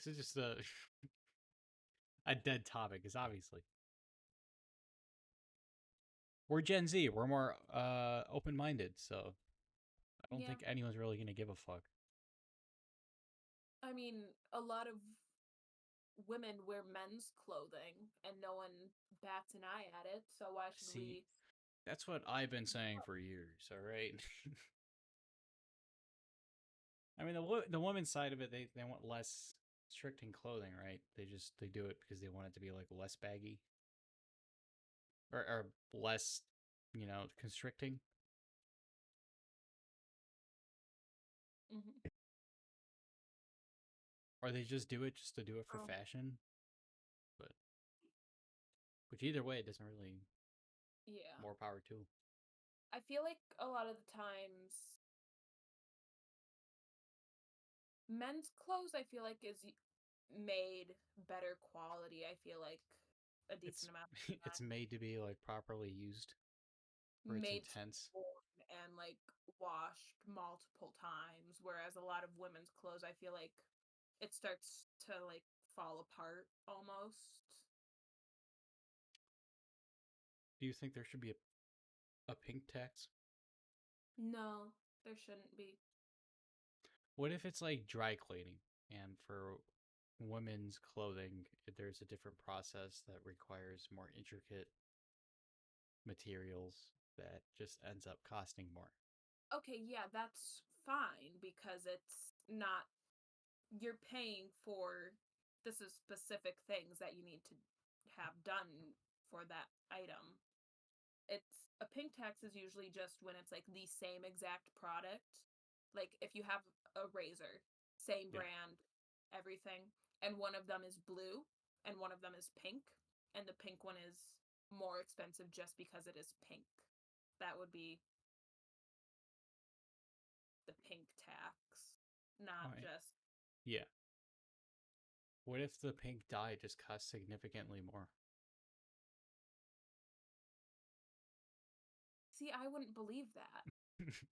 [SPEAKER 1] is just a a dead topic, because obviously we're Gen Z. We're more open-minded, so I don't
[SPEAKER 2] Yeah.
[SPEAKER 1] think anyone's really gonna give a fuck.
[SPEAKER 2] I mean, a lot of women wear men's clothing and no one bats an eye at it, so why should
[SPEAKER 1] See,
[SPEAKER 2] we?
[SPEAKER 1] that's what I've been saying for years. All right. I mean, the women's side of it, they want less strict in clothing, right? They do it because they want it to be like less baggy or less, constricting.
[SPEAKER 2] Mhm.
[SPEAKER 1] Or they just do it just to do it for
[SPEAKER 2] Oh,
[SPEAKER 1] fashion. But which either way, it doesn't really
[SPEAKER 2] yeah.
[SPEAKER 1] more power to 'em.
[SPEAKER 2] I feel like a lot of the times men's clothes I feel like is made better quality. I feel like a decent
[SPEAKER 1] It's
[SPEAKER 2] amount of the
[SPEAKER 1] it's
[SPEAKER 2] time.
[SPEAKER 1] made to be like properly used. Where it's
[SPEAKER 2] made to be
[SPEAKER 1] intense.
[SPEAKER 2] worn and like washed multiple times, whereas a lot of women's clothes, I feel like it starts to like fall apart almost.
[SPEAKER 1] Do you think there should be a pink tax?
[SPEAKER 2] No, there shouldn't be.
[SPEAKER 1] What if it's like dry cleaning, and for women's clothing, there's a different process that requires more intricate materials that just ends up costing more?
[SPEAKER 2] Okay, yeah, that's fine because it's not, you're paying for this is specific things that you need to have done for that item. It's a pink tax is usually just when it's like the same exact product. Like if you have a razor, same
[SPEAKER 1] Yeah.
[SPEAKER 2] brand, everything, and one of them is blue and one of them is pink, and the pink one is more expensive just because it is pink. That would be the pink tax, not
[SPEAKER 1] Right.
[SPEAKER 2] just.
[SPEAKER 1] Yeah. What if the pink dye just costs significantly more?
[SPEAKER 2] See, I wouldn't believe that.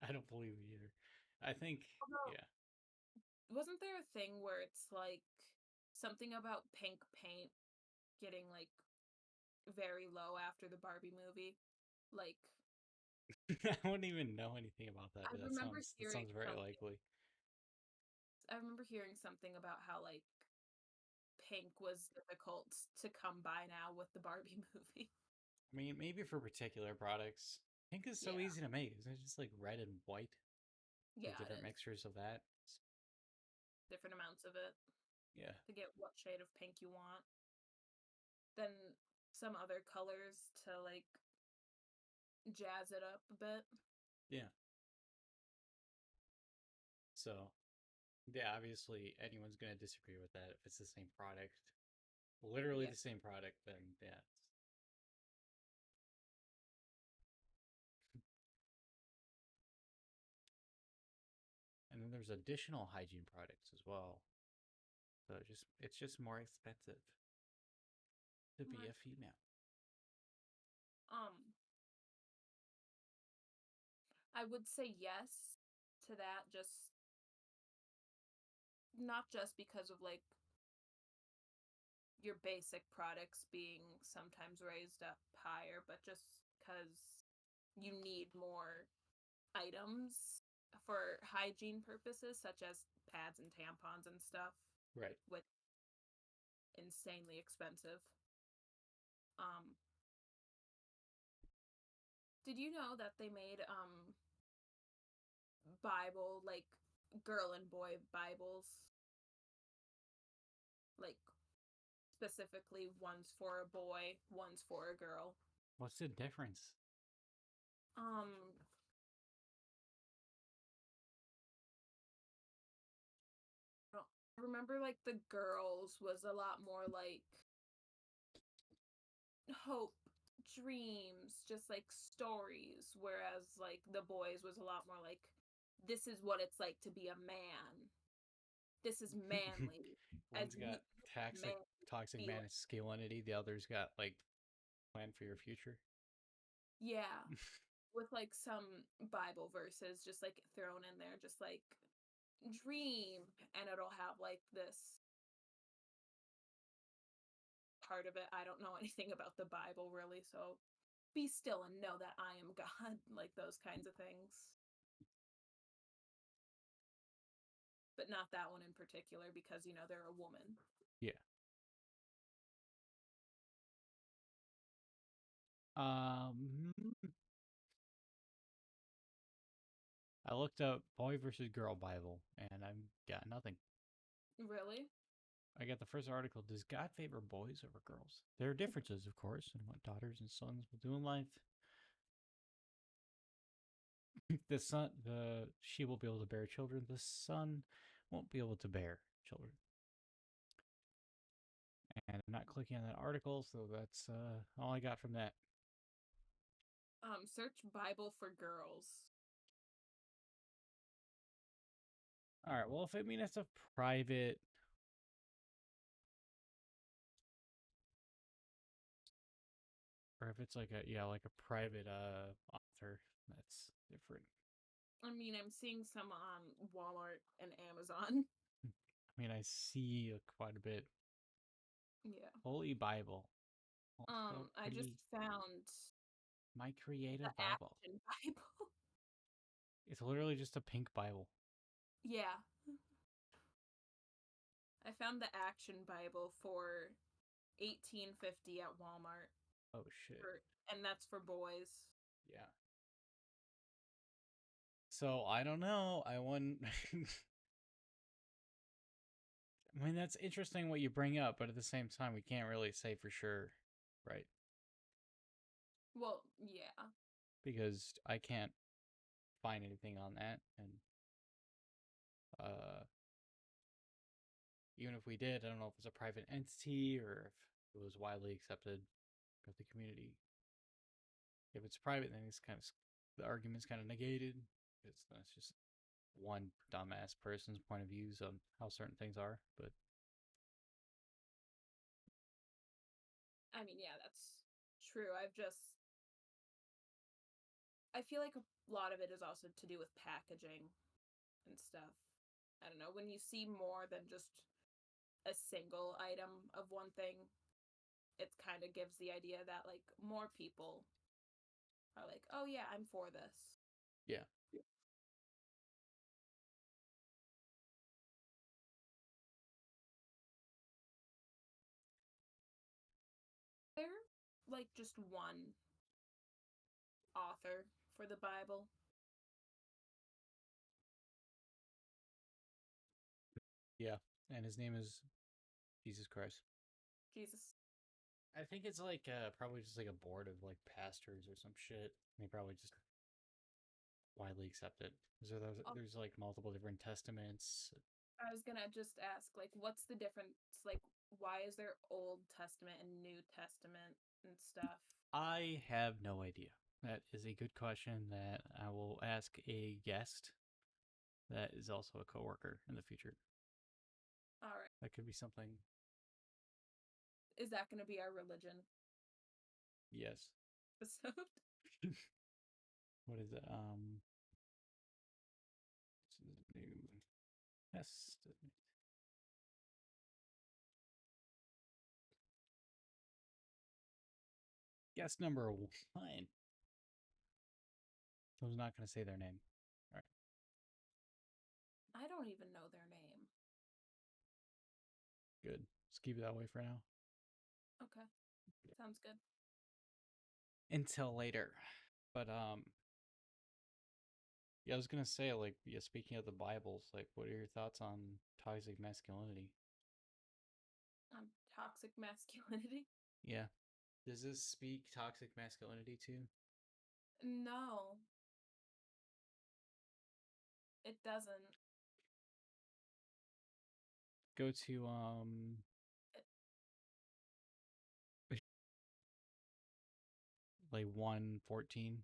[SPEAKER 1] I don't believe it either. I think,
[SPEAKER 2] Although,
[SPEAKER 1] yeah.
[SPEAKER 2] wasn't there a thing where it's like something about pink paint getting like very low after the Barbie movie? Like,
[SPEAKER 1] I wouldn't even know anything about that,
[SPEAKER 2] I
[SPEAKER 1] but
[SPEAKER 2] remember
[SPEAKER 1] that
[SPEAKER 2] hearing
[SPEAKER 1] sounds very
[SPEAKER 2] something.
[SPEAKER 1] likely.
[SPEAKER 2] I remember hearing something about how like pink was difficult to come by now with the Barbie movie.
[SPEAKER 1] I mean, maybe for particular products. Pink is so
[SPEAKER 2] Yeah,
[SPEAKER 1] easy to make. Isn't it just like red and white with
[SPEAKER 2] yeah, it
[SPEAKER 1] different
[SPEAKER 2] is.
[SPEAKER 1] mixtures of that?
[SPEAKER 2] Different amounts of it
[SPEAKER 1] Yeah.
[SPEAKER 2] to get what shade of pink you want. Then some other colors to like jazz it up a bit.
[SPEAKER 1] Yeah. So, yeah, obviously anyone's going to disagree with that if it's the same product. Literally
[SPEAKER 2] Yeah.
[SPEAKER 1] the same product, then yeah. And then there's additional hygiene products as well. So it's just more expensive to be
[SPEAKER 2] More.
[SPEAKER 1] a female.
[SPEAKER 2] Um, I would say yes to that, just not just because of like your basic products being sometimes raised up higher, but just because you need more items for hygiene purposes, such as pads and tampons and stuff,
[SPEAKER 1] Right.
[SPEAKER 2] which insanely expensive. Um, did you know that they made Bible like girl and boy Bibles, like specifically one's for a boy, one's for a girl.
[SPEAKER 1] What's the difference?
[SPEAKER 2] Um, I remember like the girls was a lot more like hope, dreams, just like stories, whereas like the boys was a lot more like this is what it's like to be a man. This is manly. As
[SPEAKER 1] One's
[SPEAKER 2] you
[SPEAKER 1] got toxic
[SPEAKER 2] man
[SPEAKER 1] toxic
[SPEAKER 2] feel.
[SPEAKER 1] masculinity, the other's got like plan for your future.
[SPEAKER 2] Yeah. With like some Bible verses just like thrown in there, just like dream, and it'll have like this part of it. I don't know anything about the Bible really, so be still and know that I am God, like those kinds of things. But not that one in particular because, you know, they're a woman.
[SPEAKER 1] Yeah. Um, I looked up boy versus girl Bible, and I've got nothing.
[SPEAKER 2] Really?
[SPEAKER 1] I got the first article. Does God favor boys over girls? There are differences, of course, in what daughters and sons will do in life. The she will be able to bear children. The son won't be able to bear children. And I'm not clicking on that article, so that's all I got from that.
[SPEAKER 2] Search Bible for girls.
[SPEAKER 1] All right. Well, if I mean it's a private, Or if it's like a private author, that's different.
[SPEAKER 2] I mean, I'm seeing some on Walmart and Amazon.
[SPEAKER 1] I mean, I see quite a bit.
[SPEAKER 2] Yeah.
[SPEAKER 1] Holy Bible. Also
[SPEAKER 2] I just
[SPEAKER 1] pretty.
[SPEAKER 2] found
[SPEAKER 1] My
[SPEAKER 2] the
[SPEAKER 1] Creative Bible.
[SPEAKER 2] Action Bible.
[SPEAKER 1] It's literally just a pink Bible.
[SPEAKER 2] Yeah. I found the Action Bible for $18.50 at Walmart.
[SPEAKER 1] Oh shit.
[SPEAKER 2] And that's for boys.
[SPEAKER 1] Yeah. So I don't know. I wouldn't. I mean, that's interesting what you bring up, but at the same time, we can't really say for sure, right?
[SPEAKER 2] Well, yeah.
[SPEAKER 1] Because I can't find anything on that, and uh, even if we did, I don't know if it's a private entity or if it was widely accepted of the community. If it's private, then it's kind of the argument's kind of negated. That's just one dumbass person's point of views on how certain things are, but.
[SPEAKER 2] I mean, yeah, that's true. I feel like a lot of it is also to do with packaging and stuff. I don't know, when you see more than just a single item of one thing, it kind of gives the idea that like more people are like, "Oh yeah, I'm for this."
[SPEAKER 1] Yeah.
[SPEAKER 2] There like just one author for the Bible.
[SPEAKER 1] Yeah. And his name is Jesus Christ.
[SPEAKER 2] Jesus.
[SPEAKER 1] I think it's like probably just like a board of like pastors or some shit. They probably just widely accepted. So there's like multiple different testaments.
[SPEAKER 2] I was gonna just ask, like, what's the difference? Like, why is there Old Testament and New Testament and stuff?
[SPEAKER 1] I have no idea. That is a good question that I will ask a guest that is also a coworker in the future.
[SPEAKER 2] All right.
[SPEAKER 1] That could be something.
[SPEAKER 2] Is that gonna be our religion
[SPEAKER 1] Yes.
[SPEAKER 2] episode?
[SPEAKER 1] What is it? This is new testament. Guest number 1. I was not going to say their name. All right.
[SPEAKER 2] I don't even know their name.
[SPEAKER 1] Good. Let's keep it that way for now.
[SPEAKER 2] Okay. Sounds good.
[SPEAKER 1] Until later. But yeah, I was gonna say, like, yeah, speaking of the Bibles, like, what are your thoughts on toxic masculinity?
[SPEAKER 2] Toxic masculinity?
[SPEAKER 1] Yeah. Does this speak toxic masculinity to?
[SPEAKER 2] No. It doesn't.
[SPEAKER 1] Go to like 114.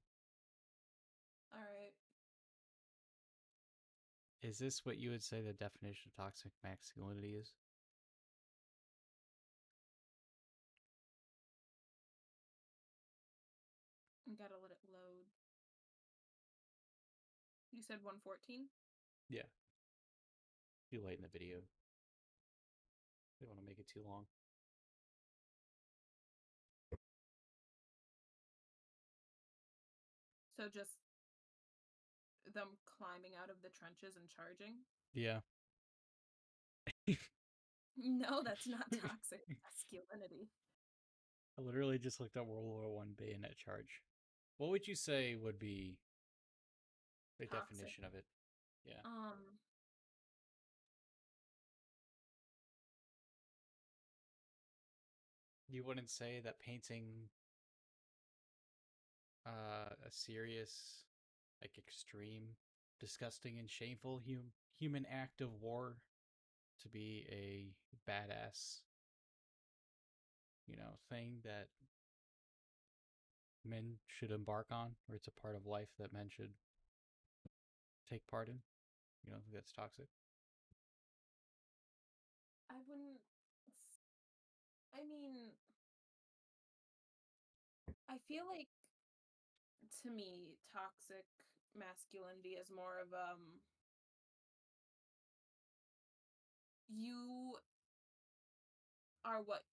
[SPEAKER 2] All right.
[SPEAKER 1] Is this what you would say the definition of toxic masculinity is?
[SPEAKER 2] Gotta let it load. You said 114?
[SPEAKER 1] Yeah. Too late in the video. They want to make it too long.
[SPEAKER 2] So just them climbing out of the trenches and charging?
[SPEAKER 1] Yeah.
[SPEAKER 2] No, that's not toxic masculinity.
[SPEAKER 1] I literally just looked up World War One bayonet charge. What would you say would be the
[SPEAKER 2] Toxic.
[SPEAKER 1] definition of it? Yeah. You wouldn't say that painting a serious, like extreme, disgusting and shameful human act of war to be a badass, thing that men should embark on, or it's a part of life that men should take part in. You don't think that's toxic?
[SPEAKER 2] I wouldn't. I mean, I feel like, to me, toxic masculinity is more of you are what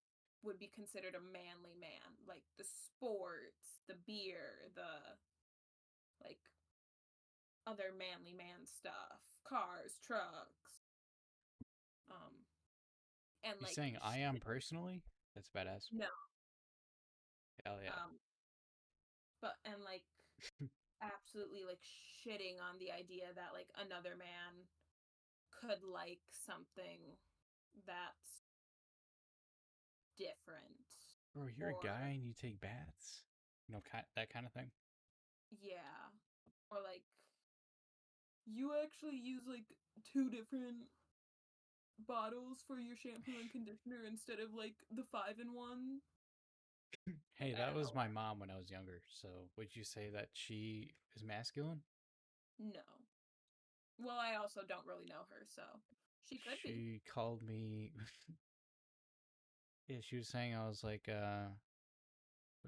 [SPEAKER 2] would be considered a manly man, like the sports, the beer, the like other manly man stuff, cars, trucks, and
[SPEAKER 1] You
[SPEAKER 2] like
[SPEAKER 1] saying I am personally? That's badass.
[SPEAKER 2] no,
[SPEAKER 1] Hell yeah.
[SPEAKER 2] but and like absolutely like shitting on the idea that like another man could like something that's different
[SPEAKER 1] Bro, you're a
[SPEAKER 2] or
[SPEAKER 1] guy and you take baths. That kind of thing.
[SPEAKER 2] yeah, or like you actually use like two different bottles for your shampoo and conditioner instead of like the 5-in-1.
[SPEAKER 1] Hey,
[SPEAKER 2] I
[SPEAKER 1] that
[SPEAKER 2] don't
[SPEAKER 1] was
[SPEAKER 2] know.
[SPEAKER 1] my mom when I was younger. So would you say that she is masculine?
[SPEAKER 2] No. Well, I also don't really know her, so she could be.
[SPEAKER 1] She called me. Yeah, she was saying I was like a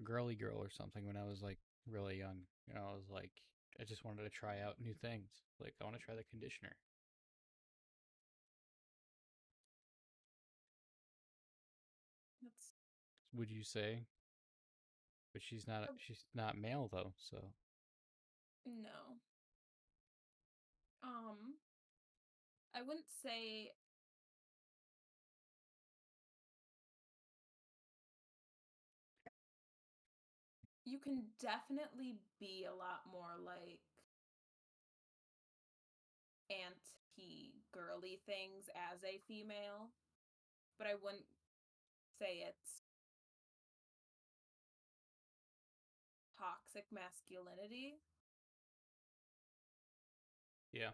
[SPEAKER 1] girly girl or something when I was like really young. You know, I was like, I just wanted to try out new things. Like, I want to try the conditioner.
[SPEAKER 2] That's
[SPEAKER 1] Would you say? But she's not male though, so
[SPEAKER 2] no. Um, I wouldn't say you can definitely be a lot more like anti-girly things as a female, but I wouldn't say it's toxic masculinity.
[SPEAKER 1] yeah.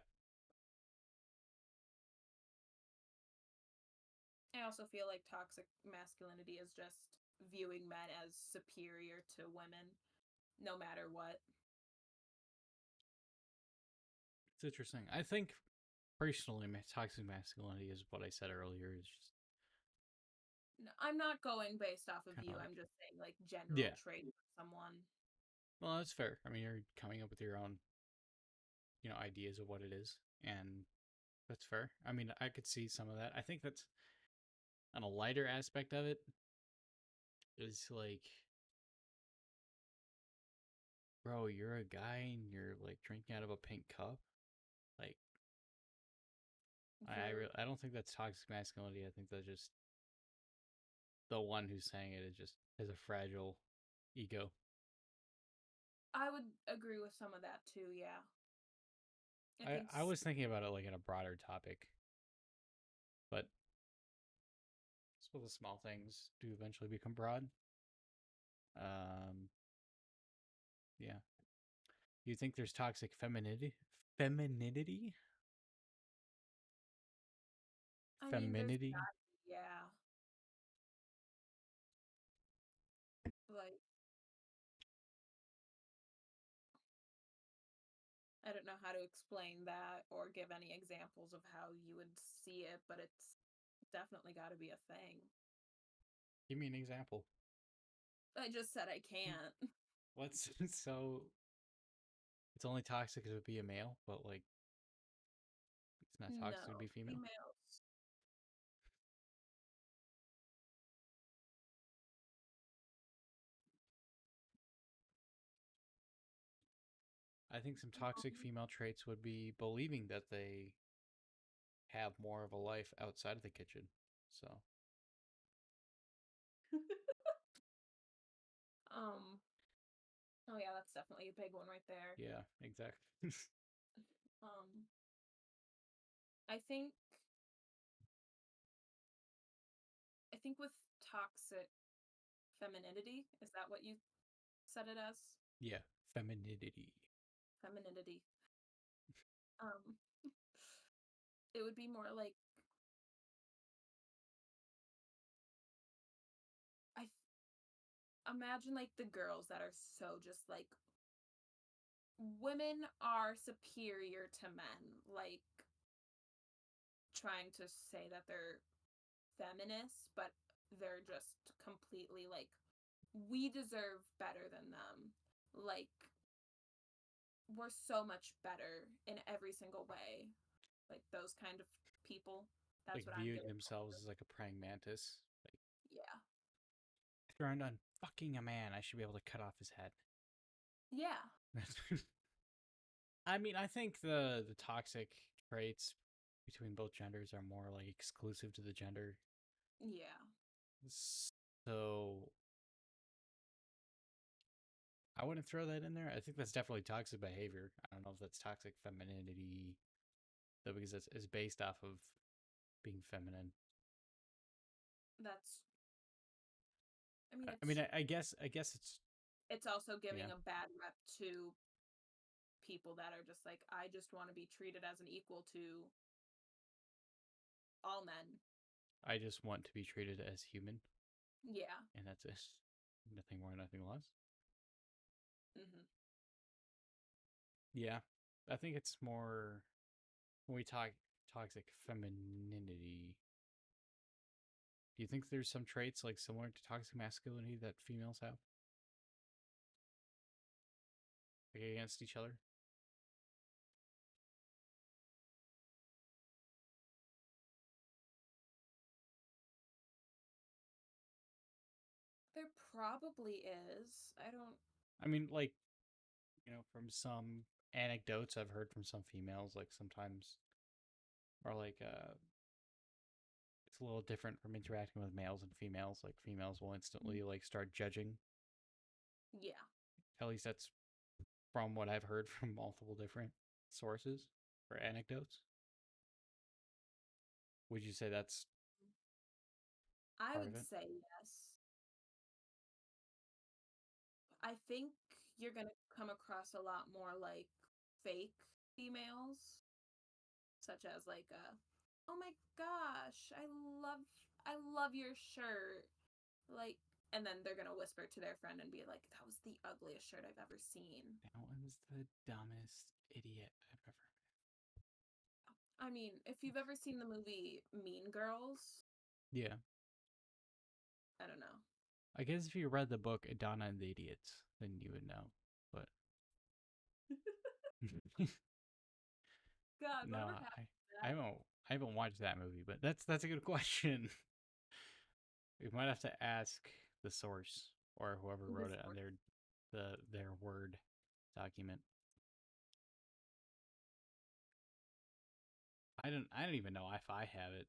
[SPEAKER 2] I also feel like toxic masculinity is just viewing men as superior to women, no matter what.
[SPEAKER 1] It's interesting. I think personally, toxic masculinity is what I said earlier. Is just
[SPEAKER 2] No, I'm not going based off of
[SPEAKER 1] kind
[SPEAKER 2] you.
[SPEAKER 1] of like,
[SPEAKER 2] I'm just saying like general
[SPEAKER 1] yeah.
[SPEAKER 2] traits of someone.
[SPEAKER 1] Well, that's fair. I mean, you're coming up with your own, ideas of what it is, and that's fair. I mean, I could see some of that. I think that's on a lighter aspect of it is like, bro, you're a guy and you're like drinking out of a pink cup. Like,
[SPEAKER 2] You're
[SPEAKER 1] I don't think that's toxic masculinity. I think that's just the one who's saying it is just has a fragile ego.
[SPEAKER 2] I would agree with some of that too, yeah. I think
[SPEAKER 1] I was thinking about it like in a broader topic, but so the small things do eventually become broad. Um, yeah. You think there's toxic femininity? Femininity?
[SPEAKER 2] I mean there's
[SPEAKER 1] Femininity?
[SPEAKER 2] got yeah. Like I don't know how to explain that or give any examples of how you would see it, but it's definitely got to be a thing.
[SPEAKER 1] Give me an example.
[SPEAKER 2] I just said I can't.
[SPEAKER 1] What's so? It's only toxic to be a male, but like it's not toxic to
[SPEAKER 2] No,
[SPEAKER 1] be female.
[SPEAKER 2] females.
[SPEAKER 1] I think some toxic
[SPEAKER 2] Um,
[SPEAKER 1] female traits would be believing that they have more of a life outside of the kitchen. So
[SPEAKER 2] um, oh yeah, that's definitely a big one right there.
[SPEAKER 1] yeah, exactly.
[SPEAKER 2] Um, I think I think with toxic femininity, is that what you said it as?
[SPEAKER 1] Yeah, femininity.
[SPEAKER 2] Femininity. Um, it would be more like imagine like the girls that are so just like women are superior to men, like trying to say that they're feminists, but they're just completely like we deserve better than them. Like, we're so much better in every single way. Like, those kind of people. That's
[SPEAKER 1] Like
[SPEAKER 2] what I'm
[SPEAKER 1] viewing
[SPEAKER 2] getting.
[SPEAKER 1] themselves as like a praying mantis. Like,
[SPEAKER 2] Yeah.
[SPEAKER 1] if you're on fucking a man, I should be able to cut off his head.
[SPEAKER 2] Yeah.
[SPEAKER 1] I mean, I think the toxic traits between both genders are more like exclusive to the gender.
[SPEAKER 2] Yeah.
[SPEAKER 1] So I wouldn't throw that in there. I think that's definitely toxic behavior. I don't know if that's toxic femininity, though, because it's based off of being feminine.
[SPEAKER 2] That's. I mean,
[SPEAKER 1] I mean, I guess
[SPEAKER 2] it's also giving
[SPEAKER 1] yeah.
[SPEAKER 2] a bad rep to people that are just like, I just want to be treated as an equal to all men.
[SPEAKER 1] I just want to be treated as human,
[SPEAKER 2] Yeah.
[SPEAKER 1] and that's it. Nothing more, nothing less.
[SPEAKER 2] Mm-hmm.
[SPEAKER 1] Yeah, I think it's more when we talk toxic femininity. Do you think there's some traits like similar to toxic masculinity that females have, like against each other?
[SPEAKER 2] There probably is. I don't.
[SPEAKER 1] I mean, like, from some anecdotes I've heard from some females, like sometimes, or like, it's a little different from interacting with males and females. Like, females will instantly like start judging.
[SPEAKER 2] Yeah.
[SPEAKER 1] At least that's from what I've heard from multiple different sources or anecdotes. Would you say that's
[SPEAKER 2] I
[SPEAKER 1] part
[SPEAKER 2] would
[SPEAKER 1] of it?
[SPEAKER 2] say yes. I think you're going to come across a lot more like fake females, such as like oh my gosh, I love your shirt. Like, and then they're going to whisper to their friend and be like, that was the ugliest shirt I've ever seen.
[SPEAKER 1] That one's the dumbest idiot I've ever met.
[SPEAKER 2] I mean, if you've ever seen the movie Mean Girls,
[SPEAKER 1] Yeah.
[SPEAKER 2] I don't know.
[SPEAKER 1] I guess if you read the book Adana and the Idiots, then you would know. But
[SPEAKER 2] God,
[SPEAKER 1] no,
[SPEAKER 2] whatever happened to
[SPEAKER 1] I
[SPEAKER 2] that?
[SPEAKER 1] haven't watched that movie. But that's a good question. We might have to ask the source or whoever wrote it on their Word document. I don't even know if I have it.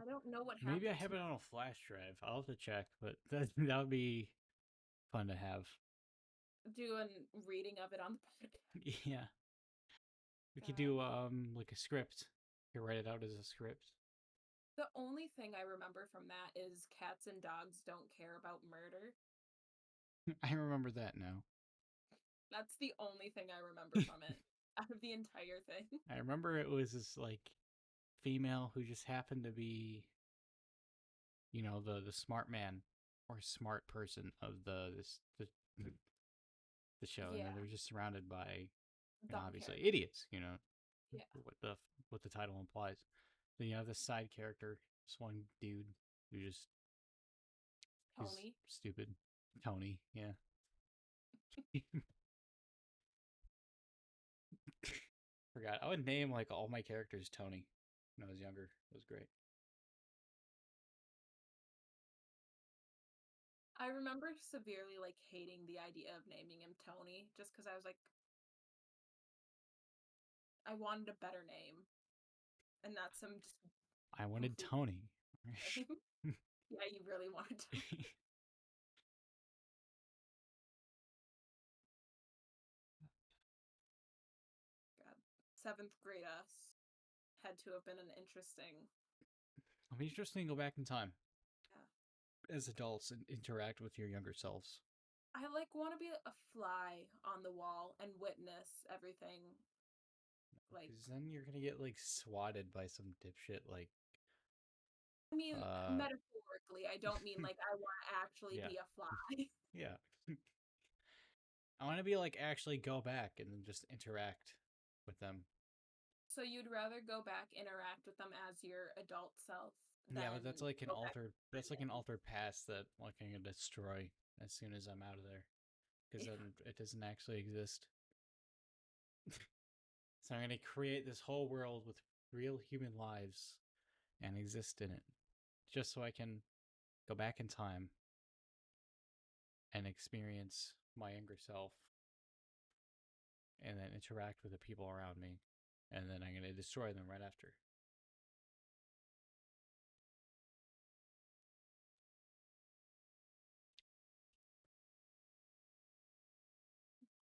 [SPEAKER 2] I don't know what happened.
[SPEAKER 1] Maybe I have it on a flash drive. I'll have to check, but that would be fun to have.
[SPEAKER 2] Do a reading of it on the podcast.
[SPEAKER 1] Yeah. We could do like a script. You write it out as a script.
[SPEAKER 2] The only thing I remember from that is cats and dogs don't care about murder.
[SPEAKER 1] I remember that now.
[SPEAKER 2] That's the only thing I remember from it out of the entire thing.
[SPEAKER 1] I remember it was this like female who just happened to be, the smart man or smart person of the show, and
[SPEAKER 2] Yeah.
[SPEAKER 1] then they were just surrounded by
[SPEAKER 2] Dumb
[SPEAKER 1] obviously
[SPEAKER 2] character.
[SPEAKER 1] idiots.
[SPEAKER 2] Yeah.
[SPEAKER 1] What the title implies. Then you have this side character, this one dude who just
[SPEAKER 2] Tony.
[SPEAKER 1] is stupid. Tony, yeah. Forgot. I would name like all my characters Tony when I was younger. It was great.
[SPEAKER 2] I remember severely like hating the idea of naming him Tony just because I was like, I wanted a better name. And not some just.
[SPEAKER 1] I wanted
[SPEAKER 2] goofy
[SPEAKER 1] Tony.
[SPEAKER 2] name. Yeah, you really wanted to. God. 7th grade us had to have been an interesting.
[SPEAKER 1] It'll be interesting to go back in time
[SPEAKER 2] Yeah.
[SPEAKER 1] as adults and interact with your younger selves.
[SPEAKER 2] I like want to be a fly on the wall and witness everything. Like,
[SPEAKER 1] Because then you're gonna get like swatted by some dipshit like.
[SPEAKER 2] I mean, metaphorically, I don't mean like I want to actually
[SPEAKER 1] Yeah.
[SPEAKER 2] be a fly.
[SPEAKER 1] Yeah. I want to be like actually go back and then just interact with them.
[SPEAKER 2] So you'd rather go back, interact with them as your adult self
[SPEAKER 1] Yeah, but that's like an
[SPEAKER 2] go back
[SPEAKER 1] altered. That's like an
[SPEAKER 2] in.
[SPEAKER 1] altered past that like I'm gonna destroy as soon as I'm out of there, because
[SPEAKER 2] Yeah.
[SPEAKER 1] then it doesn't actually exist. So I'm gonna create this whole world with real human lives and exist in it, just so I can go back in time and experience my younger self, and then interact with the people around me, and then I'm gonna destroy them right after.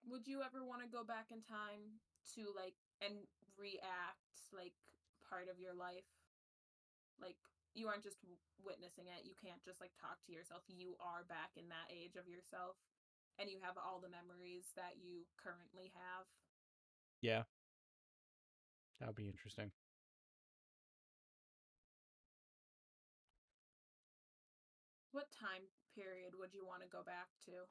[SPEAKER 2] Would you ever want to go back in time to like and react like part of your life? Like you aren't just witnessing it. You can't just like talk to yourself. You are back in that age of yourself and you have all the memories that you currently have.
[SPEAKER 1] Yeah, that would be interesting.
[SPEAKER 2] What time period would you want to go back to?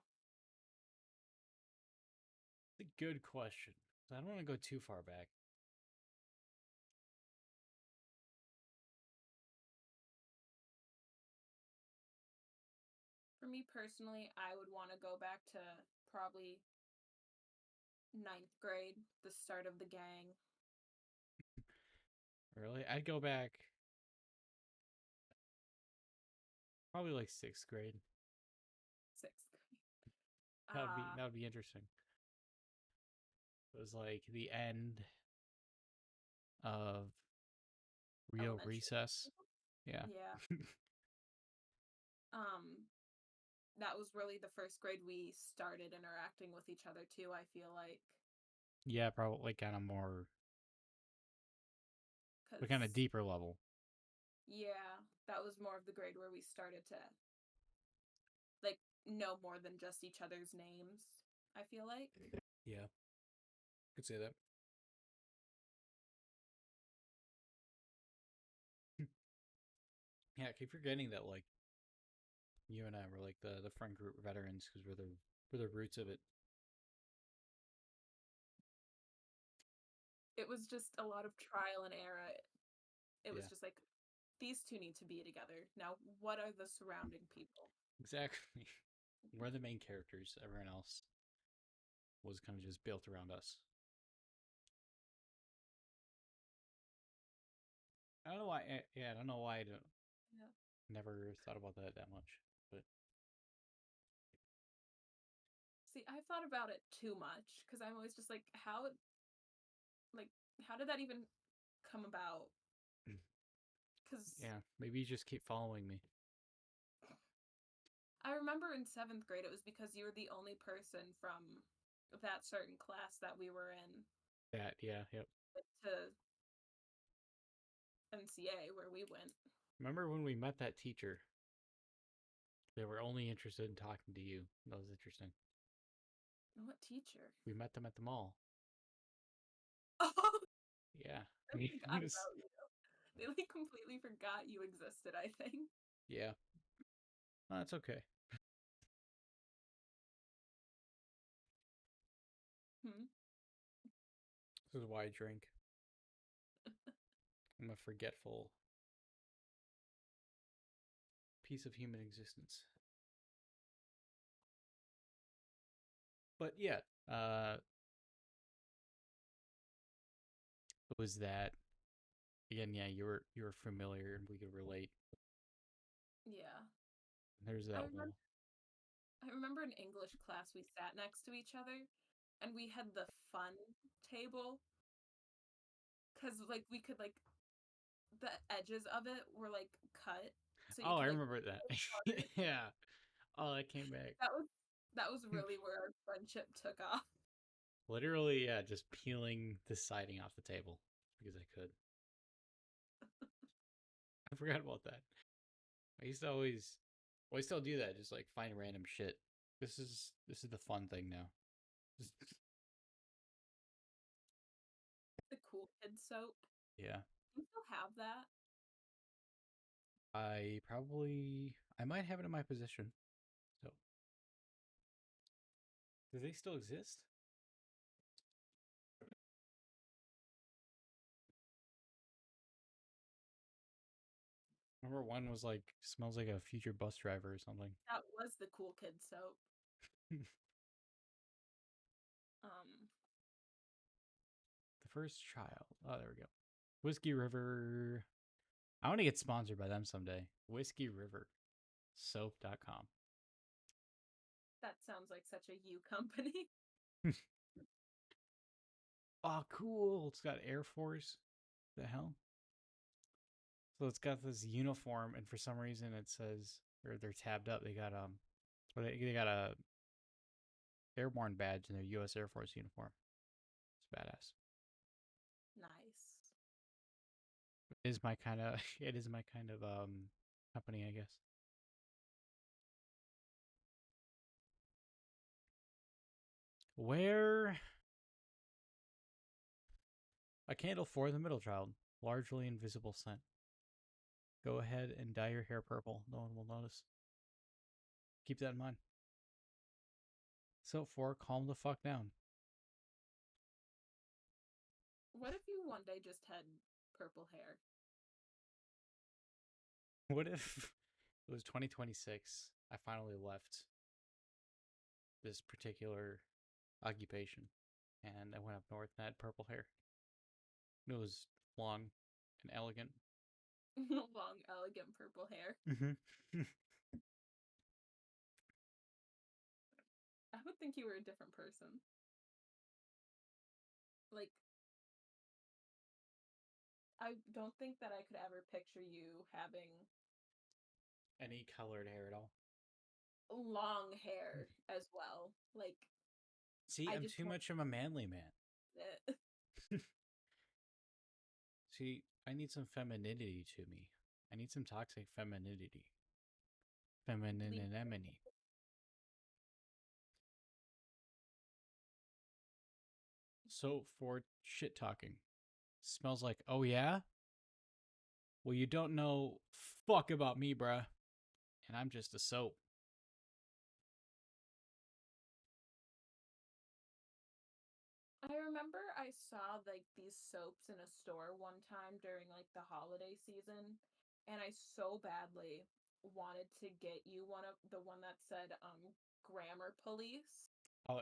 [SPEAKER 1] It's a good question. I don't want to go too far back.
[SPEAKER 2] For me personally, I would want to go back to probably ninth grade, the start of the gang.
[SPEAKER 1] Really, I'd go back probably like sixth grade.
[SPEAKER 2] Sixth grade.
[SPEAKER 1] That would be interesting. It was like the end of real
[SPEAKER 2] Elementary
[SPEAKER 1] recess.
[SPEAKER 2] school.
[SPEAKER 1] Yeah.
[SPEAKER 2] Yeah. Um, that was really the first grade we started interacting with each other too, I feel
[SPEAKER 1] Yeah, probably kind of more,
[SPEAKER 2] because
[SPEAKER 1] but kind of deeper level.
[SPEAKER 2] yeah, that was more of the grade where we started to like know more than just each other's names, I feel like.
[SPEAKER 1] Yeah, could say that. Yeah, I keep forgetting that like you and I were like the friend group veterans because we're the roots of it.
[SPEAKER 2] It was just a lot of trial and error. It was
[SPEAKER 1] Yeah,
[SPEAKER 2] just like these two need to be together. Now, what are the surrounding people?
[SPEAKER 1] exactly. We're the main characters. Everyone else was kind of just built around us. I don't know why. Yeah, I don't know why I don't,
[SPEAKER 2] Yeah.
[SPEAKER 1] never thought about that much. But
[SPEAKER 2] See, I've thought about it too much because I'm always just like, how did that even come about? Because
[SPEAKER 1] yeah, maybe you just keep following me.
[SPEAKER 2] I remember in seventh grade, it was because you were the only person from that certain class that we were in
[SPEAKER 1] That yeah, yep.
[SPEAKER 2] to NCA where we went.
[SPEAKER 1] Remember when we met that teacher? They were only interested in talking to you. That was interesting.
[SPEAKER 2] What teacher?
[SPEAKER 1] We met them at the mall.
[SPEAKER 2] Oh,
[SPEAKER 1] Yeah.
[SPEAKER 2] I forgot about you. They like completely forgot you existed, I think.
[SPEAKER 1] Yeah. No, that's okay.
[SPEAKER 2] Hmm.
[SPEAKER 1] This is why I drink. I'm a forgetful piece of human existence. But yeah, it was that again, yeah, you were familiar and we could relate.
[SPEAKER 2] Yeah.
[SPEAKER 1] There's
[SPEAKER 2] I
[SPEAKER 1] that
[SPEAKER 2] remember
[SPEAKER 1] wall.
[SPEAKER 2] I remember in English class we sat next to each other and we had the fun table because like we could like the edges of it were like cut so you
[SPEAKER 1] Oh, I
[SPEAKER 2] could like
[SPEAKER 1] remember that. Yeah. Oh, that came back.
[SPEAKER 2] that was that was really where our friendship took off.
[SPEAKER 1] Literally, yeah, just peeling the siding off the table because I could. I forgot about that. I used to always, well, I still do that. Just like find random shit. This is the fun thing now. Just,
[SPEAKER 2] The cool kid soap.
[SPEAKER 1] yeah,
[SPEAKER 2] Do you still have that?
[SPEAKER 1] I might have it in my possession. So, do they still exist? I Number one was like smells like a future bus driver or something.
[SPEAKER 2] That was the cool kid soap. Um,
[SPEAKER 1] The first child. Oh, there we go. Whiskey River. I want to get sponsored by them someday. Whiskey River. Soap.com.
[SPEAKER 2] that sounds like such a you company.
[SPEAKER 1] Oh, cool. It's got Air Force. The hell? So it's got this uniform, and for some reason it says, or they're tabbed up. They got they got a airborne badge in their U.S. Air Force uniform. It's badass.
[SPEAKER 2] Nice.
[SPEAKER 1] It is my kind of it is my kind of company, I guess. Where a candle for the middle child, largely invisible scent. Go ahead and dye your hair purple. No one will notice. Keep that in mind. So for calm the fuck down.
[SPEAKER 2] What if you one day just had purple hair?
[SPEAKER 1] What if it was 2026? I finally left this particular occupation and I went up north and had purple hair. It was long and elegant.
[SPEAKER 2] Long, elegant purple hair.
[SPEAKER 1] Mm-hmm.
[SPEAKER 2] I would think you were a different person. Like, I don't think that I could ever picture you having
[SPEAKER 1] Any colored hair at all.
[SPEAKER 2] long hair as well. Like,
[SPEAKER 1] See,
[SPEAKER 2] I
[SPEAKER 1] I'm
[SPEAKER 2] just
[SPEAKER 1] too
[SPEAKER 2] don't-
[SPEAKER 1] much of a manly man.
[SPEAKER 2] eh.
[SPEAKER 1] See, I need some femininity to me. I need some toxic femininity. Femininity. So for shit talking, smells like, oh yeah? Well, you don't know fuck about me, bruh. And I'm just a soap.
[SPEAKER 2] I remember I saw like these soaps in a store one time during like the holiday season, and I so badly wanted to get you the one that said grammar police,
[SPEAKER 1] Oh,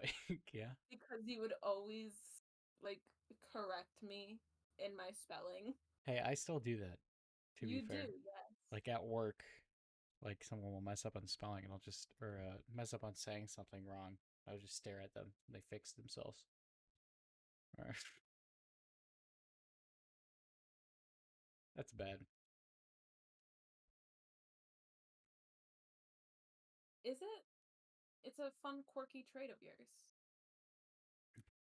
[SPEAKER 1] yeah.
[SPEAKER 2] because you would always like correct me in my spelling.
[SPEAKER 1] Hey, I still do that, to be
[SPEAKER 2] You do,
[SPEAKER 1] fair.
[SPEAKER 2] yes.
[SPEAKER 1] Like at work, like someone will mess up on spelling and I'll just, or mess up on saying something wrong. I'll just stare at them and they fix themselves. Alright. That's bad.
[SPEAKER 2] Is it? It's a fun, quirky trait of yours.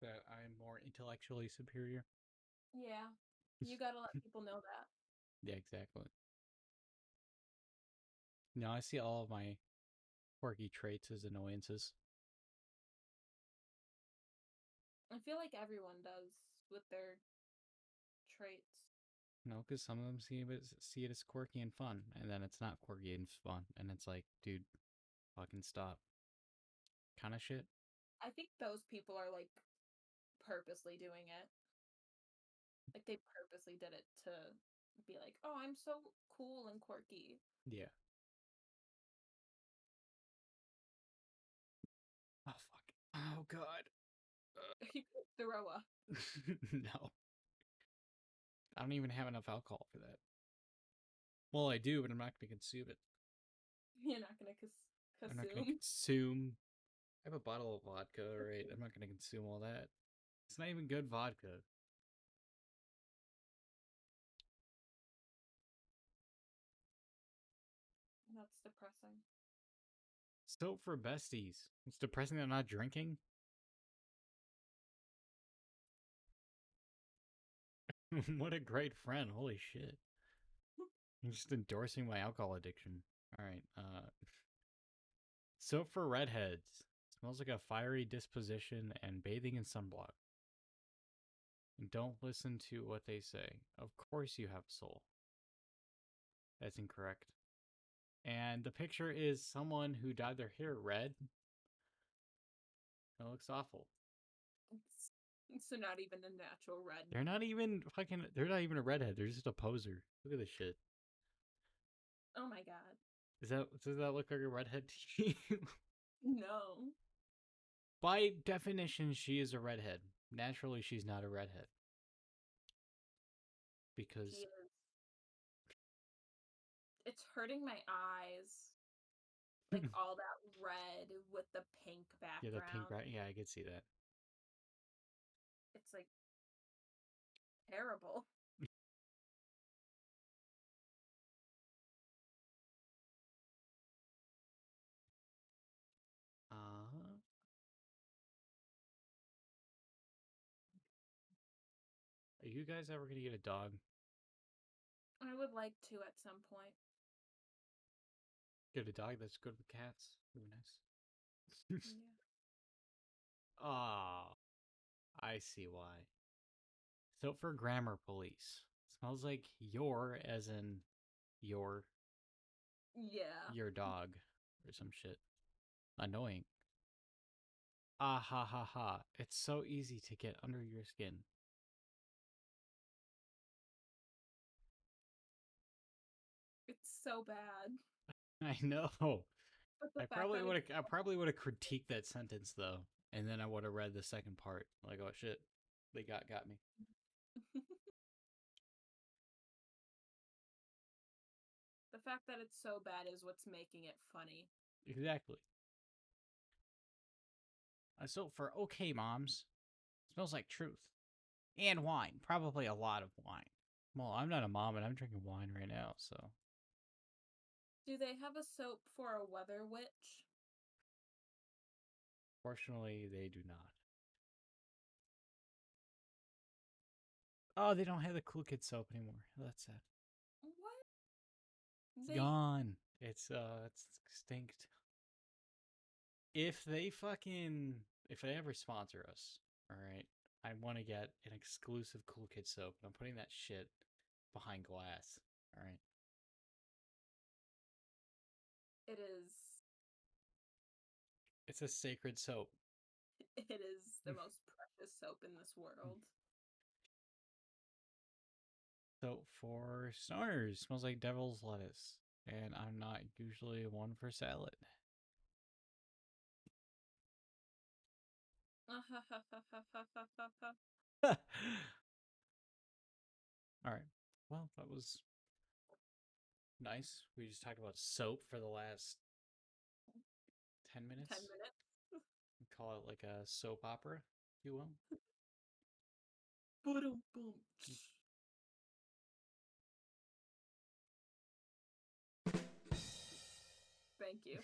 [SPEAKER 1] That I'm more intellectually superior.
[SPEAKER 2] Yeah. You gotta let people know that.
[SPEAKER 1] Yeah, exactly. No, I see all of my quirky traits as annoyances.
[SPEAKER 2] I feel like everyone does with their traits.
[SPEAKER 1] No, because some of them see it as quirky and fun, and then it's not quirky and fun, and it's like, dude, fucking stop. Kind of shit.
[SPEAKER 2] I think those people are like purposely doing it. Like they purposely did it to be like, oh, I'm so cool and quirky.
[SPEAKER 1] Yeah. Oh fuck. Oh god.
[SPEAKER 2] You could throw up.
[SPEAKER 1] No. I don't even have enough alcohol for that. Well, I do, but I'm not going to consume it.
[SPEAKER 2] You're not gonna
[SPEAKER 1] I'm not going to consume. I have a bottle of vodka, alright? I'm not going to consume all that. It's not even good vodka.
[SPEAKER 2] That's depressing.
[SPEAKER 1] Soap for besties. It's depressing that I'm not drinking. What a great friend. Holy shit. I'm just endorsing my alcohol addiction. Alright, soap for redheads. Smells like a fiery disposition and bathing in sunblock. And don't listen to what they say. Of course you have a soul. That's incorrect. And the picture is someone who dyed their hair red. It looks awful.
[SPEAKER 2] So not even a natural red.
[SPEAKER 1] They're not even a redhead. They're just a poser. Look at this shit.
[SPEAKER 2] Oh my god.
[SPEAKER 1] Does that look like a redhead to you?
[SPEAKER 2] No.
[SPEAKER 1] By definition, she is a redhead. Naturally, she's not a redhead. Because
[SPEAKER 2] He is. It's hurting my eyes. Like all that red with the pink
[SPEAKER 1] yeah, the pink
[SPEAKER 2] background.
[SPEAKER 1] yeah, I could see that.
[SPEAKER 2] It's like terrible.
[SPEAKER 1] Are you guys ever gonna get a dog?
[SPEAKER 2] I would like to at some point.
[SPEAKER 1] Get a dog that's good with cats? Ooh, nice.
[SPEAKER 2] Yeah.
[SPEAKER 1] Ah, I see why. So for grammar police, smells like your, as in your
[SPEAKER 2] Yeah.
[SPEAKER 1] dog or some shit. Annoying. Ah ha ha ha. It's so easy to get under your skin.
[SPEAKER 2] It's so bad.
[SPEAKER 1] I know.
[SPEAKER 2] But the
[SPEAKER 1] I
[SPEAKER 2] fact that
[SPEAKER 1] probably would have critiqued that sentence though, and then I would have read the second part. Like, oh shit, they got me.
[SPEAKER 2] the fact that it's so bad is what's making it funny.
[SPEAKER 1] Exactly. So for okay moms, smells like truth. And wine. Probably a lot of wine. Well, I'm not a mom and I'm drinking wine right now, so.
[SPEAKER 2] Do they have a soap for a weather witch?
[SPEAKER 1] Fortunately, they do not. Oh, they don't have the Cool Kid soap anymore. That's sad.
[SPEAKER 2] What?
[SPEAKER 1] It's
[SPEAKER 2] They
[SPEAKER 1] gone. It's extinct. If they ever sponsor us, all right, I want to get an exclusive Cool Kid soap. I'm putting that shit behind glass. All right.
[SPEAKER 2] it is
[SPEAKER 1] It's a sacred soap.
[SPEAKER 2] it is the most precious soap in this world.
[SPEAKER 1] So for stoners, smells like devil's lettuce, and I'm not usually one for salad. All right. Well, that was nice. We just talked about soap for the last 10 minutes.
[SPEAKER 2] 10 minutes.
[SPEAKER 1] Call it like a soap opera, if you will.
[SPEAKER 2] Boom. Thank you.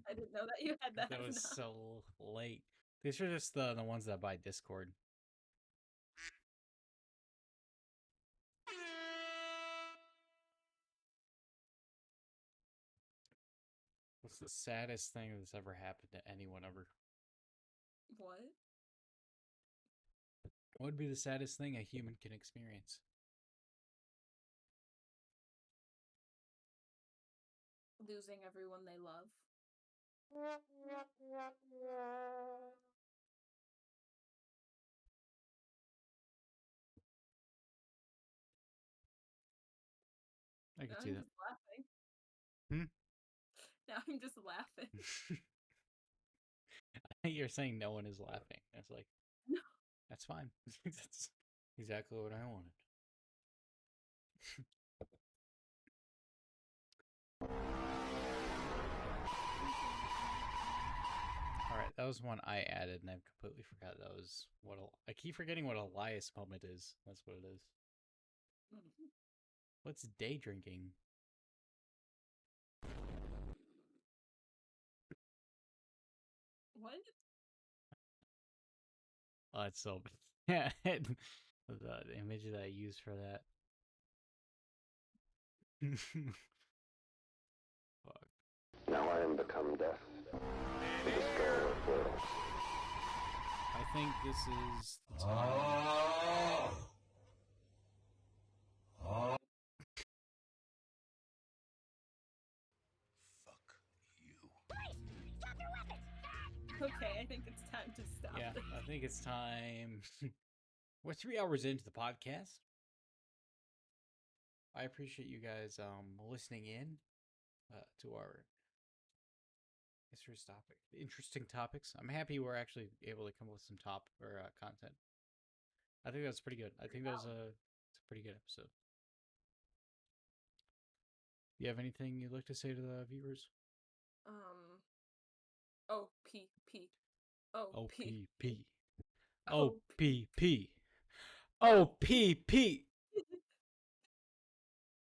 [SPEAKER 2] I didn't know that you had that.
[SPEAKER 1] That was so late. These are just the ones that buy Discord. What's the saddest thing that's ever happened to anyone ever?
[SPEAKER 2] What?
[SPEAKER 1] What would be the saddest thing a human can experience?
[SPEAKER 2] Losing everyone they love.
[SPEAKER 1] I could
[SPEAKER 2] Now
[SPEAKER 1] see
[SPEAKER 2] I'm
[SPEAKER 1] that.
[SPEAKER 2] just laughing.
[SPEAKER 1] Hmm?
[SPEAKER 2] Now I'm just laughing.
[SPEAKER 1] You're saying no one is laughing. It's like,
[SPEAKER 2] No.
[SPEAKER 1] that's fine. That's exactly what I wanted. All right, that was one I added, and I completely forgot that was what. I keep forgetting what Elias moment is. That's what it is. What's day drinking?
[SPEAKER 2] What?
[SPEAKER 1] Oh, it's so yeah. The image that I use for that. Fuck.
[SPEAKER 5] Now I am become death, the destroyer of worlds.
[SPEAKER 1] I think this is the time.
[SPEAKER 5] Fuck you.
[SPEAKER 3] Stop your weapons!
[SPEAKER 2] Okay, I think it's time to stop.
[SPEAKER 1] Yeah,
[SPEAKER 2] this.
[SPEAKER 1] I think it's time. We're 3 hours into the podcast. I appreciate you guys listening in to our interesting topics. I'm happy we're actually able to come up with some content. I think that's pretty good. I think it's a pretty good episode. You have anything you'd like to say to the viewers?
[SPEAKER 2] OPP.
[SPEAKER 1] OPP. OPP. OPP.